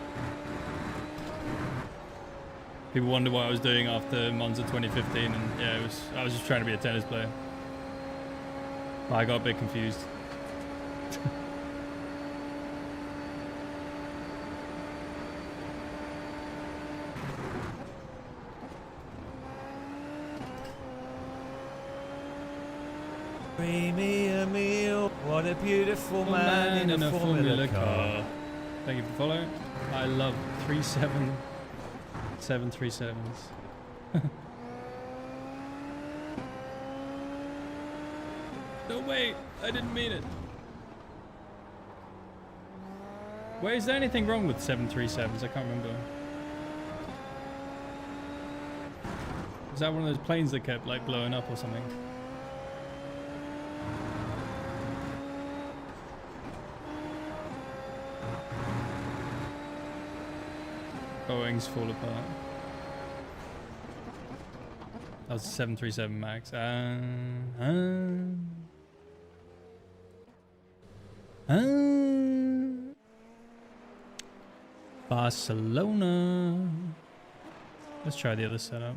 People wonder what I was doing after Monza 2015, and yeah, I was just trying to be a tennis player. But I got a bit confused. Bring me a meal. What a beautiful man in a Formula car. Thank you for following. I love 737s. No, wait, I didn't mean it. Wait, is there anything wrong with 737s? I can't remember. Was that one of those planes that kept like blowing up or something? Boeing's fall apart. That was a 737 MAX. Barcelona. Let's try the other setup.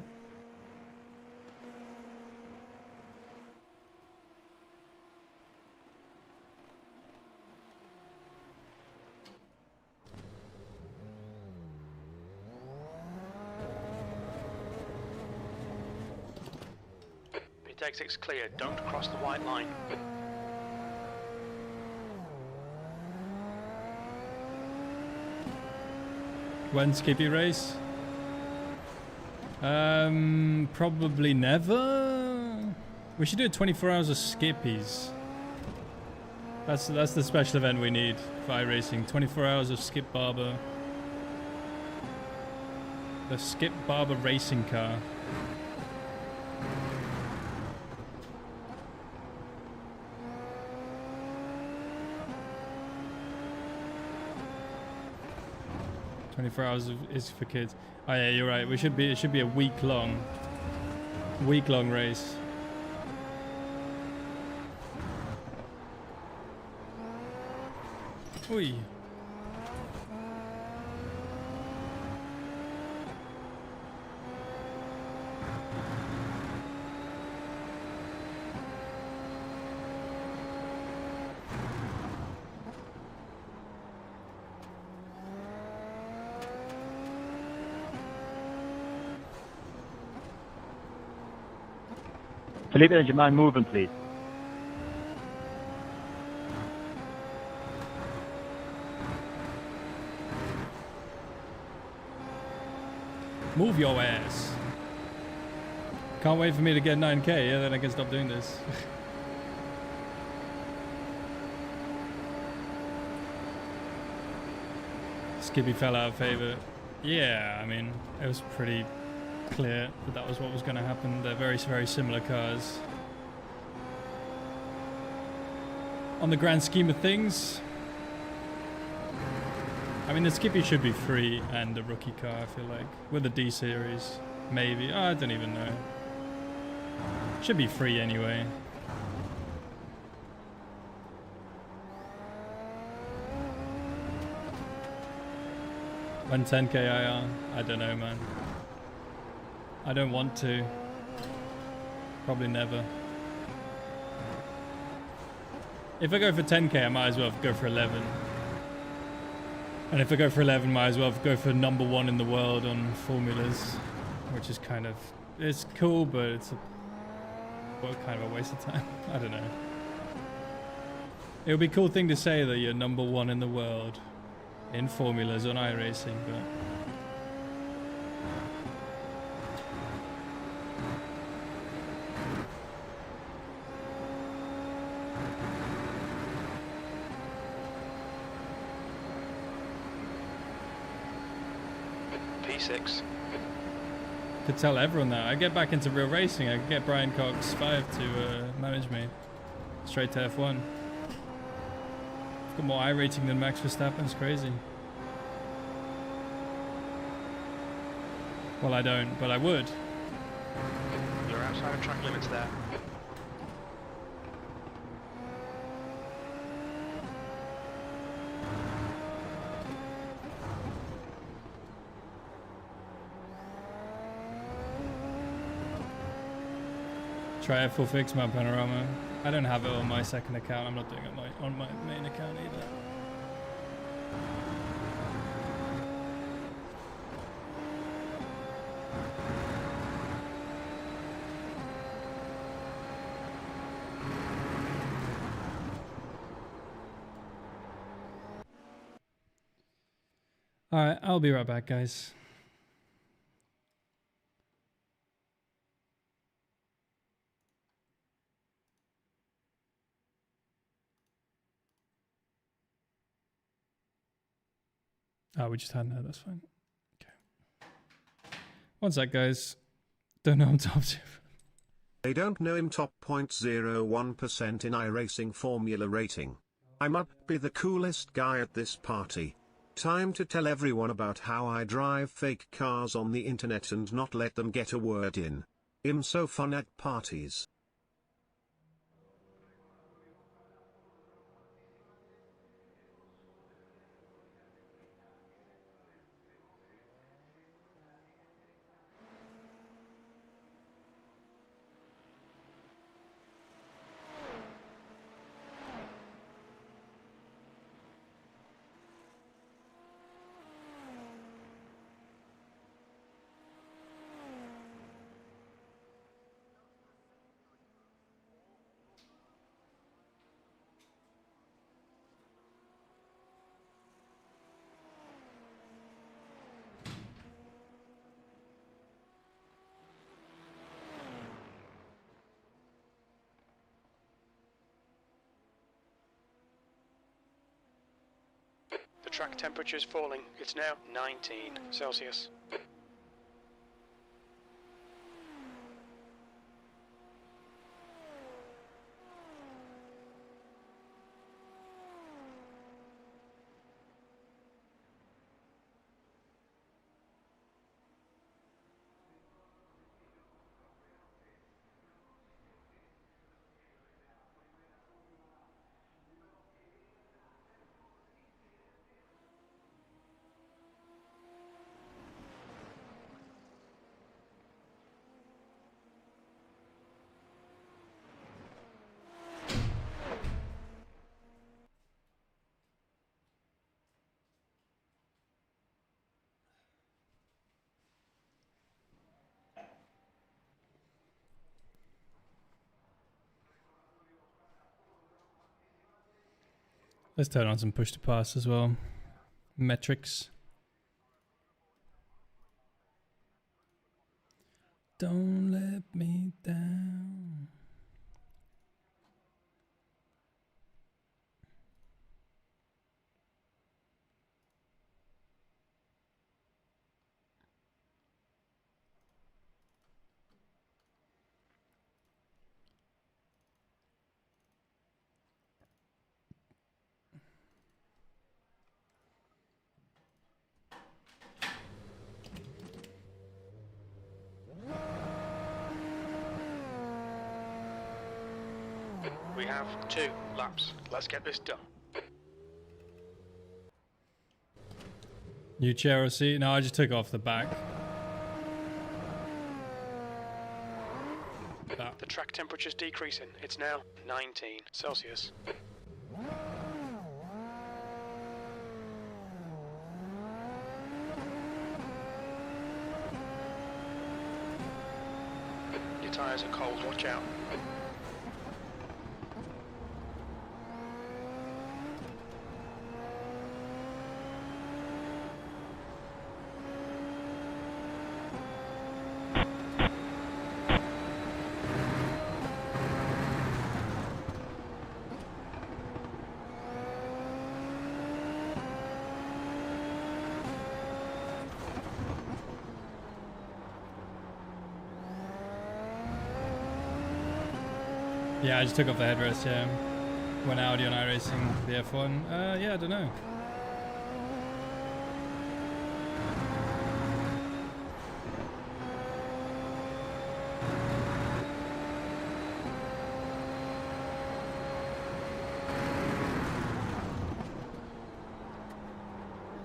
Exit's clear, don't cross the white line. When Skippy race? Probably never. We should do 24 hours of Skippies. That's the special event we need for iRacing. 24 hours of Skip Barber. The Skip Barber racing car. .24 hours is for kids. Oh yeah, you're right. It should be a week long race. Oi. Felipe, would you mind moving, please? Move your ass. Can't wait for me to get 9k, yeah, then I can stop doing this. Skippy fell out of favor. Yeah, I mean, it was pretty clear that was what was going to happen. They're very, very similar cars. On the grand scheme of things, I mean, the Skippy should be free and a rookie car, I feel like. With the D Series, maybe. Oh, I don't even know. Should be free anyway. When 10k IR? I don't know, man. I don't want to. Probably never. If I go for 10k, I might as well go for 11. And if I go for 11, might as well go for #1 in the world on formulas, which is kind of, it's cool, but it's kind of a waste of time. I don't know. It would be a cool thing to say that you're #1 in the world in formulas on iRacing, but P6. could tell everyone that. I get back into real racing. I could get Brian Cox 5 to manage me straight to F1. Got more iRating than Max Verstappen. It's crazy. Well, I don't, but I would. You're outside of track limits there. Try F4 fix my panorama. I don't have it on my second account. I'm not doing it on my main account either. All right, I'll be right back, guys. Oh, we just had no, that's fine. Okay. One sec, guys. Don't know I'm top 2. They don't know him top 0.01% in iRacing formula rating. I must be the coolest guy at this party. Time to tell everyone about how I drive fake cars on the internet and not let them get a word in. I'm so fun at parties. The track temperature is falling. It's now 19 Celsius. Let's turn on some push to pass as well. Metrics. Don't let me down. We have 2 laps. Let's get this done. New chair or seat? No, I just took off the back. The track temperature's decreasing. It's now 19 Celsius. Your tyres are cold, watch out. Yeah, I just took off the headrest, yeah. Went Audi on iRacing, the F1. Yeah, I don't know.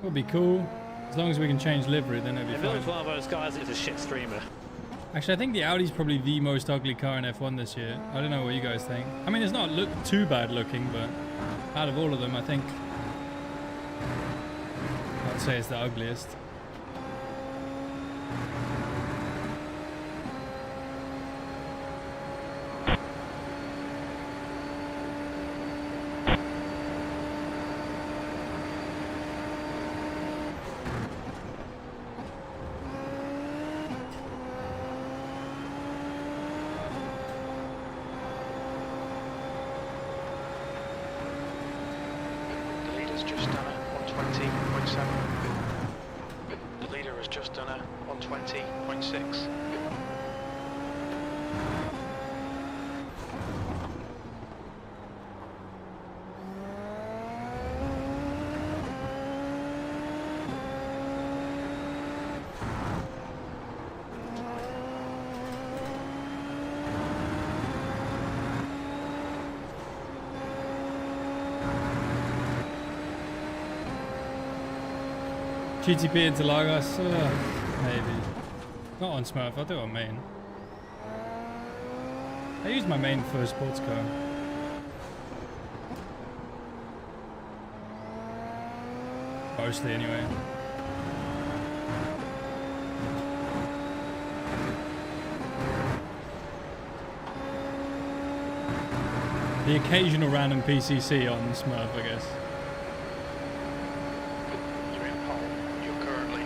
Would be cool. As long as we can change livery, then it'll be fine. One of those guys is a shit streamer. Actually, I think the Audi's probably the most ugly car in F1 this year. I don't know what you guys think. I mean, it's not too bad looking, but out of all of them, I think I'd say it's the ugliest. GTP into Lagos? Maybe. Not on Smurf, I'll do it on main. I use my main for a sports car. Mostly anyway. The occasional random PCC on Smurf, I guess.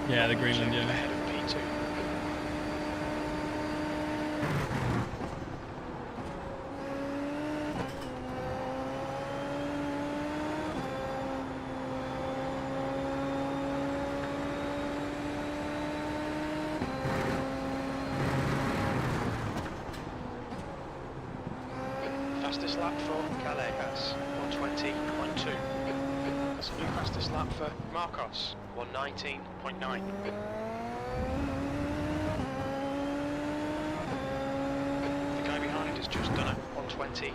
Yeah, the Greenland, yeah. Ahead of P2. Fastest lap for Calais has 120.2. That's the new fastest lap for Marcos, 119.9. The guy behind has just done it, 120.5.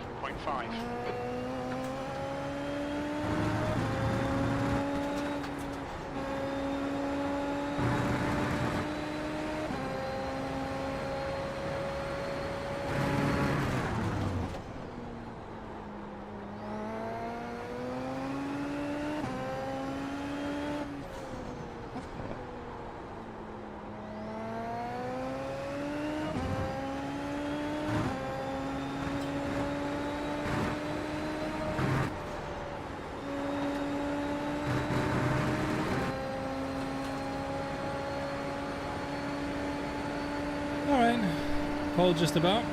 Pole just about.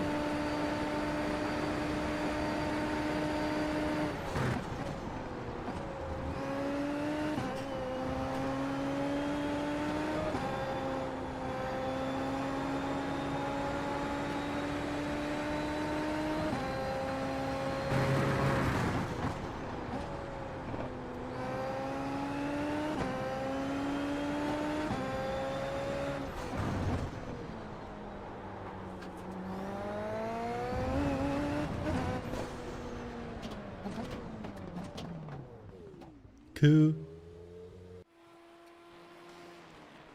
Cool.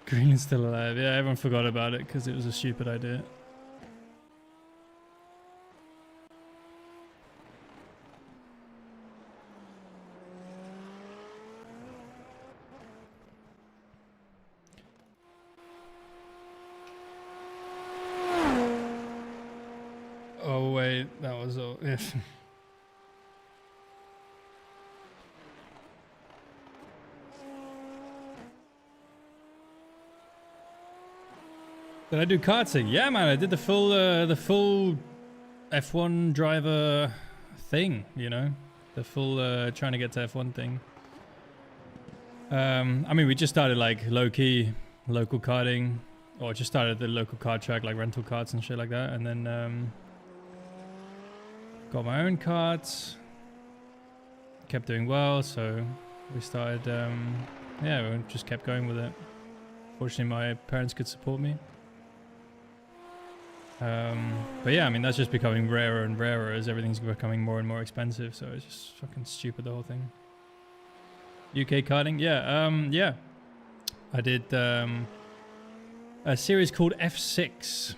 Greenland's still alive. Yeah, everyone forgot about it because it was a stupid idea. Oh wait, that was all. If. Did I do karting? Yeah, man, I did the full F1 driver thing, you know, the full trying to get to F1 thing. I mean, we just started like low-key local karting, or just started the local kart track, like rental karts and shit like that, and then got my own karts, kept doing well, so we started, yeah, we just kept going with it. Fortunately, my parents could support me. But yeah, I mean, that's just becoming rarer and rarer as everything's becoming more and more expensive, so it's just fucking stupid, the whole thing. UK karting? Yeah, yeah. I did a series called F6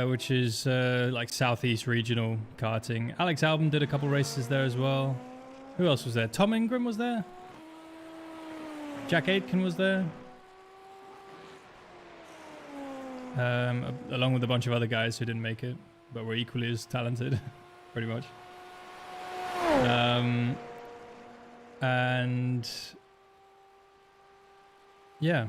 which is like Southeast Regional Karting. Alex Albon did a couple races there as well. Who else was there? Tom Ingram was there. Jack Aitken was there. Along with a bunch of other guys who didn't make it, but were equally as talented, pretty much. And yeah.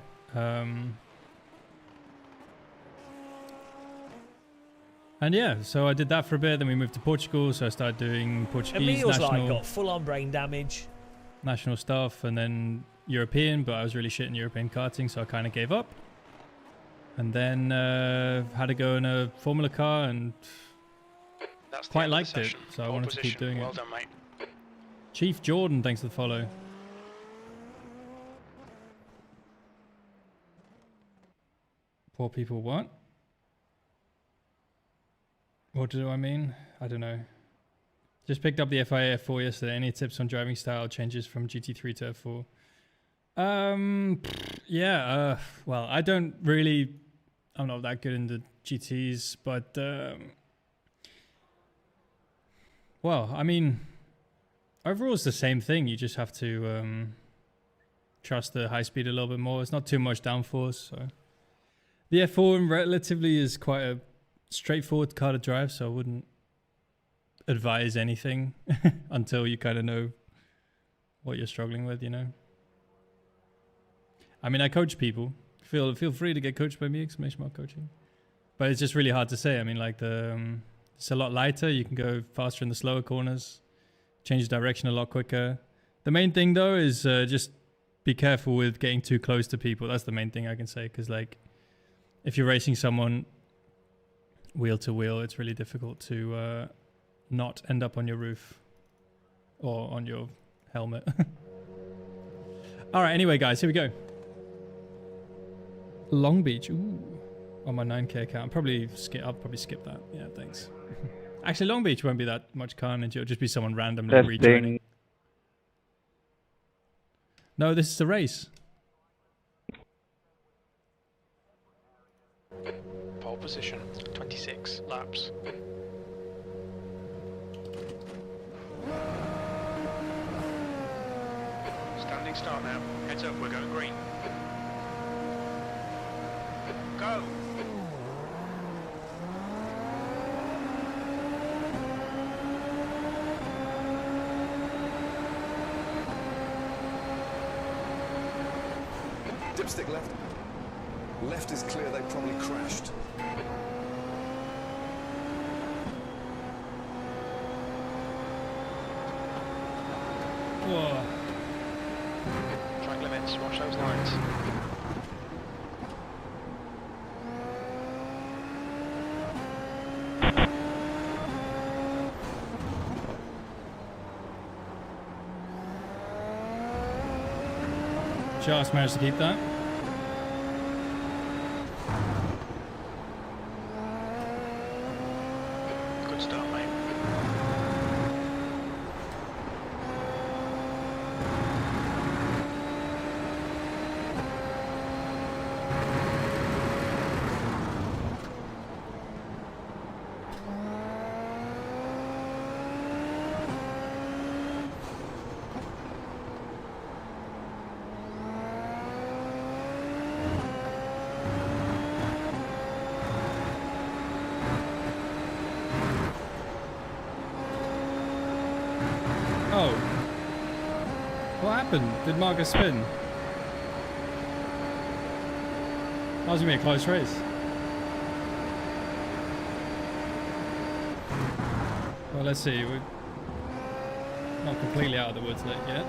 And yeah, so I did that for a bit. Then we moved to Portugal, so I started doing Portuguese Emil's national, like got full-on brain damage. national stuff, and then European. But I was really shit in European karting, so I kind of gave up. And then had to go in a Formula car, and quite liked it, so I wanted to keep doing Well it. done, mate. Chief Jordan, thanks for the follow. Poor people, what? What do I mean? I don't know. Just picked up the FIA F4 yesterday. Any tips on driving style changes from GT3 to F4? Yeah, well, I don't really... I'm not that good in the GTs, but... well, I mean... Overall, it's the same thing. You just have to trust the high speed a little bit more. It's not too much downforce, so... The F4 relatively is quite a straightforward car to drive, so I wouldn't advise anything until you kind of know what you're struggling with, you know. I mean, I coach people. Feel free to get coached by me, exclamation mark coaching. But it's just really hard to say. I mean, like it's a lot lighter. You can go faster in the slower corners, change direction a lot quicker. The main thing though is just be careful with getting too close to people. That's the main thing I can say, because like if you're racing someone wheel to wheel, it's really difficult to not end up on your roof or on your helmet. All right, anyway, guys, here we go. Long Beach, ooh, on my 9K account. I'll probably skip that. Yeah, thanks. Actually, Long Beach won't be that much carnage. It'll just be someone randomly retraining. No, this is a race. Pole position, 26 laps. Standing start now. Heads up, we're going green. Go! Dipstick left. Left is clear, they probably crashed. Whoa. Track limits, watch those lines. Just managed to keep that. Good start, mate. Oh. What happened? Did Marcus spin? That was going to be a close race. Well, let's see. We're not completely out of the woods yet.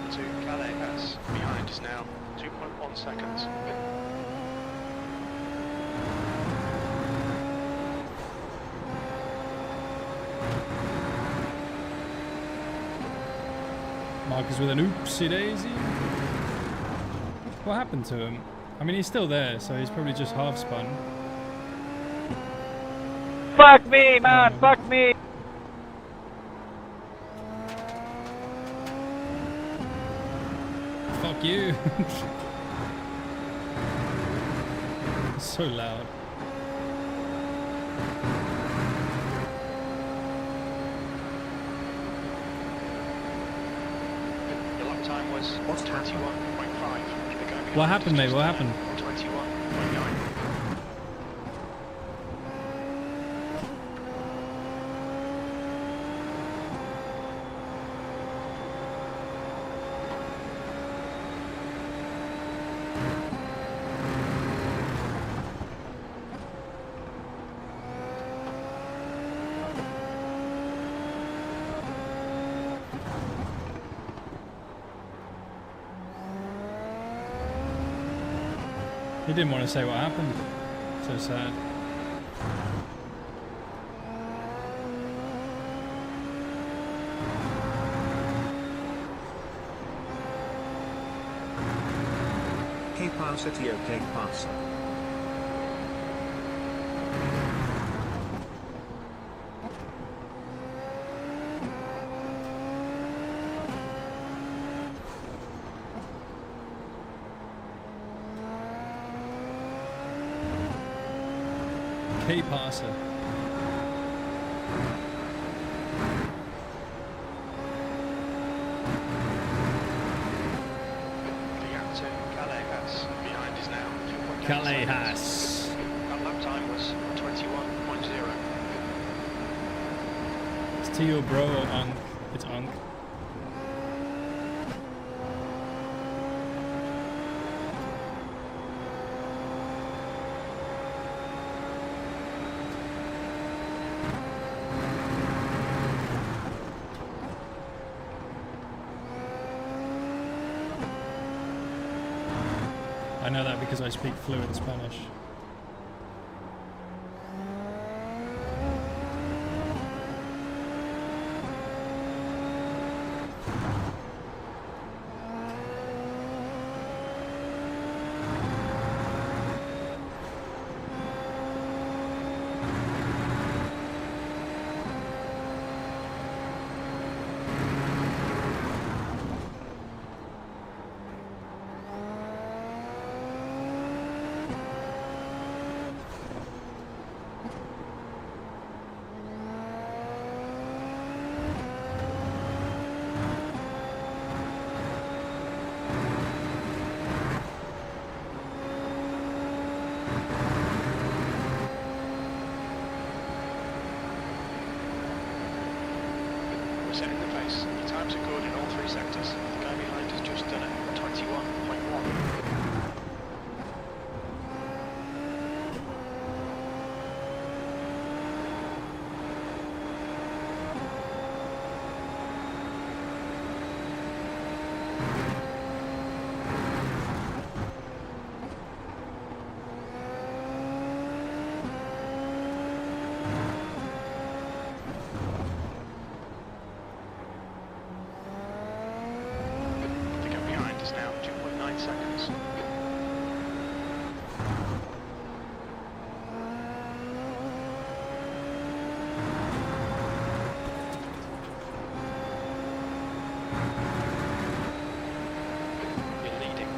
To Calais pass. Behind us now, 2.1 seconds. Marcus with an oopsie daisy. What happened to him? I mean, he's still there, so he's probably just half spun. Fuck me, man! Fuck me! Fuck you. It's so loud. Your lap time was 21.5. What happened, mate? What happened? 21.9. He didn't want to say what happened. So sad. Que pasa, tío? Que pasa? Que pasa? Calais. That lap time was 21.0. It's Tio bro or Unk? It's Unk. I know that because I speak fluent Spanish. Setting the pace. Your times are good in all three sectors. The guy behind has just done it. 21.1. Now 2.9 seconds. You're leading.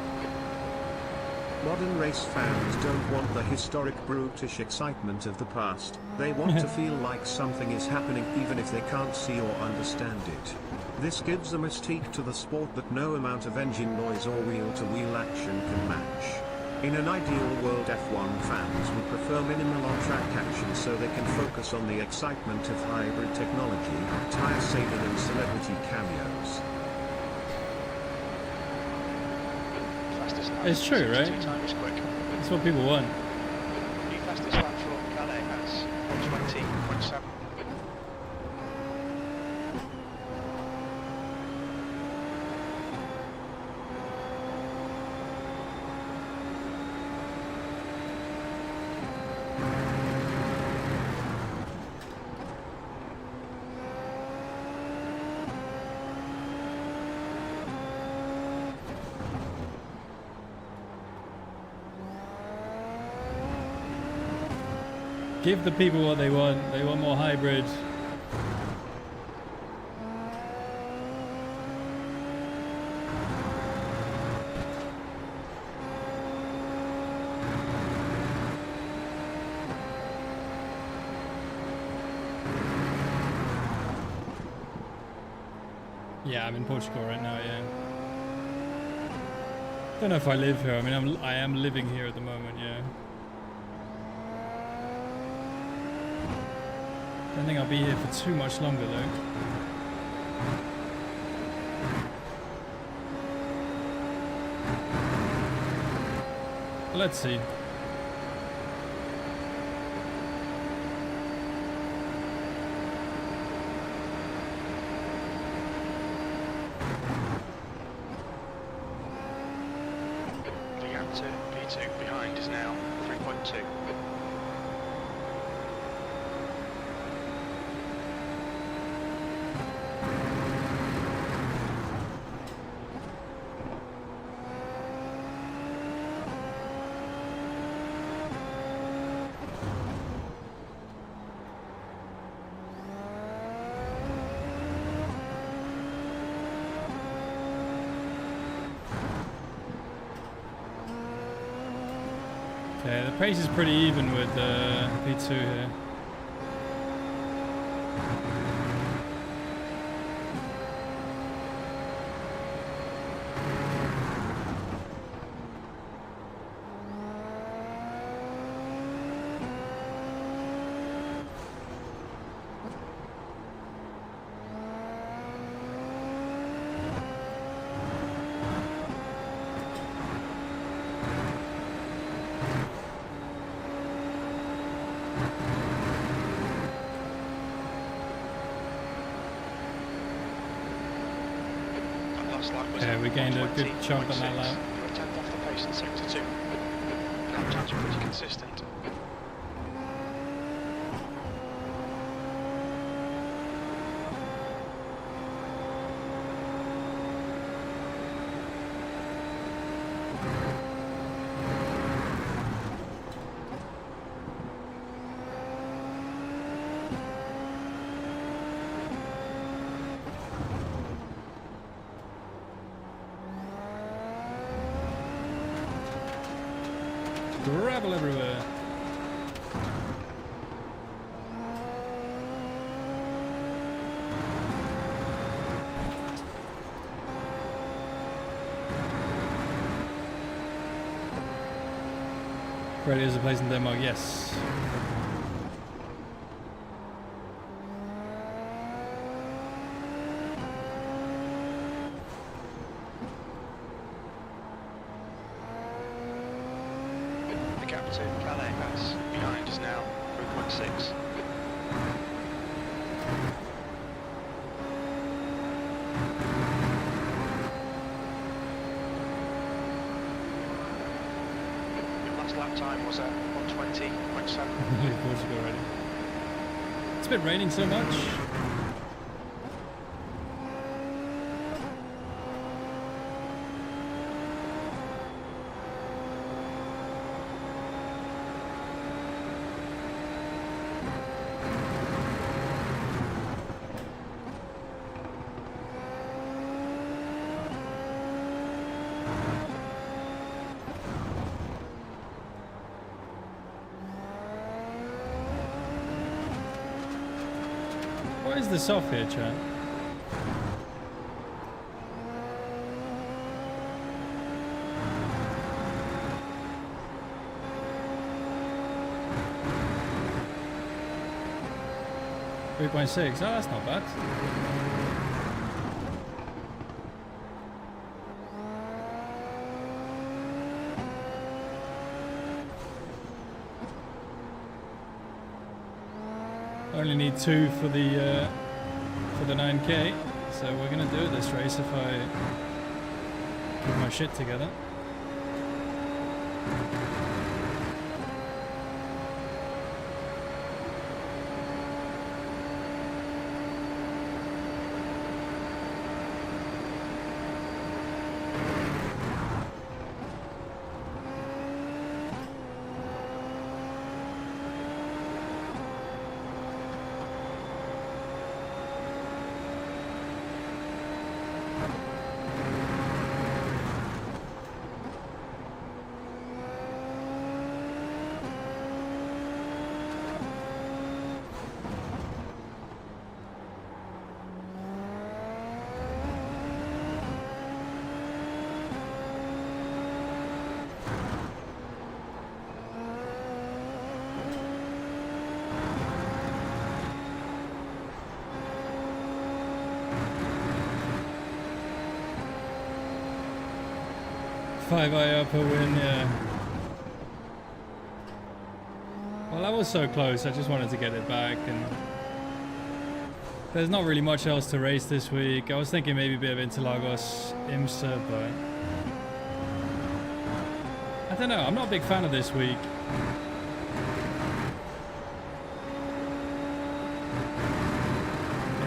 Modern race fans don't want the historic brutish excitement of the past. They want to feel like something is happening even if they can't see or understand it. This gives a mystique to the sport that no amount of engine noise or wheel-to-wheel action can match. In an ideal world, F1 fans would prefer minimal on-track action so they can focus on the excitement of hybrid technology, tire saving and celebrity cameos. It's true, right? That's what people want. New fastest lap for Calais has 120.7. Give the people what they want. They want more hybrid. Yeah, I'm in Portugal right now, yeah. Don't know if I live here. I mean, I am living here at the moment, yeah. Don't think I'll be here for too much longer, though. Let's see. P2 behind is now 3.2. Okay, the pace is pretty even with P2 here. Yeah, we gained a good chunk on that lap. You were 10th off the pace in sector 2. Lap times are pretty consistent. Gravel everywhere. Ready as a place in Denmark, yes. Gap to Calais pass behind is now 3.6. Your last lap time was at 1:20.7. Already. It's been raining so much. 'What is this off here, chat? .6. Oh, that's not bad. Only need 2 for the 9K, so we're gonna do this race if I get my shit together. 5i upper win, yeah. Well, that was so close. I just wanted to get it back, and there's not really much else to race this week. I was thinking maybe a bit of Interlagos, IMSA, but I don't know. I'm not a big fan of this week.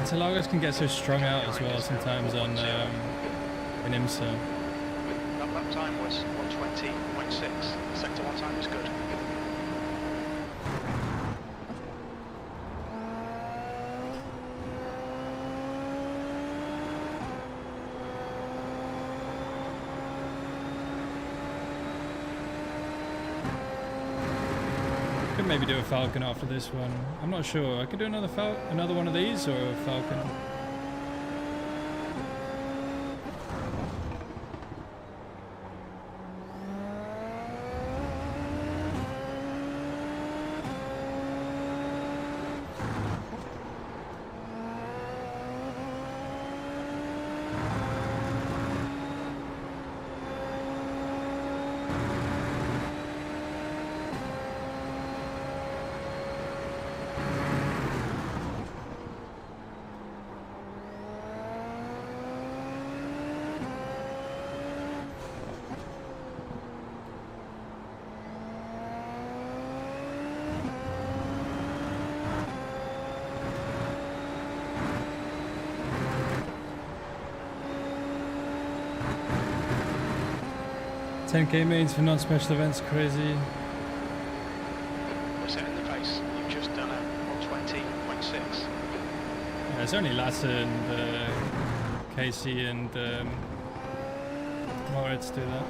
Interlagos can get so strung out as well sometimes on in IMSA. That lap time was 120.6. Sector 1 time was good. Could maybe do a Falcon after this one. I'm not sure. I could do another one of these or a Falcon. $10K mains for non-special events, crazy. We're set in the pace. You've just done a 120.6. Yeah, it's only Lasse and Casey and Moritz do that.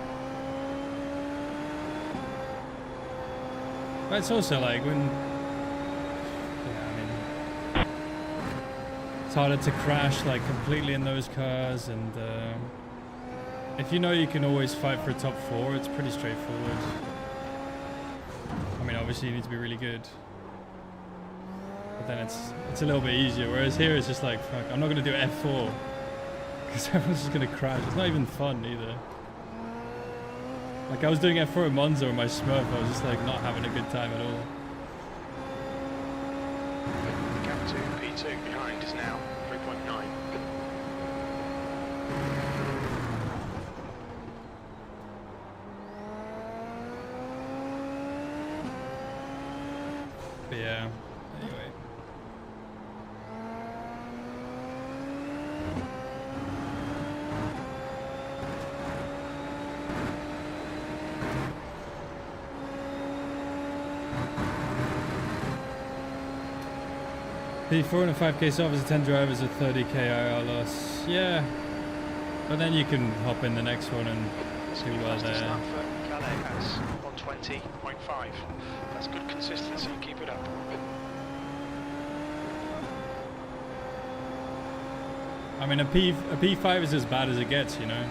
But it's also like when, yeah, I mean, it's harder to crash like completely in those cars, and if you know you can always fight for a top 4, it's pretty straightforward. I mean, obviously you need to be really good, but then it's a little bit easier. Whereas here it's just like, fuck, I'm not gonna do F4 because everyone's just gonna crash. It's not even fun either. Like I was doing F4 at Monza with my Smurf, I was just like not having a good time at all. The gap to P2 behind is now 3.9. But yeah, anyway. P4 and a 5k soft is 10 drivers with 30k IR loss. Yeah, but then you can hop in the next one and do well there. Calais has 120.5. That's good consistency. Keep it up. I mean, a P5 is as bad as it gets, you know,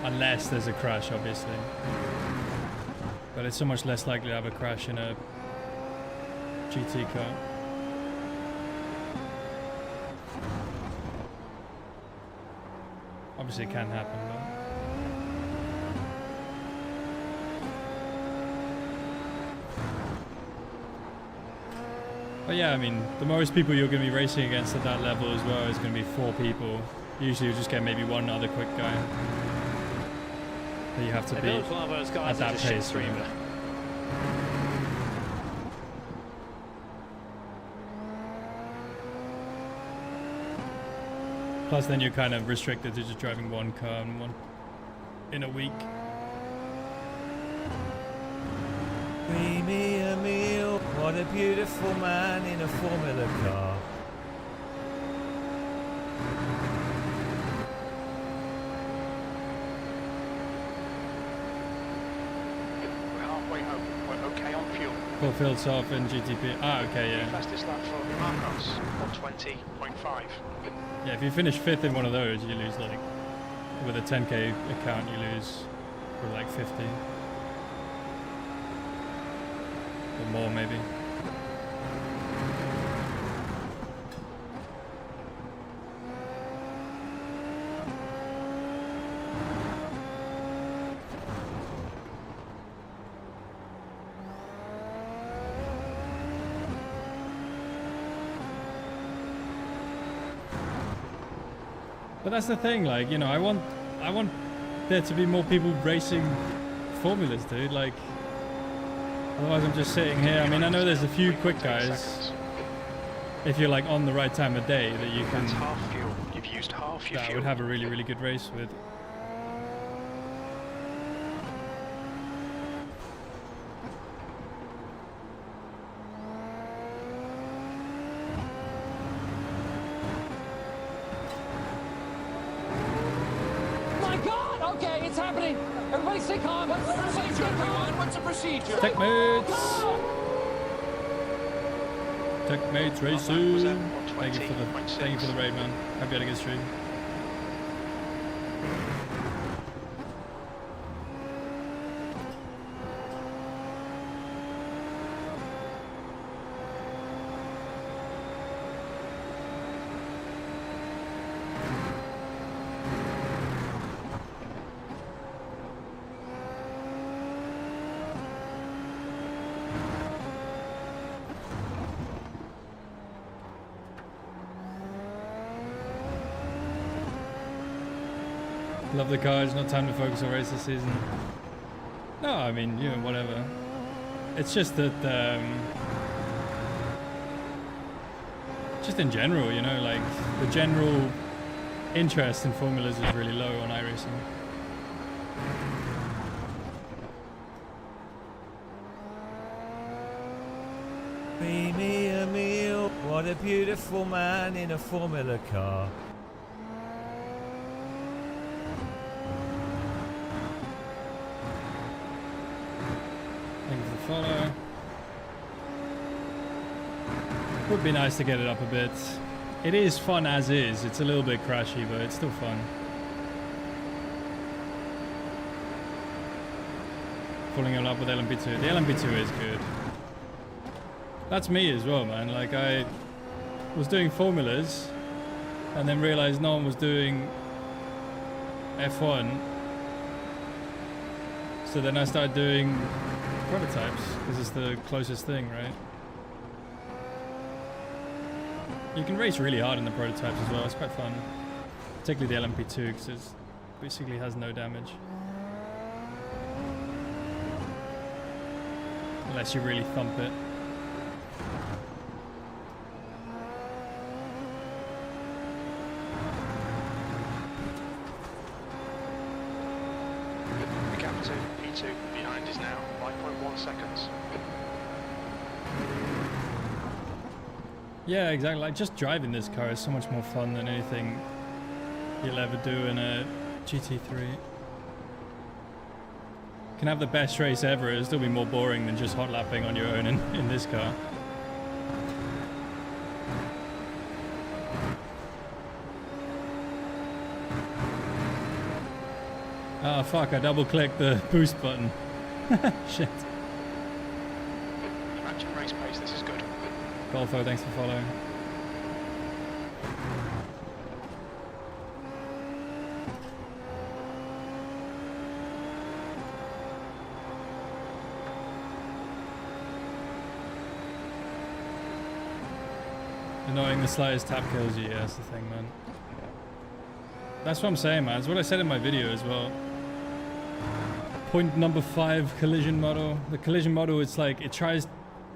unless there's a crash, obviously. But it's so much less likely to have a crash in a GT car. Obviously, it can happen, but yeah, I mean, the most people you're going to be racing against at that level as well is going to be 4 people. Usually you just get maybe one other quick guy that you have to beat at that pace. Plus then you're kind of restricted to just driving one car and one in a week. Bring me a meal, what a beautiful man in a Formula car. We're halfway home. We're okay on fuel. Full field soft and GTP. Ah, okay, yeah. Fastest lap for Marcos, 120.5. Yeah, if you finish 5th in one of those, you lose like, with a 10k account, you lose for like 50. Or more, maybe. But that's the thing, like, you know, I want there to be more people racing formulas, dude. Like, otherwise I'm just sitting here. I mean, I know there's a few quick guys. If you're like on the right time of day, that you can. That's half fuel. You've used half your that fuel. would have a really, really good race with. My God! Okay, it's happening. Everybody stay calm. Everybody stay calm. What's the procedure? Tech mates. Tech mates racing. Thank you for the raid, man. Hope you had a good stream. Love the cars, not time to focus on race this season. No, I mean, you know, whatever. It's just that, just in general, you know, like, the general interest in formulas is really low on iRacing. Bring me a meal, what a beautiful man in a Formula car. Follow. Would be nice to get it up a bit. It is fun as is. It's a little bit crashy, but it's still fun. Pulling it up with LMP2. The LMP2 is good. That's me as well, man. Like, I was doing formulas and then realized no one was doing F1. So then I started doing prototypes, because it's the closest thing, right? You can race really hard in the prototypes as well, it's quite fun. Particularly the LMP2, because it basically has no damage. Unless you really thump it. The gap to P2 behind is now 5.1 seconds. Yeah, exactly. Like, just driving this car is so much more fun than anything you'll ever do in a GT3. Can have the best race ever, it'll still be more boring than just hot lapping on your own in this car. Ah, fuck, I double clicked the boost button. Shit. Matching race pace, this is good. Golfo, thanks for following. Annoying, the slightest tap kills you, yeah, that's the thing, man. That's what I'm saying, man. It's what I said in my video as well. Point number 5, collision model. The collision model, it's like, it tries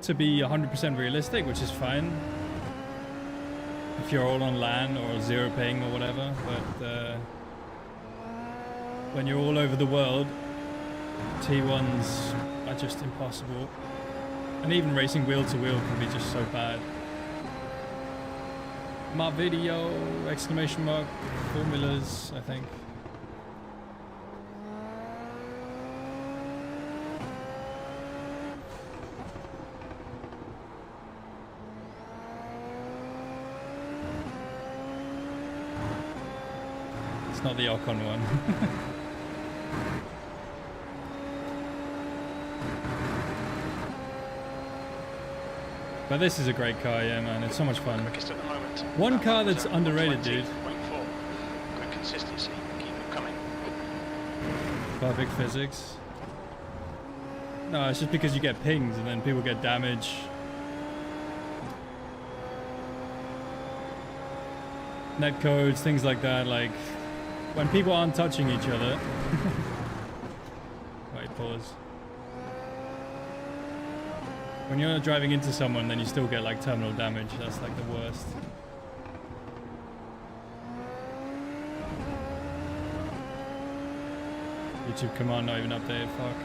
to be 100% realistic, which is fine. If you're all on LAN or zero ping or whatever, but when you're all over the world, T1s are just impossible. And even racing wheel to wheel can be just so bad. My video, exclamation mark, formulas, I think. It's not the Ocon one. But this is a great car, yeah, man. It's so much fun. One car that's underrated, dude. Good consistency. Keep it coming. Perfect physics. No, it's just because you get pings and then people get damage. netcodes, things like that. Like when people aren't touching each other. Wait, pause. When you're not driving into someone, then you still get like terminal damage. That's like the worst. YouTube command not even updated. Fuck.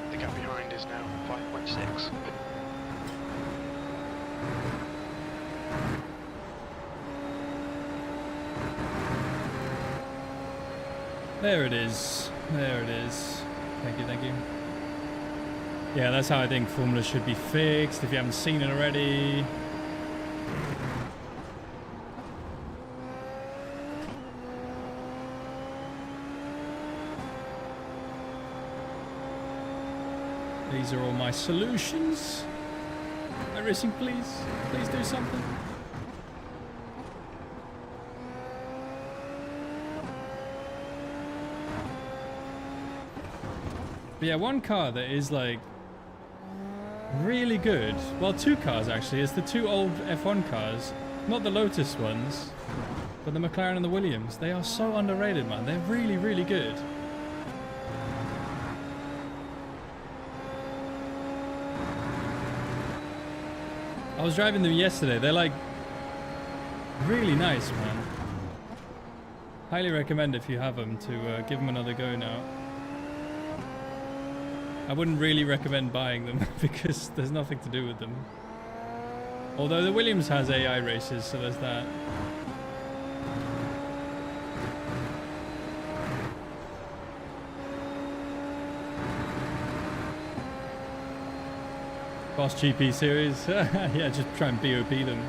The gap behind is now 5.6. There it is. There it is. Thank you, thank you. Yeah, that's how I think Formula should be fixed, if you haven't seen it already. These are all my solutions. iRacing, please. Please do something. But yeah, one car that is like really good. Well, two cars actually. It's the two old F1 cars. Not the Lotus ones, but the McLaren and the Williams. They are so underrated, man. They're really, really good. I was driving them yesterday. They're like really nice, man. Highly recommend if you have them to give them another go now. I wouldn't really recommend buying them because there's nothing to do with them. Although the Williams has AI races, so there's that. Boss GP Series. Yeah, just try and BOP them.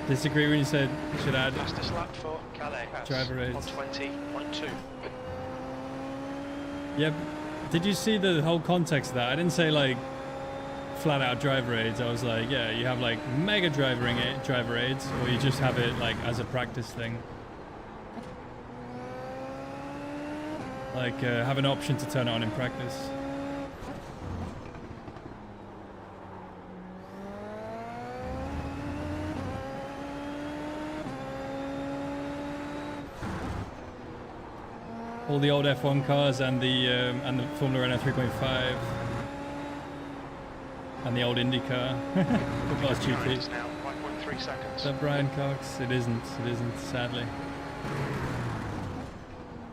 Disagree when you said you should add Fastest lap for Calais driver aids. 120.2. Yep. Did you see the whole context of that? I didn't say like flat out driver aids. I was like, yeah, you have like mega driver aids, or you just have it like as a practice thing. Like have an option to turn it on in practice. All the old F1 cars and the Formula Renault 3.5 and the old Indycar. The Class GP. Is now 5.3 seconds. Is that Brian Cox? It isn't. It isn't. Sadly.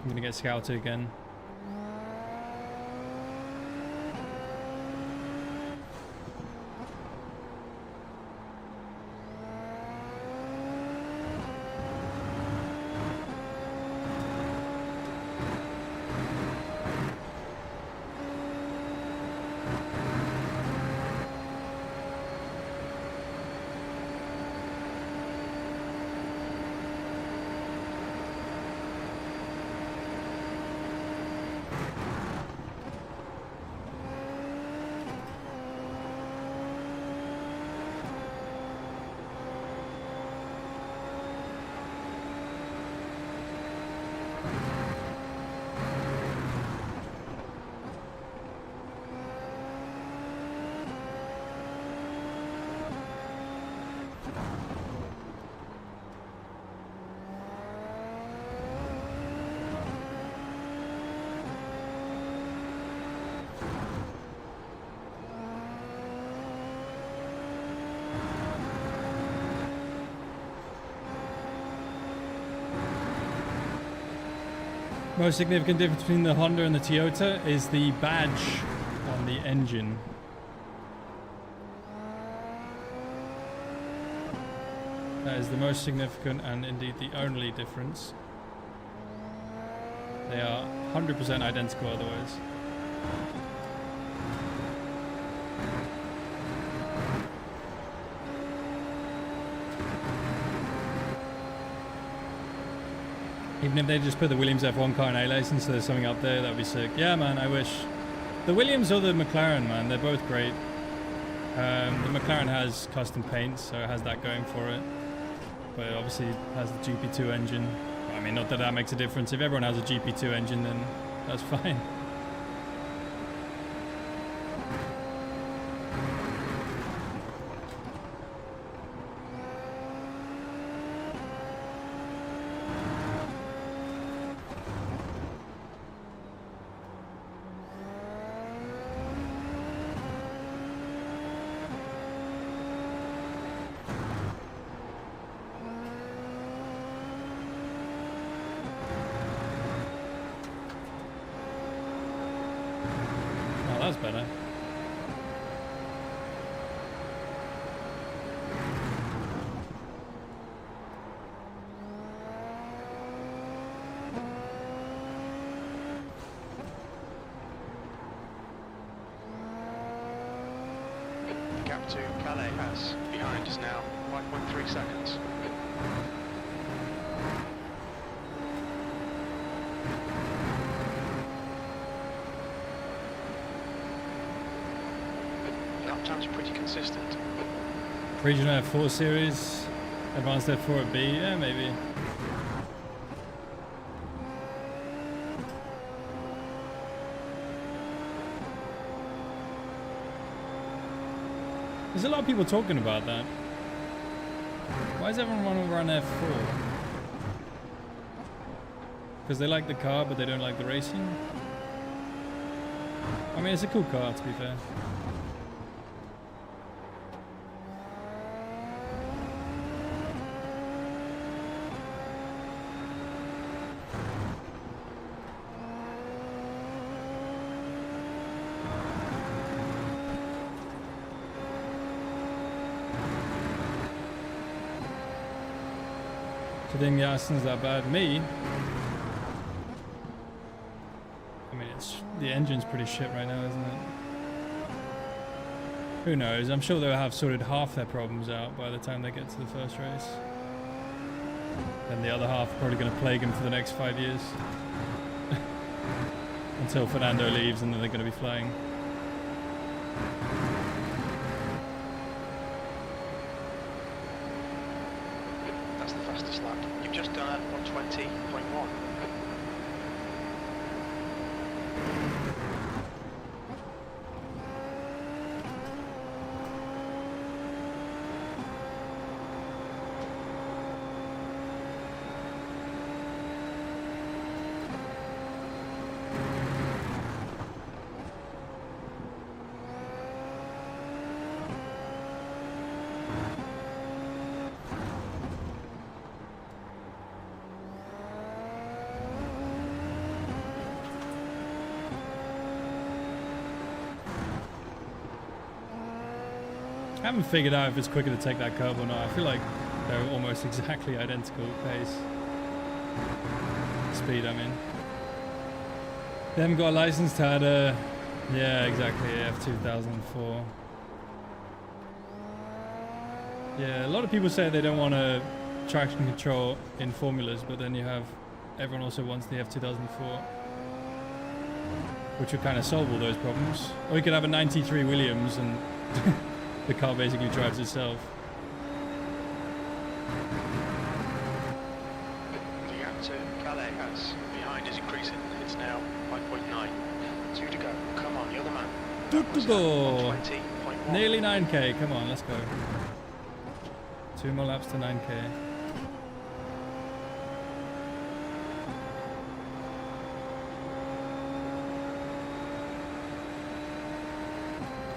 I'm gonna get scouted again. Most significant difference between the Honda and the Toyota is the badge on the engine. That is the most significant and indeed the only difference. They are 100% identical otherwise. Even if they just put the Williams F1 car in A-Racing, so there's something up there, that'd be sick. Yeah, man, I wish. The Williams or the McLaren, man, they're both great. The McLaren has custom paints, so it has that going for it. But it obviously has the GP2 engine. I mean, not that that makes a difference. If everyone has a GP2 engine, then that's fine. That's better. Gap to Calais has behind us now, 5.3 seconds. Times are pretty consistent. Regional F3 Series, Advanced F4 at B, yeah, maybe. There's a lot of people talking about that. Why does everyone want to run F4? Because they like the car, but they don't like the racing? I mean, it's a cool car, to be fair. Do you think the Aston's that bad? Me? I mean, the engine's pretty shit right now, isn't it? Who knows? I'm sure they'll have sorted half their problems out by the time they get to the first race. Then the other half are probably going to plague them for the next 5 years. Until Fernando leaves and then they're going to be flying. That's the fastest lap. You've just done 120.1. I haven't figured out if it's quicker to take that curve or not. I feel like they're almost exactly identical pace. Speed, I mean. They haven't got a license to add a... Yeah, exactly, F2004. Yeah, a lot of people say they don't want a traction control in formulas, but then you have... Everyone also wants the F2004. Which would kind of solve all those problems. Or you could have a 93 Williams and... The car basically drives itself. The gap to Calais has behind is increasing. It's now 5.9. 2 to go. Come on, you're the man. Good to go. 120.1. Nearly 9k. Come on, let's go. 2 more laps to 9k.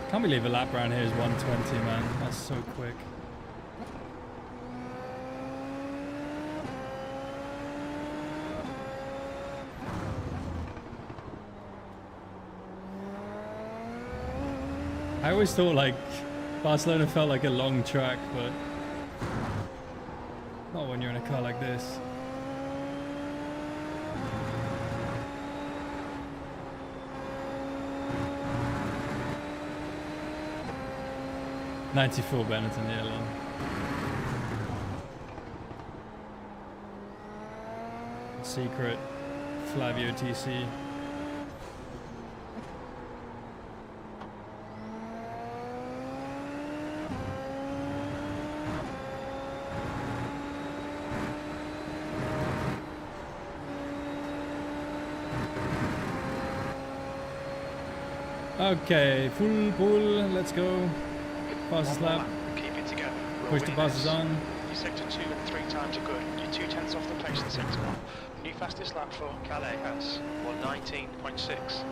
Can't believe a lap around here is 120, man. That's so quick. I always thought like Barcelona felt like a long track, but not when you're in a car like this. '94 Benetton, yeah, long. Secret Flavio TC. Okay, full pull, let's go. Fastest lap. Keep it together. Push the buses on. Your sector 2 and 3 times are good. You're 2/10 off the pace in sector 1. New fastest lap for Calais has 1:19.6.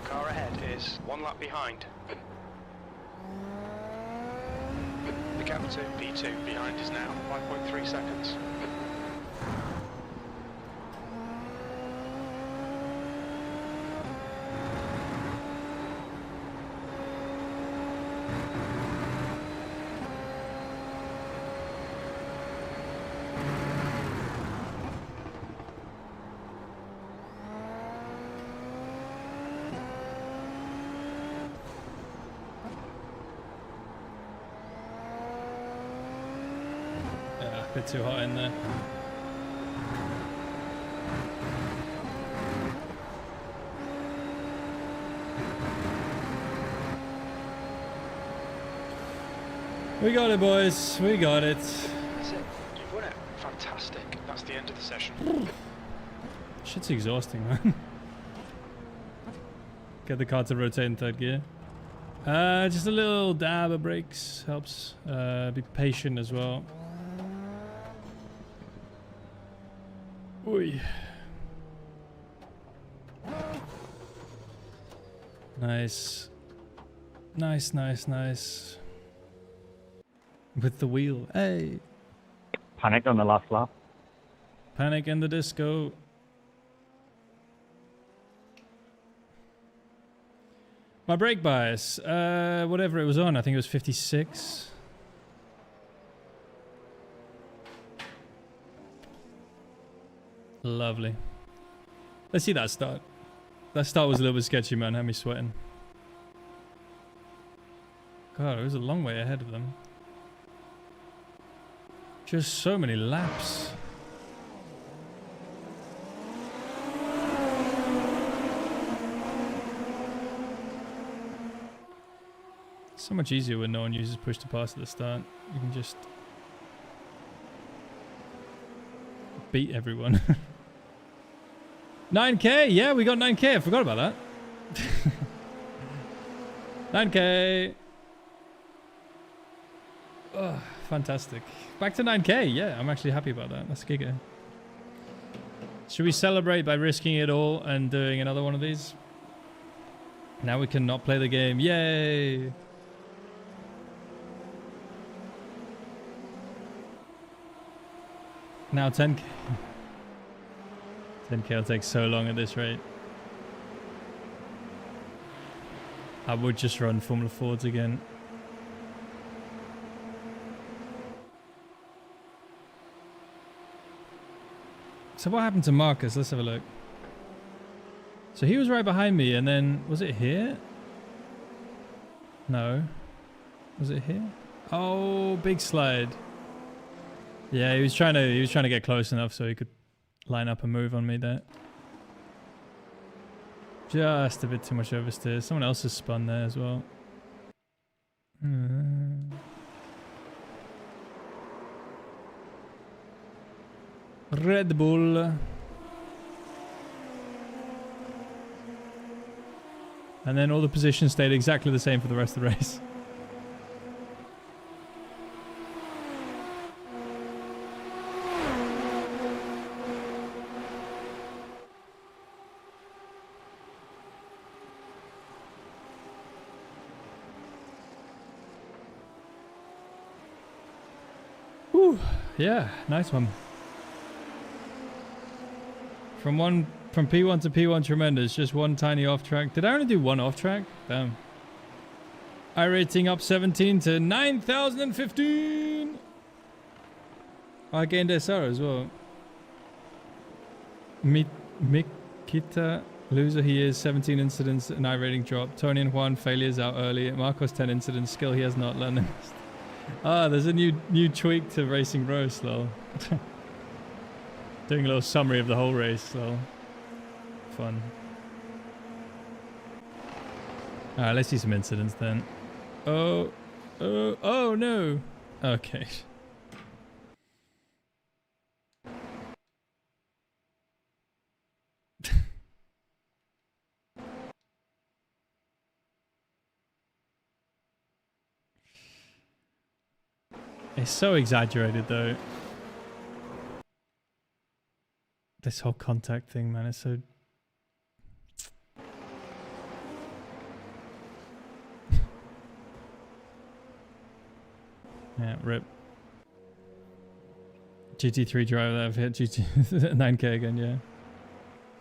Car ahead is 1 lap behind. The gap to P2 behind is now 5.3 seconds. Bit too hot in there. We got it, boys. We got it. That's it. You've won it. Fantastic. That's the end of the session. Shit's exhausting, man. Get the car to rotate in third gear. Just a little dab of brakes helps. Be patient as well. Oi. Nice. Nice, nice, nice. With the wheel. Hey. Panic on the last lap. Panic in the disco. My brake bias. Whatever it was on. I think it was 56. Lovely. Let's see that start. That start was a little bit sketchy, man. Had me sweating. God, it was a long way ahead of them. Just so many laps. So much easier when no one uses push to pass at the start. You can just beat everyone. 9k, yeah, we got 9k. I forgot about that. 9k. Oh, fantastic. Back to 9k. Yeah, I'm actually happy about that. That's giga. Should we celebrate by risking it all and doing another one of these? Now we can not play the game. Yay. Now 10k. 10k will take so long at this rate. I would just run Formula Fords again. So what happened to Marcus? Let's have a look. So he was right behind me, and then was it here? No. Was it here? Oh, big slide. Yeah, he was trying to get close enough so he could line up a move on me there. Just a bit too much oversteer. Someone else has spun there as well. Red Bull. And then all the positions stayed exactly the same for the rest of the race. Whew. Yeah, nice one. From P1 to P1 tremendous, just one tiny off track. Did I only do one off track? Damn. iRacing up 17 to 9,015. I gained SR as well. Mikita, loser he is, 17 incidents, an iRating drop. Tony and Juan, failures out early. Marcos, 10 incidents, skill he has not learned. There's a new tweak to Racing Roast, lol. Doing a little summary of the whole race, lol. Fun. Alright, let's see some incidents then. Oh no! Okay. It's so exaggerated though. This whole contact thing, man, is so... Yeah, rip. GT3 driver that I've hit GT 9k again,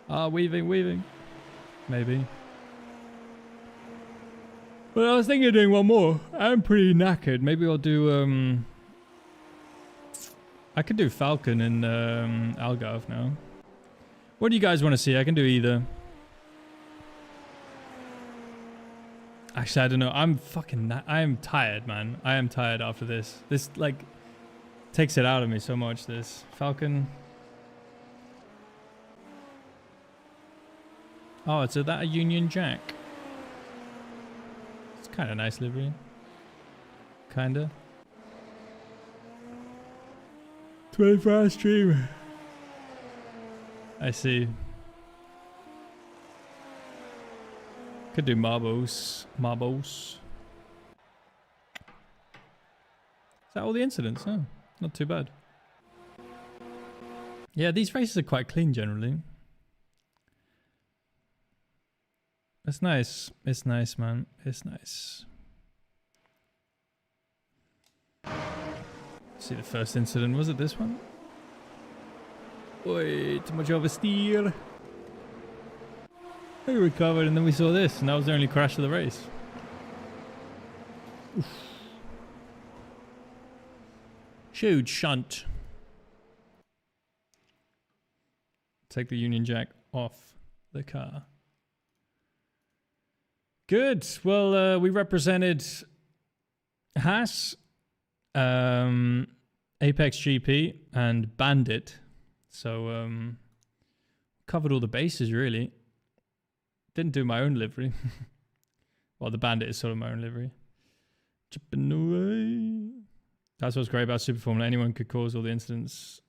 yeah. Weaving. Maybe. Well, I was thinking of doing one more. I'm pretty knackered. Maybe I'll do, I could do Falcon in Algarve now. What do you guys want to see? I can do either. Actually, I don't know. I'm fucking... I am tired, man. I am tired after this. This, like, takes it out of me so much, this. Falcon. Oh, is that a Union Jack? It's kind of nice livery. Kinda. 24-hour stream. I see. Could do marbles. Is that all the incidents? Oh, not too bad. Yeah, these races are quite clean generally. It's nice. It's nice, man. It's nice. See the first incident. Was it this one? Oi, too much oversteer. We recovered and then we saw this, and that was the only crash of the race. Oof. Huge shunt. Take the Union Jack off the car. Good. Well, we represented Haas, Apex GP, and Bandit. So, covered all the bases, really. Didn't do my own livery. Well, the Bandit is sort of my own livery. Chipping away. That's what's great about Super Formula. Anyone could cause all the incidents.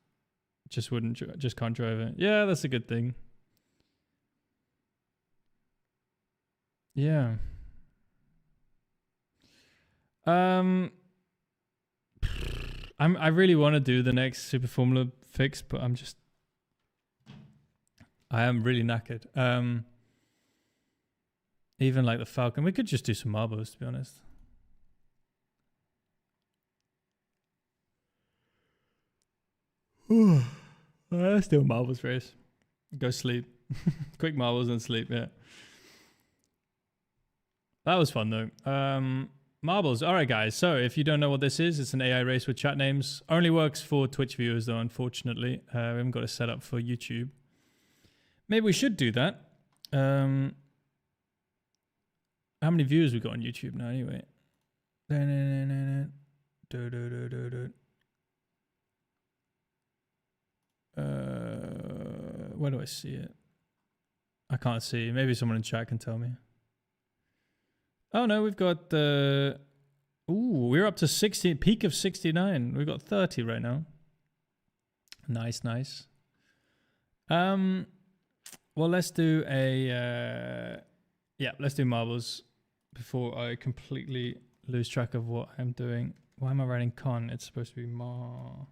Just can't drive it. Yeah, that's a good thing. Yeah. I really want to do the next Super Formula fix, but I am really knackered. Even like the Falcon. We could just do some marbles, to be honest. Let's do a marbles race. Go sleep. Quick marbles and sleep, yeah. That was fun, though. Marbles. All right, guys. So if you don't know what this is, it's an AI race with chat names. Only works for Twitch viewers, though, unfortunately. We haven't got it set up for YouTube. Maybe we should do that. How many viewers we got on YouTube now, anyway? Where do I see it? I can't see. Maybe someone in chat can tell me. Oh no, we've got we're up to 60, peak of 69. We've got 30 right now. Nice. Well, let's do let's do marbles before I completely lose track of what I'm doing. Why am I writing con? It's supposed to be No,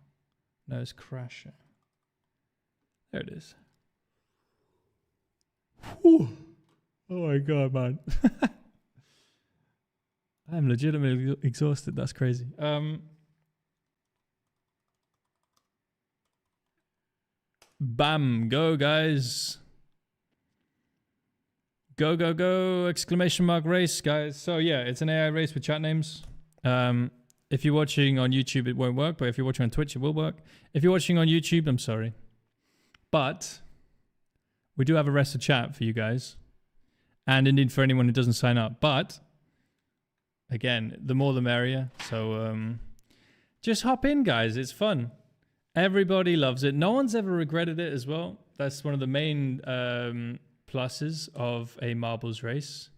it's crasher. There it is. Whew. Oh my god, man. I'm legitimately exhausted. That's crazy. Bam. Go, guys. Go. Exclamation mark race, guys. So, yeah, it's an AI race with chat names. If If you're watching on YouTube, it won't work. But if you're watching on Twitch, it will work. If you're watching on YouTube, I'm sorry. But we do have a rest of chat for you guys. And indeed for anyone who doesn't sign up. But, again, the more the merrier. So just hop in, guys. It's fun. Everybody loves it. No one's ever regretted it as well. That's one of the main pluses of a marbles race.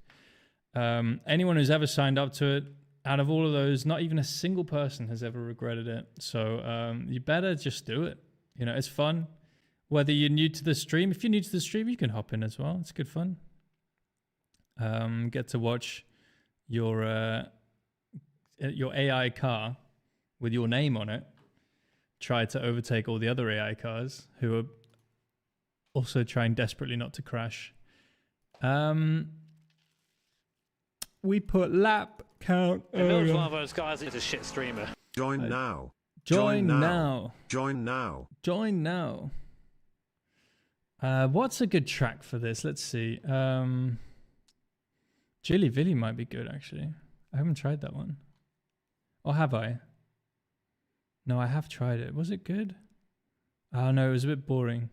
Anyone who's ever signed up to it, out of all of those, not even a single person has ever regretted it. So you better just do it. You know, it's fun. Whether you're new to the stream, if you're new to the stream, you can hop in as well. It's good fun. Get to watch your AI car with your name on it try to overtake all the other AI cars who are also trying desperately not to crash. We put lap count. Emil's one of those guys that's a shit streamer. Join now. Join now. Join now. Join now. What's a good track for this? Let's see. Jilly Villy might be good, actually. I haven't tried that one. Or have I? No, I have tried it. Was it good? Oh, no, it was a bit boring.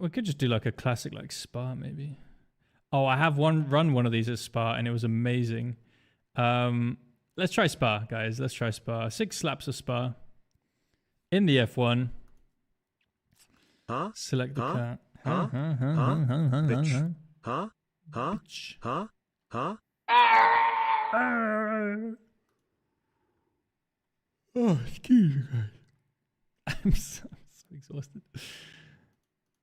We could just do like a classic like Spa, maybe. Oh, I have run one of these at Spa, and it was amazing. Let's try Spa, guys. Let's try Spa. 6 laps of Spa. In the F1. Huh? Select the car. Huh? Bitch. Huh? Huh? Huh? Huh? Oh, excuse me, guys. I'm so exhausted.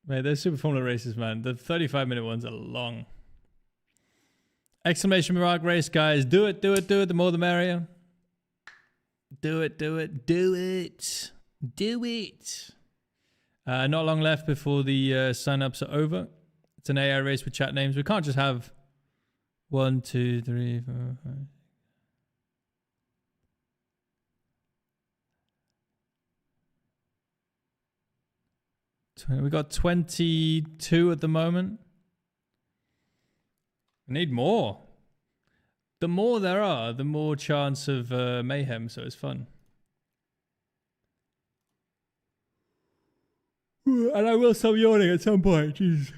Man, those Super Formula races, man. The 35-minute ones are long. Exclamation mark race, guys. Do it, do it, do it. The more the merrier. Do it, do it, do it. Do it. Not long left before the sign-ups are over. It's an AI race with chat names. We can't just have 1, 2, 3, 4, 5. We got 22 at the moment. We need more. The more there are, the more chance of mayhem, so it's fun. And I will stop yawning at some point. Jeez.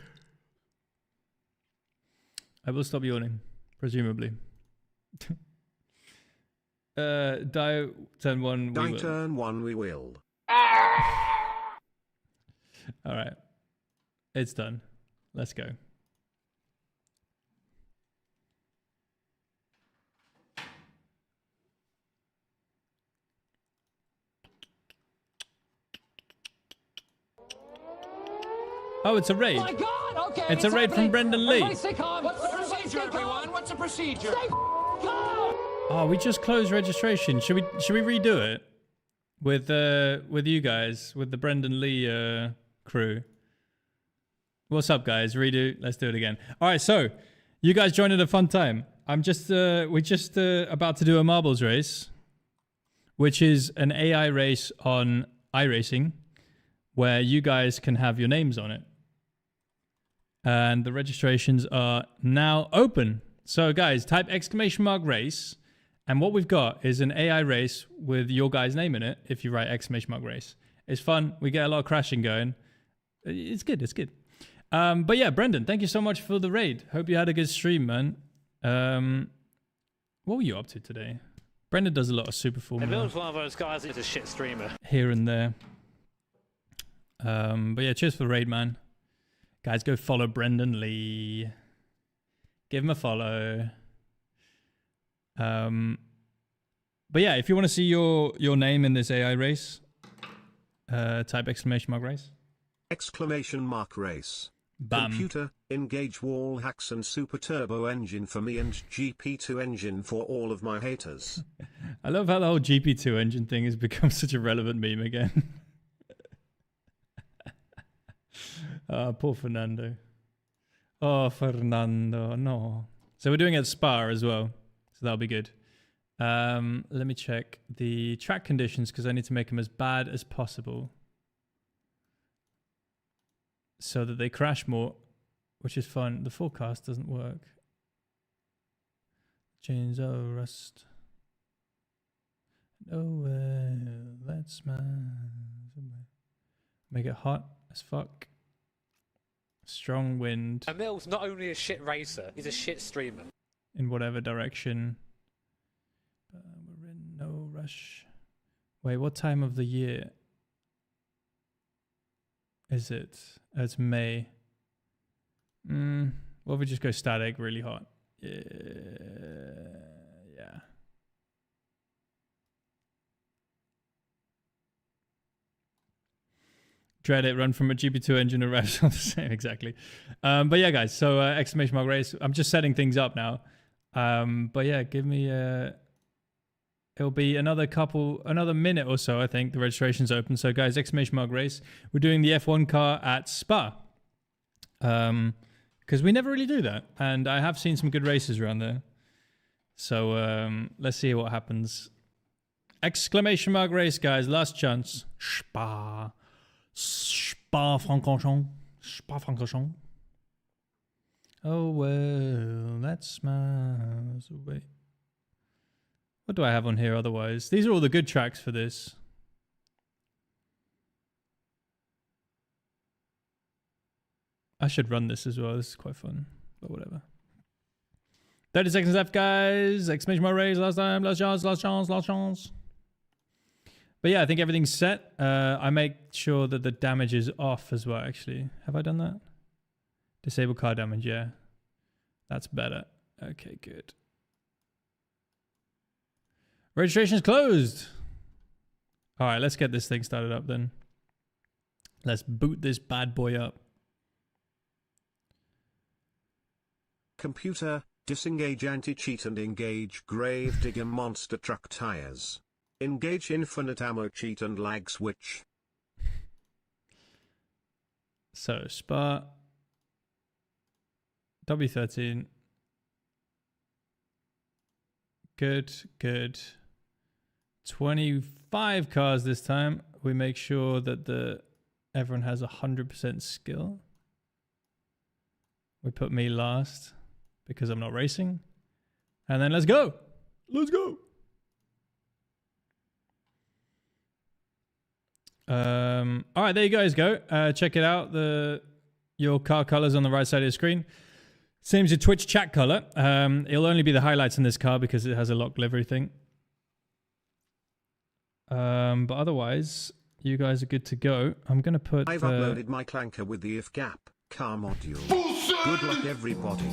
I will stop yawning, presumably. Die turn 1, we will. Die turn 1, we will. All right. It's done. Let's go. Oh, it's a raid. My God, okay, it's a raid happening. from Brendan Lee. Everybody stay calm. What's the procedure, everyone? What's the procedure? Stay calm. Oh, we just closed registration. Should we redo it with you guys, with the Brendan Lee crew? What's up, guys? Redo. Let's do it again. All right, so you guys joined at a fun time. We're just about to do a marbles race, which is an AI race on iRacing, where you guys can have your names on it. And the registrations are now open. So guys, type exclamation mark race. And what we've got is an AI race with your guy's name in it. If you write exclamation mark race, it's fun. We get a lot of crashing going. It's good. It's good. But yeah, Brendan, thank you so much for the raid. Hope you had a good stream, man. What were you up to today? Brendan does a lot of Super Formula. Emil's one of those guys that's a shit streamer. Here and there. But yeah, cheers for the raid, man. Guys, go follow Brendan Lee. Give him a follow. But yeah, if you want to see your name in this AI race, type exclamation mark race. Exclamation mark race. Bam. Computer, engage wall hacks and super turbo engine for me and GP2 engine for all of my haters. I love how the whole GP2 engine thing has become such a relevant meme again. Poor Fernando. Oh, Fernando, no. So we're doing it at Spa as well. So that'll be good. Let me check the track conditions because I need to make them as bad as possible so that they crash more, which is fun. The forecast doesn't work. Chains of rust. Oh, that's my... Make it hot as fuck. Strong wind. Emil's not only a shit racer, he's a shit streamer. In whatever direction. We're in no rush. Wait, what time of the year is it? It's May. What if we just go static, really hot? Yeah. Dread it, run from a GP2 engine to revs all the same, exactly. But yeah, guys, so exclamation mark race. I'm just setting things up now. But yeah, give me it'll be another minute or so, I think. The registration's open. So guys, exclamation mark race. We're doing the F1 car at Spa. Because we never really do that. And I have seen some good races around there. So let's see what happens. Exclamation mark race, guys. Last chance. Spa. Spa-Francorchamps. Spa-Francorchamps. Oh, well, that's miles away. What do I have on here otherwise? These are all the good tracks for this. I should run this as well. This is quite fun, but whatever. 30 seconds left, guys. Exclamation mark race. Last time. Last chance. Last chance. Last chance. But yeah, I think everything's set. I make sure that the damage is off as well, actually. Have I done that? Disable car damage, yeah. That's better. Okay, good. Registration is closed. All right, let's get this thing started up then. Let's boot this bad boy up. Computer, disengage anti-cheat and engage Gravedigger monster truck tires. Engage infinite ammo cheat and lag switch. So, Spa. W13. Good, good. 25 cars this time. We make sure that everyone has 100% skill. We put me last because I'm not racing. And then let's go. Let's go. All right, there you guys go. Check it out. Your car colors on the right side of the screen. Same as your Twitch chat color. It'll only be the highlights in this car because it has a lock livery thing. But otherwise, you guys are good to go. I'm gonna put. I've uploaded my clanker with the if gap car module. Good luck, everybody.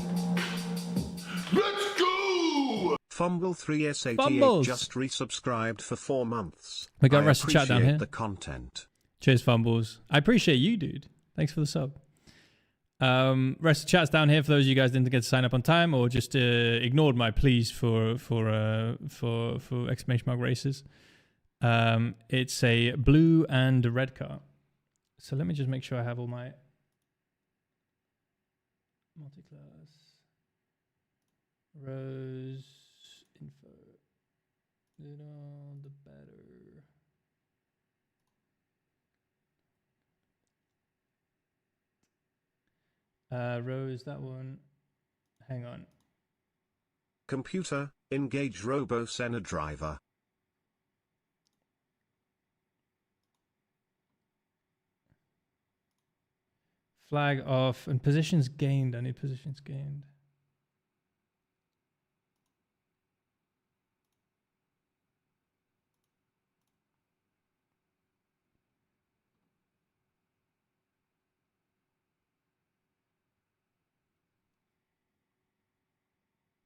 Let's go! Fumble3S88 just resubscribed for 4 months. We got rest of chat down here. The content. Cheers, Fumbles. I appreciate you, dude. Thanks for the sub. Rest of chat's down here for those of you guys didn't get to sign up on time or just ignored my pleas for exclamation mark races. It's a blue and a red car. So let me just make sure I have all my multi-class Rose info. The better. Rose, that one. Hang on. Computer, engage Robo Senna driver. Flag off and positions gained. I need positions gained.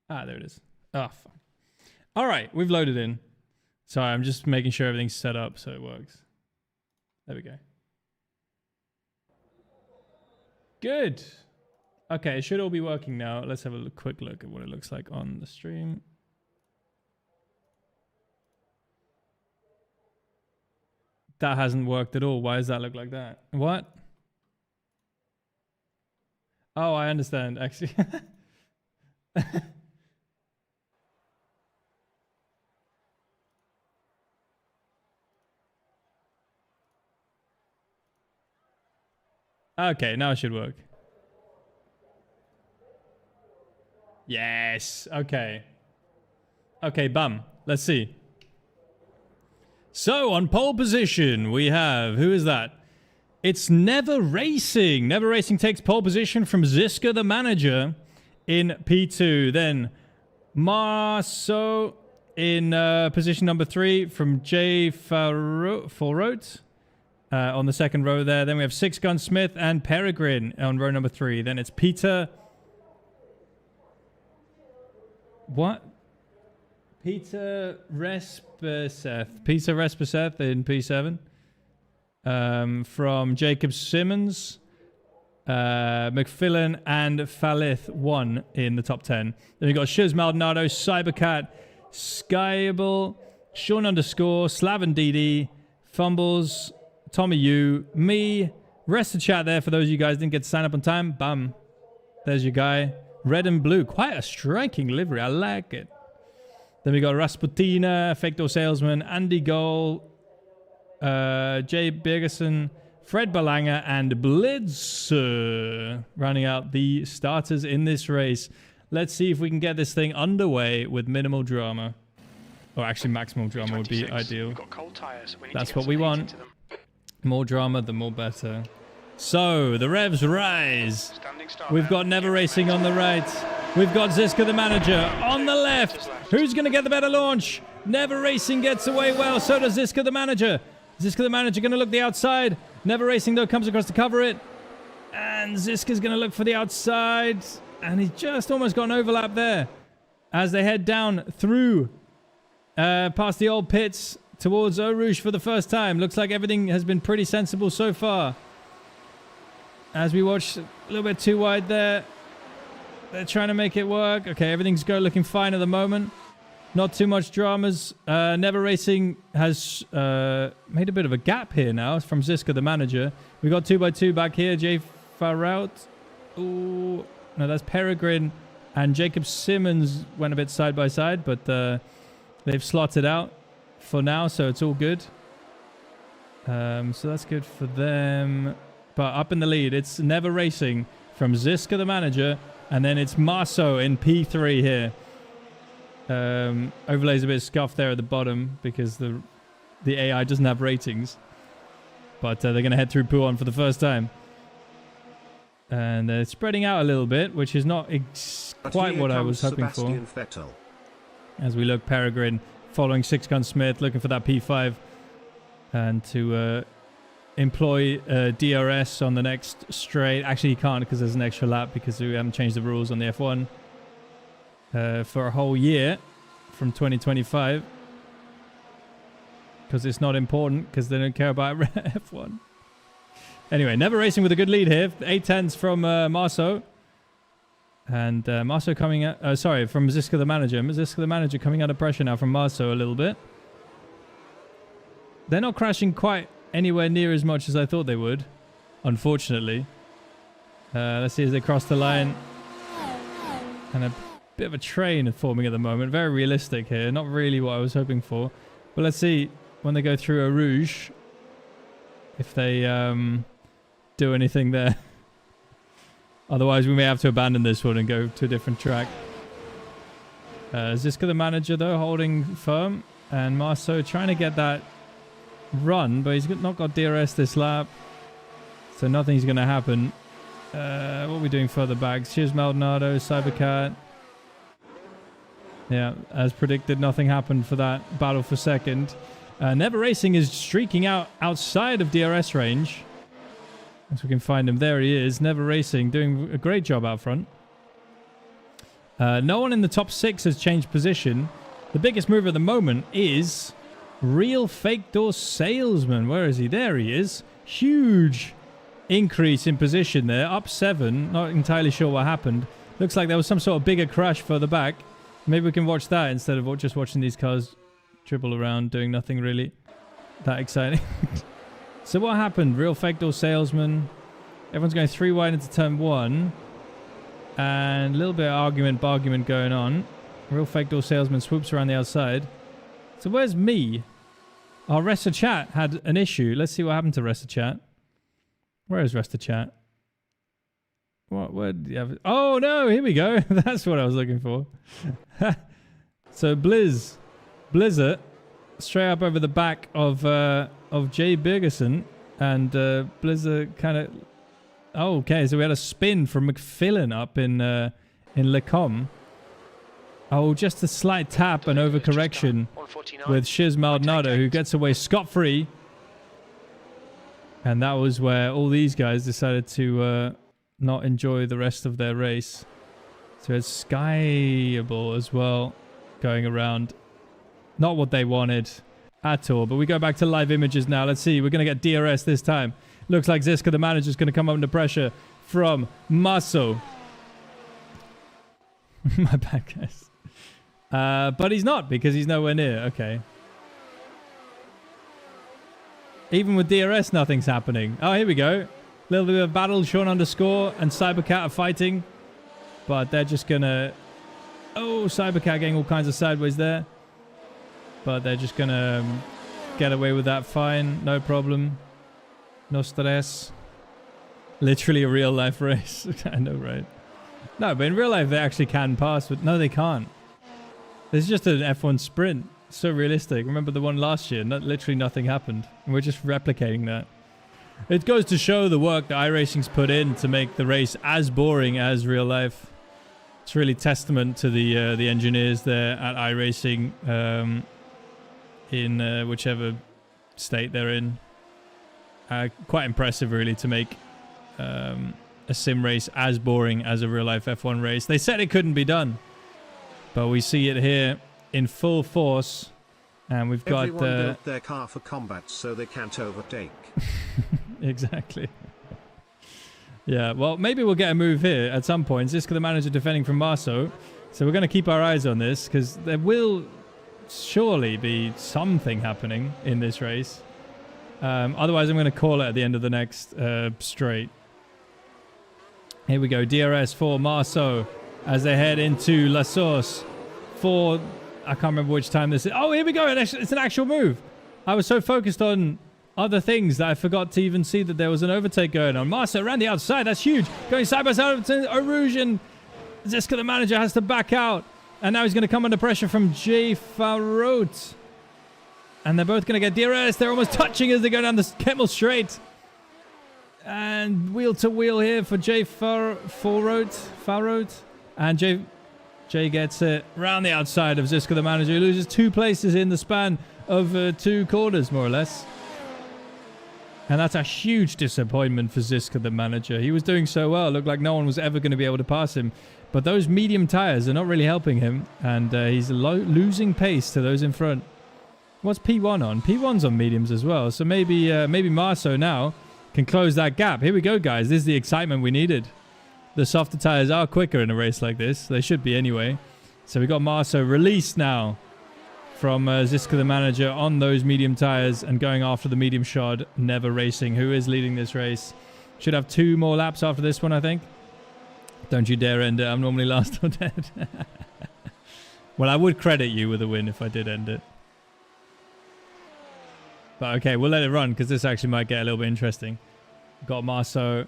Ah, there it is. Oh, fuck. All right, we've loaded in. Sorry, I'm just making sure everything's set up so it works. There we go. Good. Okay, it should all be working now. Let's have a quick look at what it looks like on the stream. That hasn't worked at all. Why does that look like that? What? Oh, I understand, actually. Okay, now it should work. Yes. Okay. Okay, bum. Let's see. So, on pole position, we have... Who is that? It's Never Racing. Never Racing takes pole position from Ziska, the manager, in P2. Then, Marceau in position number 3 from J. Forrote on the second row there. Then we have Six Gun Smith and Peregrine on row number 3. Then it's Peter... What? Peter Respeseth. Peter Respeseth in P7. From Jacob Simmons, McFillan, and Falith 1 in the top 10. Then we've got Shiz Maldonado, Cybercat, Skyable, Sean _ Slaven DD, Fumbles, Tommy U, me. Rest of chat there for those of you guys didn't get to sign up on time. Bam. There's your guy. Red and blue. Quite a striking livery. I like it. Then we got Rasputina, Fake Door Salesman, Andy Goal, Jay Bergerson, Fred Balanga, and Blitz rounding out the starters in this race. Let's see if we can get this thing underway with minimal drama. Or actually maximal drama would be ideal. We've got cold tires. That's what we want. More drama, the more better. So, the revs rise. We've got Never Racing on the right. We've got Ziska the manager on the left. Who's going to get the better launch? Never Racing gets away well. So does Ziska the manager. Ziska the manager going to look the outside. Never Racing, though, comes across to cover it. And Ziska's going to look for the outside. And he's just almost got an overlap there. As they head down through past the old pits towards Eau Rouge for the first time. Looks like everything has been pretty sensible so far. As we watch a little bit too wide there. They're trying to make it work. Okay, everything's looking fine at the moment. Not too much dramas. Never Racing has made a bit of a gap here now from Ziska, the manager. We got 2x2 back here. Jay Farrout. Ooh, no, that's Peregrine. And Jacob Simmons went a bit side by side, but they've slotted out for now, so it's all good. So that's good for them. But up in the lead, it's Never Racing from Ziska, the manager. And then it's Marceau in P3 here. Overlays a bit scuffed there at the bottom because the AI doesn't have ratings. But they're going to head through Pouhon for the first time. And they're spreading out a little bit, which is not quite what I was hoping for. As we look, Peregrine following Six Gun Smith, looking for that P5. And to employ DRS on the next straight. Actually, he can't because there's an extra lap because we haven't changed the rules on the F1 for a whole year from 2025. Because it's not important because they don't care about F1. Anyway, Never Racing with a good lead here. 8/10s from Marceau. And Marceau coming out... from Ziska the manager. Ziska the manager coming under pressure now from Marceau a little bit. They're not crashing quite anywhere near as much as I thought they would, unfortunately. Let's see as they cross the line. And a bit of a train forming at the moment. Very realistic here. Not really what I was hoping for. But let's see when they go through Eau Rouge if they do anything there. Otherwise, we may have to abandon this one and go to a different track. Ziska the manager, though, holding firm. And Marceau trying to get that run, but he's not got DRS this lap, so nothing's going to happen. What are we doing further back? Here's Maldonado, Cybercat. Yeah, as predicted, nothing happened for that battle for second. Never Racing is streaking out outside of DRS range. As we can find him, there he is. Never Racing doing a great job out front. No one in the top 6 has changed position. The biggest mover at the moment is Real Fake Door Salesman. Where is he? There he is. Huge increase in position there. Up 7. Not entirely sure what happened. Looks like there was some sort of bigger crash further back. Maybe we can watch that instead of just watching these cars dribble around doing nothing really that exciting. So what happened? Real Fake Door Salesman. Everyone's going 3 wide into turn 1. And a little bit of bargument going on. Real Fake Door Salesman swoops around the outside. So where's me? Our Rest of Chat had an issue. Let's see what happened to Rest of Chat. Where is Rest of Chat? What? Where do you have it? Oh no, here we go. That's what I was looking for. So Blizzard, straight up over the back of Jay Bergerson, and Blizzard kind of. Oh, okay. So we had a spin from McFillin up in Lecom. Oh, just a slight tap and overcorrection with Shiz Maldonado, who gets away scot-free. And that was where all these guys decided to not enjoy the rest of their race. So it's Skyable as well going around. Not what they wanted at all. But we go back to live images now. Let's see. We're going to get DRS this time. Looks like Ziska, the manager, is going to come under pressure from Masso. My bad, guys. But he's not, because he's nowhere near. Okay. Even with DRS, nothing's happening. Oh, here we go. A little bit of battle. Sean underscore and Cybercat are fighting. But they're just going to... Oh, Cybercat getting all kinds of sideways there. But they're just going to get away with that fine. No problem. No stress. Literally a real life race. I know, right? No, but in real life they actually can pass. But no, they can't. This is just an F1 sprint. So realistic. Remember the one last year? Literally nothing happened. And we're just replicating that. It goes to show the work that iRacing's put in to make the race as boring as real life. It's really testament to the engineers there at iRacing in whichever state they're in. Quite impressive, really, to make a sim race as boring as a real life F1 race. They said it couldn't be done, but we see it here in full force, and we've got everyone built their car for combat so they can't overtake. Exactly. Yeah, well, maybe we'll get a move here at some point. Ziska, the manager, defending from Marceau. So we're going to keep our eyes on this, because there will surely be something happening in this race. Otherwise, I'm going to call it at the end of the next straight. Here we go. DRS for Marceau as they head into La Source for... I can't remember which time this is. Oh, here we go. It's an actual move. I was so focused on other things that I forgot to even see that there was an overtake going on. Marceau around the outside. That's huge. Going side by side to Eau and Ziska, the manager, has to back out. And now he's going to come under pressure from Jay Farot. And they're both going to get DRS. They're almost touching as they go down the Kemmel straight. And wheel to wheel here for Jay Farot. And Jay gets it round the outside of Ziska, the manager. He loses 2 places in the span of 2 quarters, more or less. And that's a huge disappointment for Ziska, the manager. He was doing so well. It looked like no one was ever going to be able to pass him. But those medium tires are not really helping him. And he's losing pace to those in front. What's P1 on? P1's on mediums as well. So maybe Marceau now can close that gap. Here we go, guys. This is the excitement we needed. The softer tires are quicker in a race like this. They should be anyway. So we got Marceau released now from Ziska, the manager, on those medium tires and going after the medium shod. Never Racing, who is leading this race. Should have 2 more laps after this one, I think. Don't you dare end it. I'm normally last or dead. Well, I would credit you with a win if I did end it. But okay, we'll let it run because this actually might get a little bit interesting. Got Marceau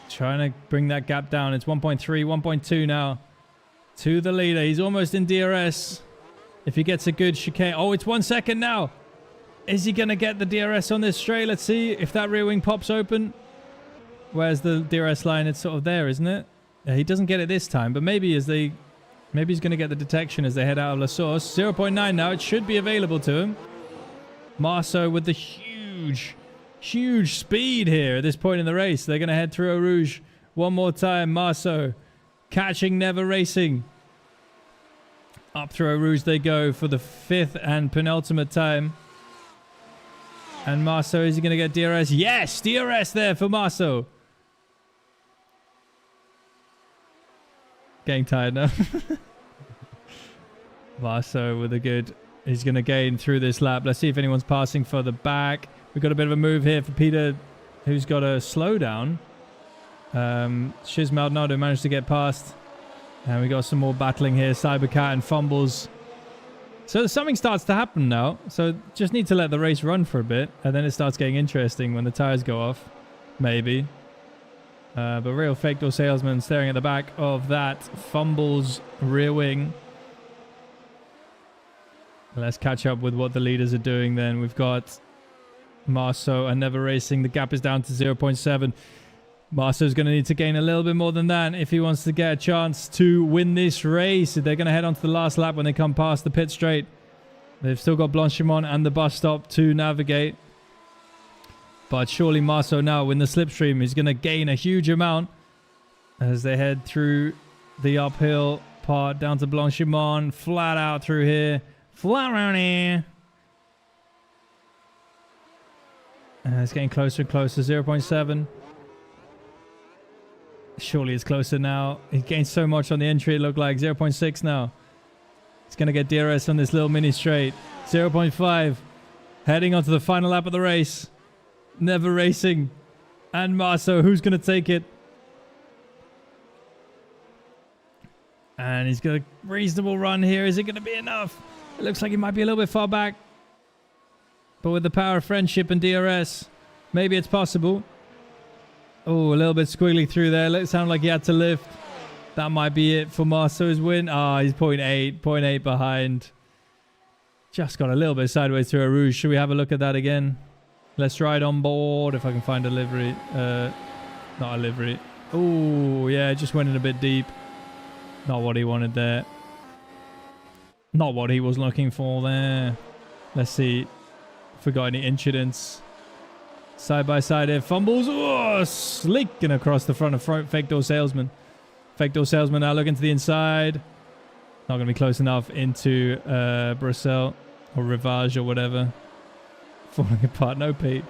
trying to bring that gap down. It's 1.3, 1.2 now to the leader. He's almost in DRS. If he gets a good chicane. Oh, it's 1 second now. Is he going to get the DRS on this straight? Let's see if that rear wing pops open. Where's the DRS line? It's sort of there, isn't it? Yeah, he doesn't get it this time, but maybe he's going to get the detection as they head out of La Source. 0.9 now. It should be available to him. Marceau with the huge speed here at this point in the race. They're going to head through Eau Rouge one more time. Marceau catching Never Racing. Up through Eau Rouge they go for the 5th and penultimate time. And Marceau, is he going to get DRS? Yes, DRS there for Marceau. Getting tired now. Marceau with a good... He's going to gain through this lap. Let's see if anyone's passing further back. We've got a bit of a move here for Peter, who's got a slowdown. Shiz Maldonado managed to get past. And we got some more battling here. Cybercat and fumbles. So something starts to happen now. So just need to let the race run for a bit. And then it starts getting interesting when the tires go off. Maybe. But real fake door salesman staring at the back of that. Fumbles rear wing. Let's catch up with what the leaders are doing then. We've got Marceau and Never Racing. The gap is down to 0.7. Marceau's going to need to gain a little bit more than that if he wants to get a chance to win this race. They're going to head on to the last lap when they come past the pit straight. They've still got Blanchimont and the bus stop to navigate. But surely Marceau now in the slipstream is going to gain a huge amount as they head through the uphill part down to Blanchimont. Flat out through here. Flat around here. It's getting closer and closer. 0.7. Surely it's closer now. He gained so much on the entry, it looked like. 0.6 now. It's going to get DRS on this little mini straight. 0.5. Heading onto the final lap of the race. Never Racing. And Marceau, who's going to take it? And he's got a reasonable run here. Is it going to be enough? It looks like he might be a little bit far back. But with the power of friendship and DRS, maybe it's possible. Oh, a little bit squiggly through there. It sounded like he had to lift. That might be it for Marceau's win. Ah, he's 0.8 behind. Just got a little bit sideways through a rouge. Should we have a look at that again? Let's ride on board if I can find a livery. Not a livery. Oh, yeah, just went in a bit deep. Not what he wanted there. Not what he was looking for there. Let's see if we got any incidents. Side by side here. Fumbles. Oh, slinking across the front of fake door salesman. Fake door salesman now looking to the inside. Not going to be close enough into Brussels or Rivage or whatever. Falling apart. No, Pete.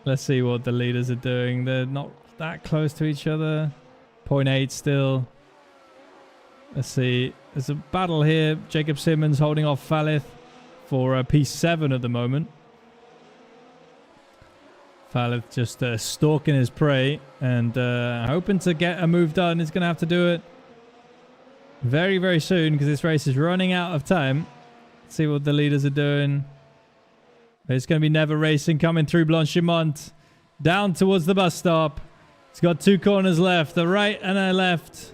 Let's see what the leaders are doing. They're not that close to each other. 0.8 still. Let's see. There's a battle here. Jacob Simmons holding off Falith for P7 at the moment. Falith just stalking his prey and hoping to get a move done. He's going to have to do it very, very soon because this race is running out of time. Let's see what the leaders are doing. It's going to be Never Racing coming through Blanchimont. Down towards the bus stop. It's got two corners left. A right and a left.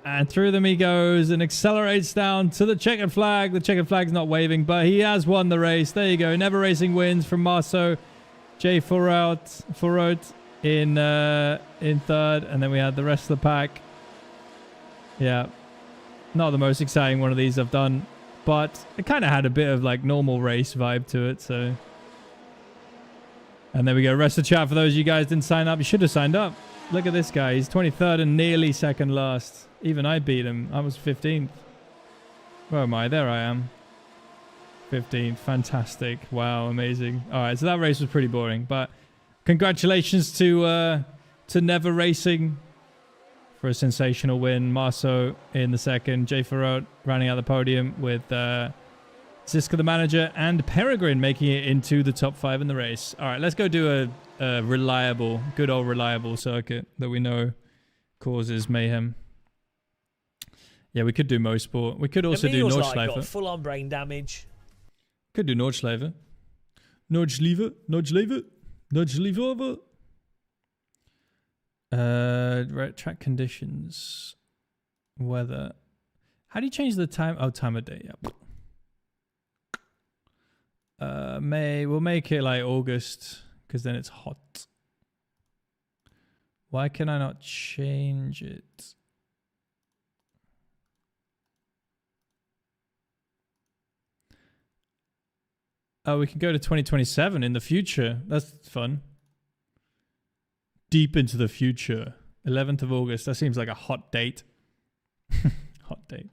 And through them he goes and accelerates down to the checkered flag. The checkered flag's not waving, but he has won the race. There you go. Never Racing wins from Marceau. Jay Fourot in third. And then we had the rest of the pack. Yeah. Not the most exciting one of these I've done. But it kind of had a bit of like normal race vibe to it. So. And there we go. Rest of the chat for those of you guys didn't sign up. You should have signed up. Look at this guy. He's 23rd and nearly second last. Even I beat him. I was 15th. Where am I? There I am. 15th. Fantastic. Wow. Amazing. All right. So that race was pretty boring. But congratulations to Never Racing for a sensational win. Marceau in the second. Jay Farot rounding out the podium with Ziska the manager and Peregrine making it into the top 5 in the race. All right. Let's go do a reliable, good old reliable circuit that we know causes mayhem. Yeah, we could do Mosport. We could also do Nordschleife. Like got full-on brain damage. Could do Nordschleife. Right, track conditions. Weather. How do you change the time? Oh, time of day. Yep. May. We'll make it like August because then it's hot. Why can I not change it? Oh, we can go to 2027 in the future. That's fun. Deep into the future. 11th of August. That seems like a hot date. Hot date.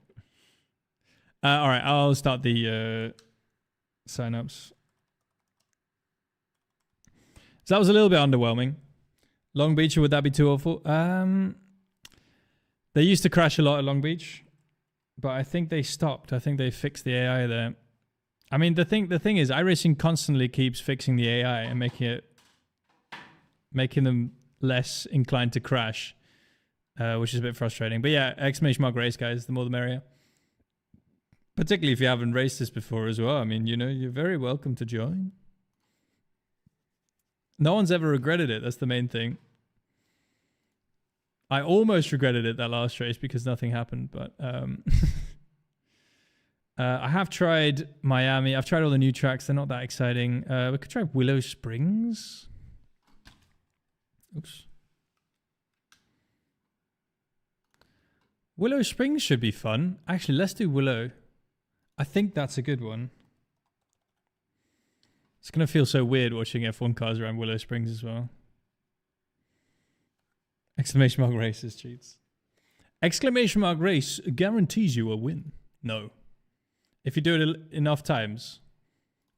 All right, I'll start the sign-ups. So that was a little bit underwhelming. Long Beach, would that be too awful? They used to crash a lot at Long Beach, but I think they stopped. I think they fixed the AI there. I mean, the thing is, iRacing constantly keeps fixing the AI and making them less inclined to crash, which is a bit frustrating. But yeah, exclamation mark race, guys. The more the merrier. Particularly if you haven't raced this before as well. I mean, you know, you're very welcome to join. No one's ever regretted it. That's the main thing. I almost regretted it that last race because nothing happened, but I have tried Miami. I've tried all the new tracks. They're not that exciting. We could try Willow Springs. Oops. Willow Springs should be fun. Actually, let's do Willow. I think that's a good one. It's going to feel so weird watching F1 cars around Willow Springs as well. Exclamation mark races cheats. Exclamation mark race guarantees you a win. No. If you do it enough times,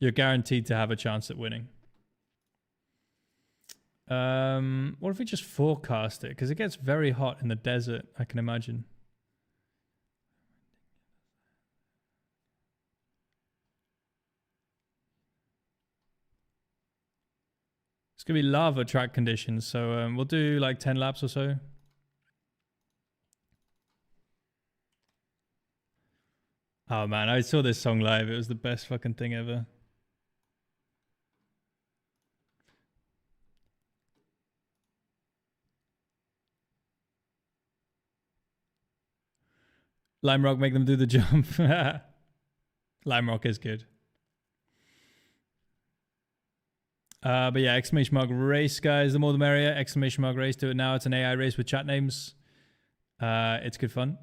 you're guaranteed to have a chance at winning. What if we just forecast it? Because it gets very hot in the desert, I can imagine. It's going to be lava track conditions, so we'll do like 10 laps or so. Oh man, I saw this song live. It was the best fucking thing ever. Lime Rock, make them do the jump. Lime Rock is good. But yeah, exclamation mark race, guys. The more the merrier. Exclamation mark race. Do it now. It's an AI race with chat names. It's good fun.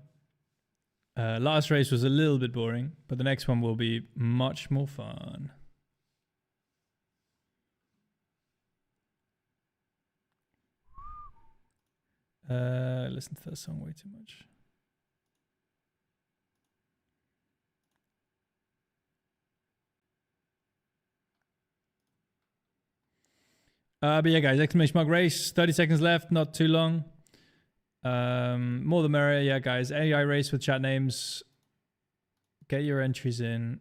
Last race was a little bit boring, but the next one will be much more fun. Listen to that song way too much. But yeah, guys, exclamation mark race. 30 seconds left, not too long. More the merrier. Yeah, guys, AI race with chat names. Get your entries in.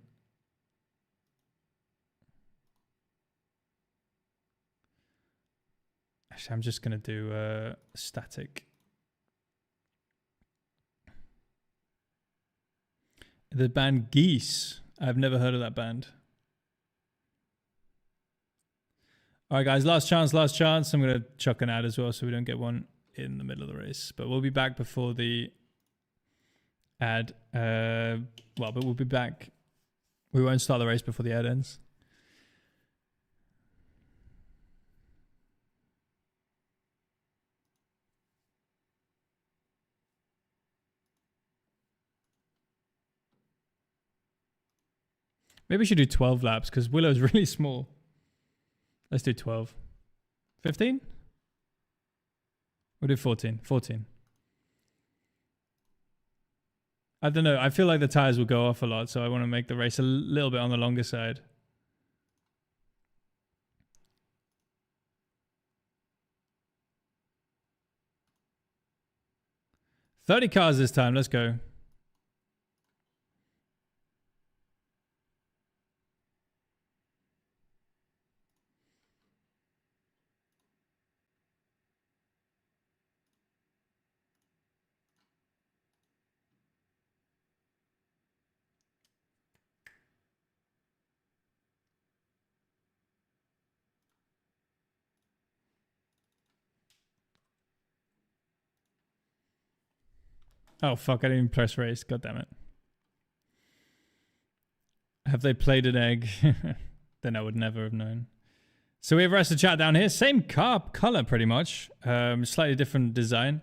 Actually, I'm just going to do static. The band Geese. I've never heard of that band. All right, guys, last chance, last chance. I'm going to chuck an ad as well so we don't get one in the middle of the race. But we'll be back before the ad. But we'll be back. We won't start the race before the ad ends. Maybe we should do 12 laps because Willow's really small. Let's do 12. 15? We'll do 14. 14. I don't know. I feel like the tires will go off a lot, so I want to make the race a little bit on the longer side. $30 cars this time. Let's go. Oh, fuck. I didn't even press race. God damn it. Have they played an egg? Then I would never have known. So we have rest of chat down here. Same car color, pretty much. Slightly different design.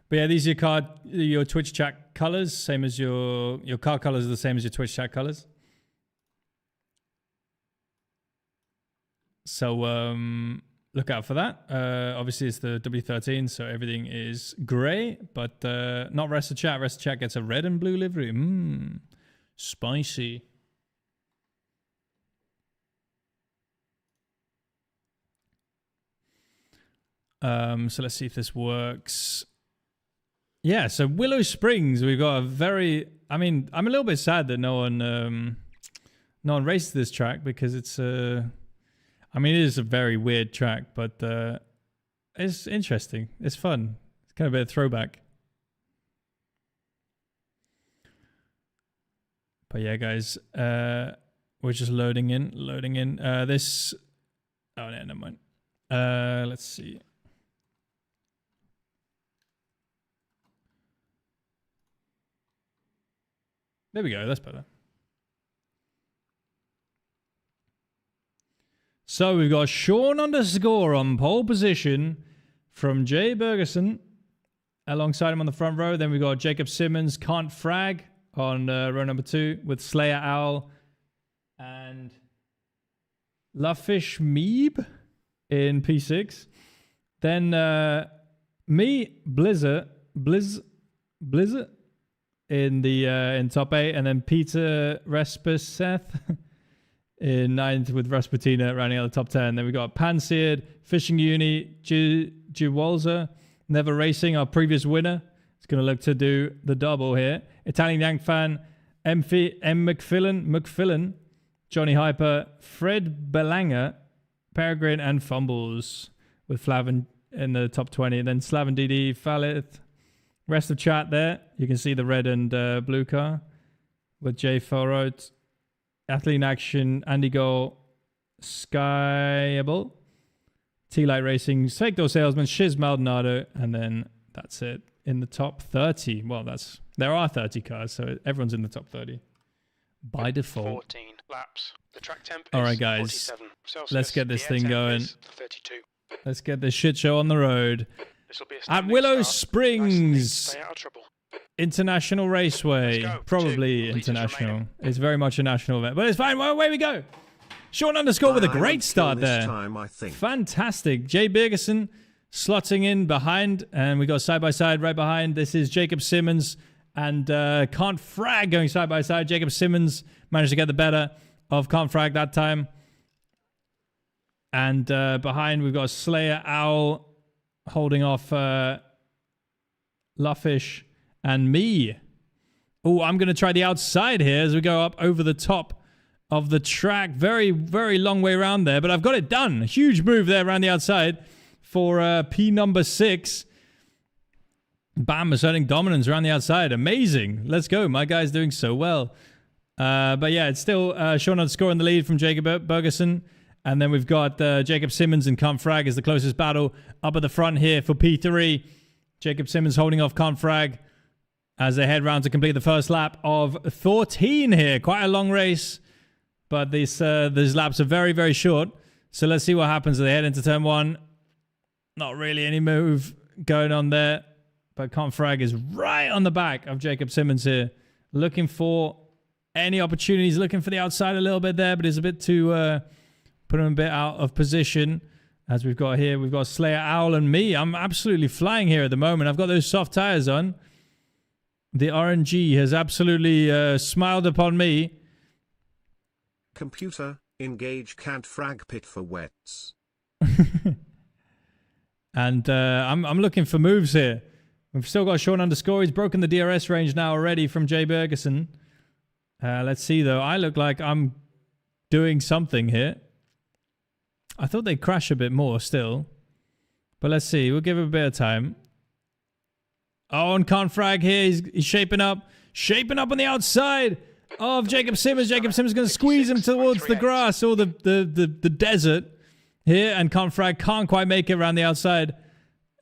But yeah, these are your Twitch chat colors. Same as your car colors are the same as your Twitch chat colors. So look out for that. Obviously, it's the W13, so everything is grey, but not rest of chat. Rest of chat gets a red and blue livery. Spicy. So let's see if this works. Yeah, so Willow Springs, we've got a very... I mean, I'm a little bit sad that no one races this track because it's... I mean, it is a very weird track, but it's interesting. It's fun. It's kind of a bit of throwback. But yeah, guys, we're just loading in. This... Oh, no, never mind. Let's see. There we go. That's better. So we've got Sean underscore on pole position from Jay Bergerson. Alongside him on the front row. Then we've got Jacob Simmons, Can't Frag on row number 2 with Slayer Owl and Lafish Meeb in P6. Then me, Blizzard in the in top 8, and then Peter Respaseth in 9th with Rasputina rounding out the top 10. Then we got Panseared, Fishing Uni, Jiwalza, Never Racing, our previous winner. It's going to look to do the double here. Italian Yank Fan, M. McFillan, Johnny Hyper, Fred Belanger, Peregrine, and Fumbles with Flav in the top 20. And then Slaven DD, Falith. Rest of chat there. You can see the red and blue car with Jay Forrot, Athlete in Action, Andy Go, Skyable, T-Light Racing, Sector Salesman, Shiz Maldonado, and then that's it in the top 30. Well, there are 30 cars, so everyone's in the top 30 by default. 14 laps. The track temp All right, is guys, 47 Celsius. let's get this The thing air temp going. is 32. Let's get this shit show on the road Be a at Willow start. Springs Stay out of trouble. International Raceway. Probably international. It's very much a national event, but it's fine. Well, away we go. Sean underscore with a great start there. Time, I think. Fantastic. Jay Bergerson slotting in behind, and we got side by side right behind. This is Jacob Simmons and Can't Frag going side by side. Jacob Simmons managed to get the better of Can't Frag that time. And behind we've got Slayer Owl holding off Luffish and me. Oh, I'm going to try the outside here as we go up over the top of the track. Very, very long way around there, but I've got it done. A huge move there around the outside for P number 6. Bam, asserting dominance around the outside. Amazing. Let's go. My guy's doing so well. But yeah, it's still Sean underscore in the lead from Jacob Bergerson. And then we've got Jacob Simmons and Can't Frag as the closest battle up at the front here for P3. Jacob Simmons holding off Can't Frag as they head round to complete the first lap of 14 here. Quite a long race, but these laps are very, very short. So let's see what happens as they head into turn 1. Not really any move going on there, but Can't Frag is right on the back of Jacob Simmons here. Looking for any opportunities, looking for the outside a little bit there, but it's a bit too... put him a bit out of position. As we've got here, we've got Slayer Owl and me. I'm absolutely flying here at the moment. I've got those soft tires on. The RNG has absolutely smiled upon me. Computer, engage Can't Frag pit for wets. And I'm looking for moves here. We've still got Sean underscore. He's broken the DRS range now already from Jay Bergerson. Let's see, though. I look like I'm doing something here. I thought they'd crash a bit more still. But let's see. We'll give it a bit of time. Oh, and Can't Frag here. He's shaping up. Shaping up on the outside of Jacob Simmons. Jacob Simmons is going to squeeze him towards the grass or the desert here. And Can't Frag can't quite make it around the outside.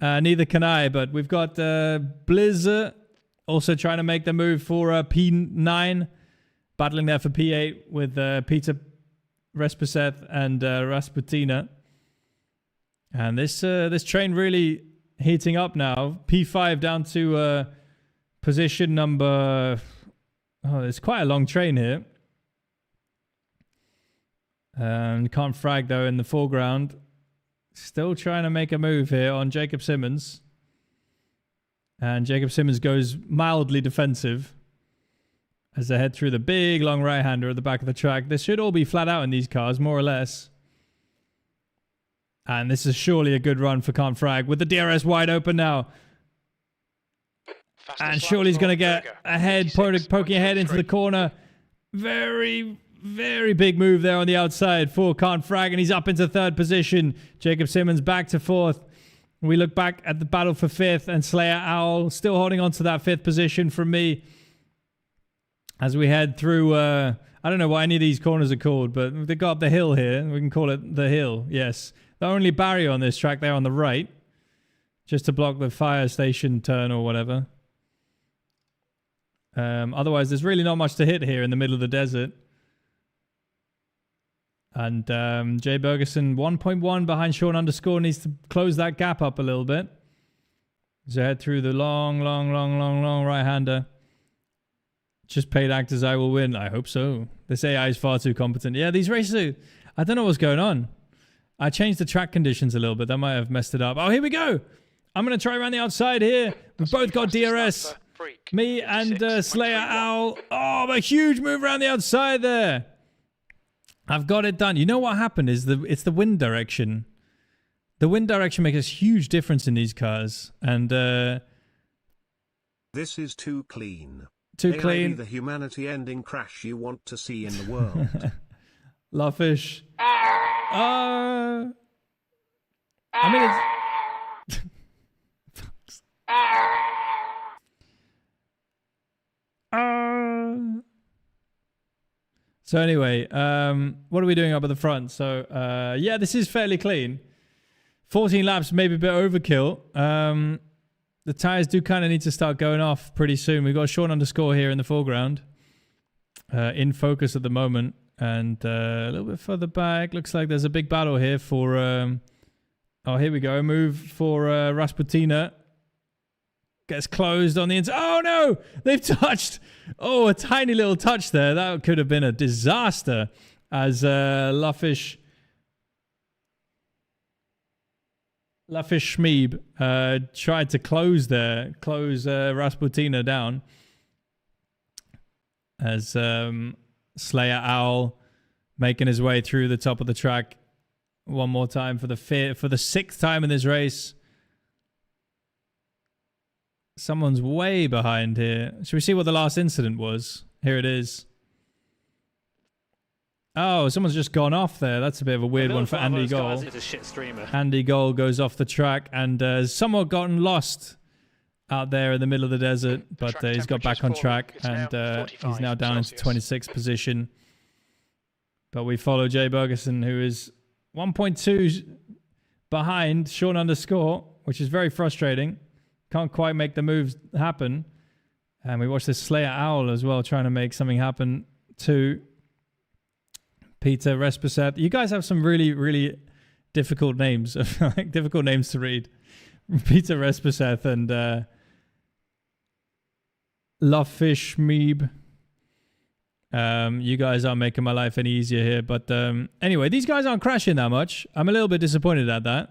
Neither can I. But we've got Blizzard also trying to make the move for P9. Battling there for P8 with Peter Respaseth and Rasputina. And this train really heating up now. P5 down to position number... Oh, it's quite a long train here. And Can't Frag, though, in the foreground. Still trying to make a move here on Jacob Simmons. And Jacob Simmons goes mildly defensive as they head through the big long right-hander at the back of the track. This should all be flat out in these cars, more or less. And this is surely a good run for Can't Frag with the DRS wide open now. And surely he's going to get ahead, poking ahead into the corner. Very, very big move there on the outside for Can't Frag, and he's up into 3rd position. Jacob Simmons back to 4th. We look back at the battle for 5th, and Slayer Owl still holding on to that 5th position from me. as we head through, I don't know what any of these corners are called, but they go up the hill here. We can call it the hill, yes. The only barrier on this track there on the right, just to block the fire station turn or whatever. Otherwise, there's really not much to hit here in the middle of the desert. And Jay Bergeson, 1.1 behind Sean underscore, needs to close that gap up a little bit. So head through the long right-hander. Just paid actors, I will win. I hope so. This AI is far too competent. Yeah, these races, I don't know what's going on. I changed the track conditions a little bit. That might have messed it up. Oh, here we go. I'm going to try around the outside here. We've both got DRS. Me and Slayer Owl. Oh, a huge move around the outside there. I've got it done. You know what happened is it's the wind direction. The wind direction makes a huge difference in these cars. And this is too clean. Too clean. The humanity-ending crash you want to see in the world. Lovefish. I mean, it's... So anyway, what are we doing up at the front? So, yeah, this is fairly clean. 14 laps, maybe a bit overkill. The tires do kind of need to start going off pretty soon. We've got Sean underscore here in the foreground. In focus at the moment. And a little bit further back, looks like there's a big battle here for... oh, here we go. A move for Rasputina. Gets closed on the inside. Oh, no! They've touched. Oh, a tiny little touch there. That could have been a disaster as Lafish Schmeeb tried to close Rasputina down as Slayer Owl making his way through the top of the track one more time for the sixth time in this race. Someone's way behind here. Should we see what the last incident was? Here it is. Oh, someone's just gone off there. That's a bit of a weird one for Andy Goal. Andy Goal goes off the track and somewhat gotten lost out there in the middle of the desert, but he's got back on track and he's now down into 26th position. But we follow Jay Bergeson, who is 1.2 behind Sean underscore, which is very frustrating. Can't quite make the moves happen. And we watch this Slayer Owl as well, trying to make something happen to Peter Respiseth. You guys have some really, really difficult names. Difficult names to read. Peter Respiseth and Lovefish Meeb. You guys aren't making my life any easier here. But anyway, these guys aren't crashing that much. I'm a little bit disappointed at that.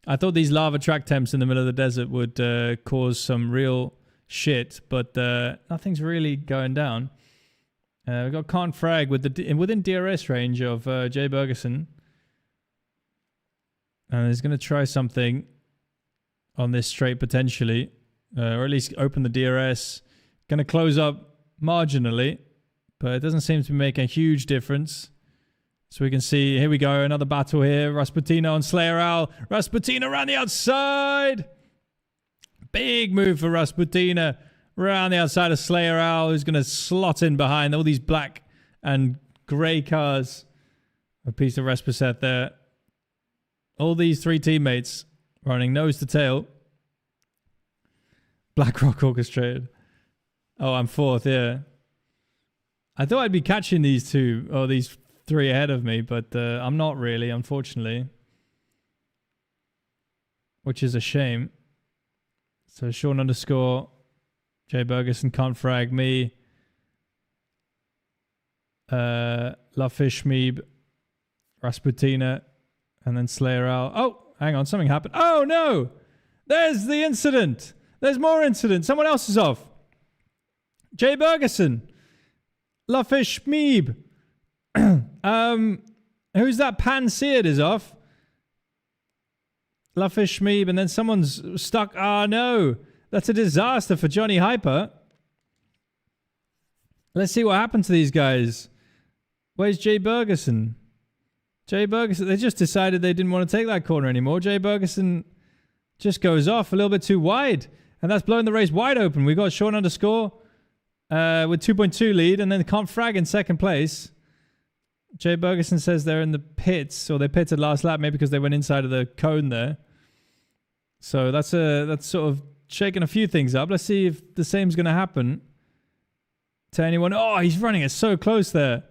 I thought these lava track temps in the middle of the desert would cause some real shit, but nothing's really going down. We've got Can't Frag within DRS range of Jay Bergeson. And he's going to try something on this straight potentially, or at least open the DRS. Going to close up marginally, but it doesn't seem to make a huge difference. So we can see, here we go, another battle here. Rasputina on Slayer Owl. Rasputina around the outside. Big move for Rasputina. Around the outside of Slayer Owl, who's going to slot in behind all these black and grey cars. A piece of Respiseth there. All these three teammates running nose to tail. BlackRock Orchestrated. Oh, I'm fourth, yeah. I thought I'd be catching these two, or these three ahead of me, but I'm not really, unfortunately. Which is a shame. So Sean underscore, Jay Bergeson can't frag me. Lovefish Meeb, Rasputina, and then Slayer Owl. Oh, hang on, something happened. Oh no! There's the incident! There's more incident. Someone else is off. Jay Bergeson. Lovefish Meeb. Who's that? Pan Seared is off. Lovefish Meeb, and then someone's stuck. Oh no, that's a disaster for Johnny Hyper. Let's see what happened to these guys. Where's Jay Bergeson? Jay Bergeson, they just decided they didn't want to take that corner anymore. Jay Bergeson just goes off a little bit too wide, and that's blowing the race wide open. We got Sean underscore with 2.2 lead, and then Can't Frag in second place. Jay Bergeson says they're in the pits, or they pitted last lap, maybe because they went inside of the cone there. So that's sort of shaking a few things up. Let's see if the same's going to happen to anyone. Oh, he's running it so close there.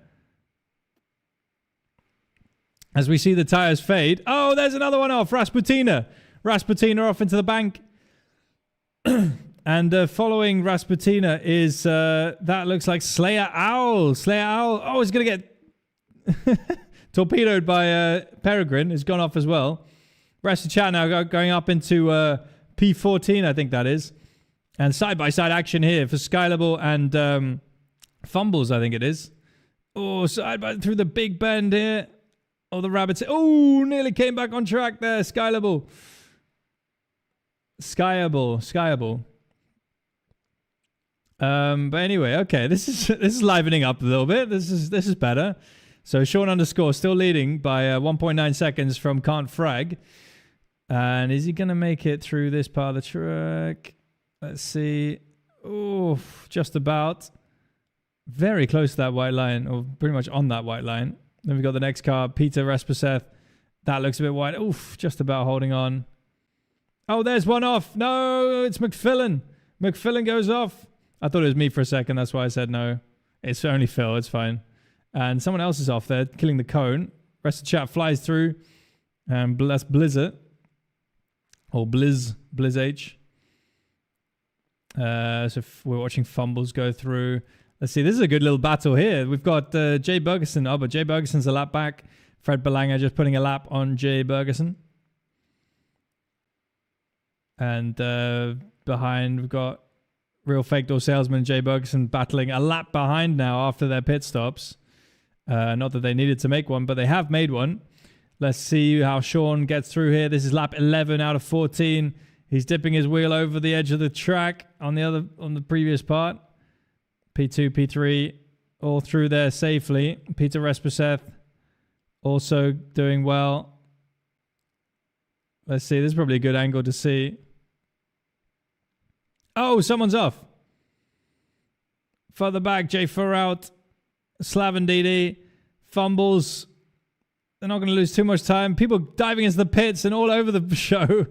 As we see the tires fade. Oh, there's another one off. Rasputina off into the bank. And following Rasputina is, that looks like Slayer Owl. Oh, he's going to get torpedoed by Peregrine. Has gone off as well. Rest of chat now going up into P14, I think that is. And side-by-side action here for Skylable and Fumbles, I think it is. Oh, through the big bend here. Oh, the rabbits. Oh, nearly came back on track there. Skyable. But anyway, okay. This is livening up a little bit. This is better. So Sean underscore still leading by 1.9 seconds from Can't Frag. And is he going to make it through this part of the track? Let's see. Oh, just about. Very close to that white line, or pretty much on that white line. Then we've got the next car, Peter Respaseth. That looks a bit wide. Oof, just about holding on. Oh, there's one off. No, it's McFillin. McFillin goes off. I thought it was me for a second. That's why I said no. It's only Phil. It's fine. And someone else is off there, killing the cone. Rest of the chat flies through. And that's Blizzard. Or Blizz H. So we're watching Fumbles go through. Let's see, this is a good little battle here. We've got Jay Bergeson. Oh, but Jay Bergeson's a lap back. Fred Belanga just putting a lap on Jay Bergeson. And behind, we've got Real Fake Door Salesman Jay Bergeson battling a lap behind now after their pit stops. Not that they needed to make one, but they have made one. Let's see how Sean gets through here. This is lap 11 out of 14. He's dipping his wheel over the edge of the track on the previous part. P2, P3, all through there safely. Peter Respaseth also doing well. Let's see. This is probably a good angle to see. Oh, someone's off. Further back, Jay Furrout, Slaven DD, Fumbles. They're not going to lose too much time. People diving into the pits and all over the show.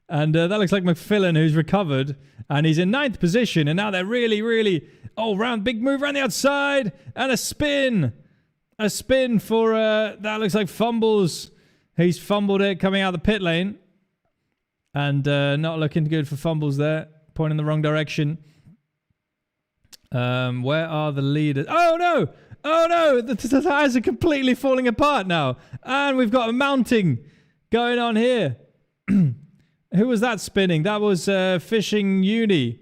And that looks like McFillin, who's recovered. And he's in 9th position. And now they're really... Oh, big move around the outside. And a spin. A spin for... that looks like Fumbles. He's fumbled it coming out of the pit lane. And not looking good for Fumbles there. Pointing in the wrong direction. Where are the leaders? Oh, no! Oh, no! The tires are completely falling apart now. And we've got a mounting going on here. Who was that spinning? That was Fishing Uni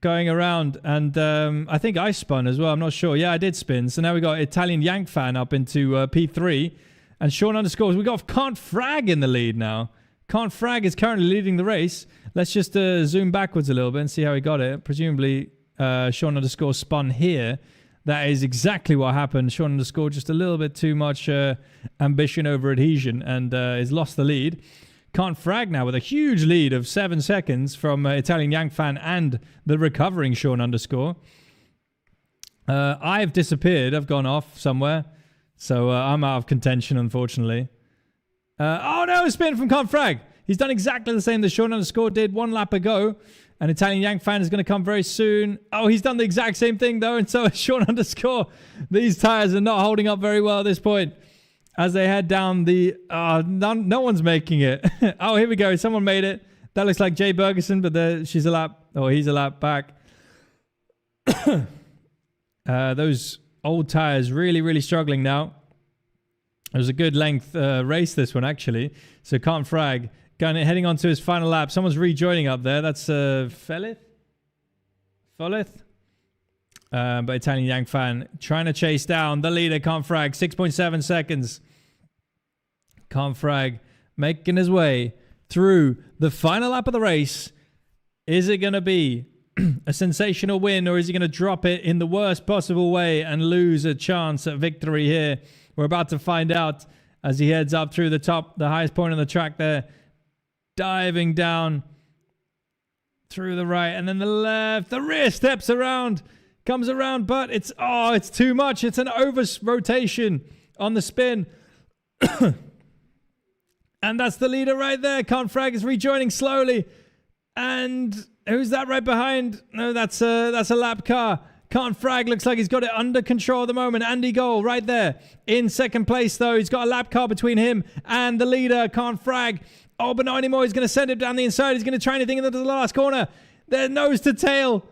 going around. And I think I spun as well. I'm not sure. Yeah, I did spin. So now we got Italian Yank Fan up into P3. And Sean underscores. We got Can't Frag in the lead now. Can't Frag is currently leading the race. Let's just zoom backwards a little bit and see how he got it. Presumably, Sean underscore spun here. That is exactly what happened. Sean underscore just a little bit too much ambition over adhesion and has lost the lead. Can't Frag now with a huge lead of 7 seconds from Italian Yank Fan and the recovering Sean underscore. I've disappeared. I've gone off somewhere. So I'm out of contention, unfortunately. Oh no, a spin from Can't Frag. He's done exactly the same that Sean underscore did 1 lap ago. And Italian Yank Fan is going to come very soon. Oh, he's done the exact same thing though. And so is Sean underscore. These tires are not holding up very well at this point. As they head down the... no one's making it. Oh, here we go. Someone made it. That looks like Jay Bergeson, but she's a lap... Oh, he's a lap back. Those old tires really struggling now. It was a good length race, this one, actually. So Can't Frag heading on to his final lap. Someone's rejoining up there. That's Folleth? But Italian Yank Fan trying to chase down the leader, Can't Frag. 6.7 seconds. Can't Frag making his way through the final lap of the race. Is it going to be a sensational win, or is he going to drop it in the worst possible way and lose a chance at victory here? We're about to find out as he heads up through the highest point on the track there. Diving down through the right, and then the left. The rear steps around, comes around, but it's too much. It's an over rotation on the spin. And that's the leader right there. Confrag is rejoining slowly. And who's that right behind? No, that's a lap car. Confrag looks like he's got it under control at the moment. Andy Goal right there in second place, though. He's got a lap car between him and the leader, Confrag. Oh, but not anymore. He's going to send it down the inside. He's going to try anything into the last corner. They're nose to tail.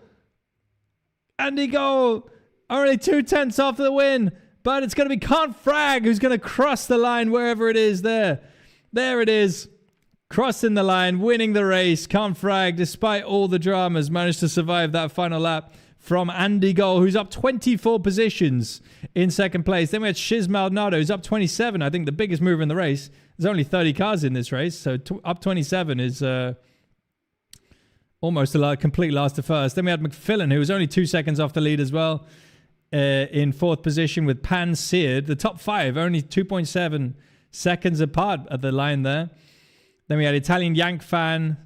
Andy Goal only 2/10 off the win. But it's going to be Confrag who's going to cross the line wherever it is there. There it is. Crossing the line, winning the race. Confrag, despite all the dramas, managed to survive that final lap from Andy Goal, who's up 24 positions in second place. Then we had Shiz Maldonado, who's up 27. I think the biggest mover in the race. There's only 30 cars in this race, so up 27 is almost a complete last to first. Then we had McFillan, who was only 2 seconds off the lead as well, in fourth position with Pan Seared. The top five, only 2.7 seconds apart at the line there. Then we had Italian Yank Fan,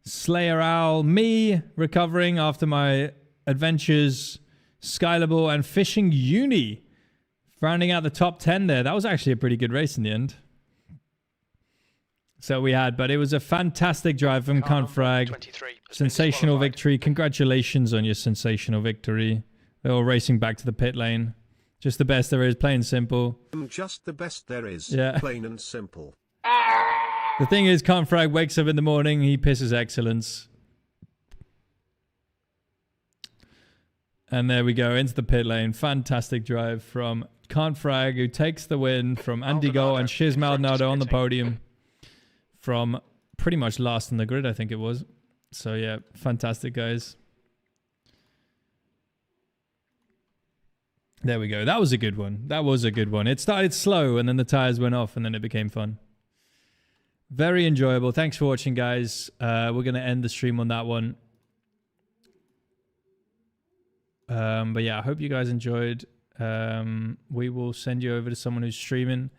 Slayer Owl, me recovering after my adventures, Skylable, and Fishing Uni rounding out the top 10 there. That was actually a pretty good race in the end. So we had, but it was a fantastic drive from Confrag. Sensational victory. Congratulations on your sensational victory. They're all racing back to the pit lane. Just the best there is, plain and simple. Just the best there is, yeah. Plain and simple. The thing is, Confrag wakes up in the morning, he pisses excellence. And there we go, into the pit lane. Fantastic drive from Confrag, who takes the win from Andy Goal and Shiz Maldonado on the podium. From pretty much last in the grid, I think it was. So yeah, fantastic, guys. There we go. That was a good one. That was a good one. It started slow, and then the tires went off, and then it became fun. Very enjoyable. Thanks for watching, guys. We're going to end the stream on that one. But yeah, I hope you guys enjoyed. We will send you over to someone who's streaming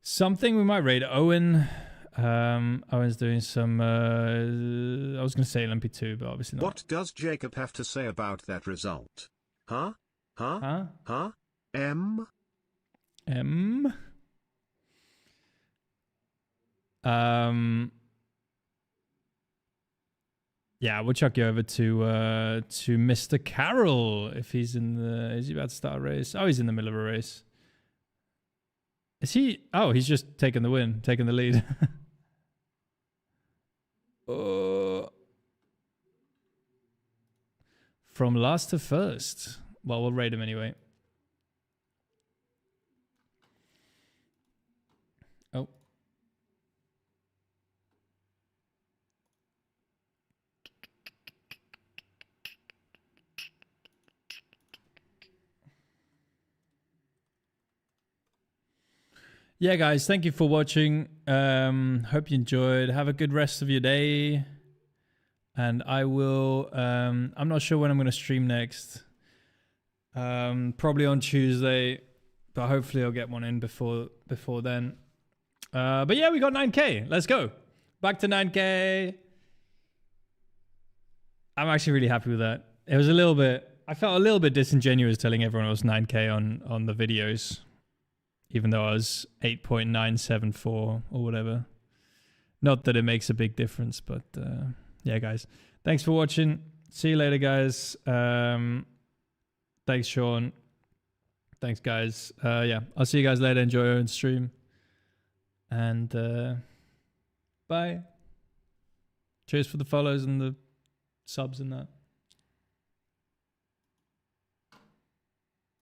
something. We might raid Owen. Owen's doing some, I was going to say LMP2, but obviously not. What does Jacob have to say about that result? Huh? Huh? Huh? M? Yeah, we'll chuck you over to Mr. Carroll if he's in the... Is he about to start a race? Oh, he's in the middle of a race. Is he... Oh, he's just taking the win, taking the lead. From last to first. Well, we'll raid him anyway. Oh. Yeah, guys, thank you for watching. Hope you enjoyed. Have a good rest of your day. And I will... I'm not sure when I'm going to stream next. Probably on Tuesday, but hopefully I'll get one in before then. But yeah, we got 9K. Let's go. Back to 9K. I'm actually really happy with that. It was a little bit... I felt a little bit disingenuous telling everyone it was 9K on the videos. Even though I was 8.974 or whatever. Not that it makes a big difference, but yeah, guys. Thanks for watching. See you later, guys. Thanks, Sean. Thanks, guys. Yeah, I'll see you guys later. Enjoy your own stream. And bye. Cheers for the follows and the subs and that.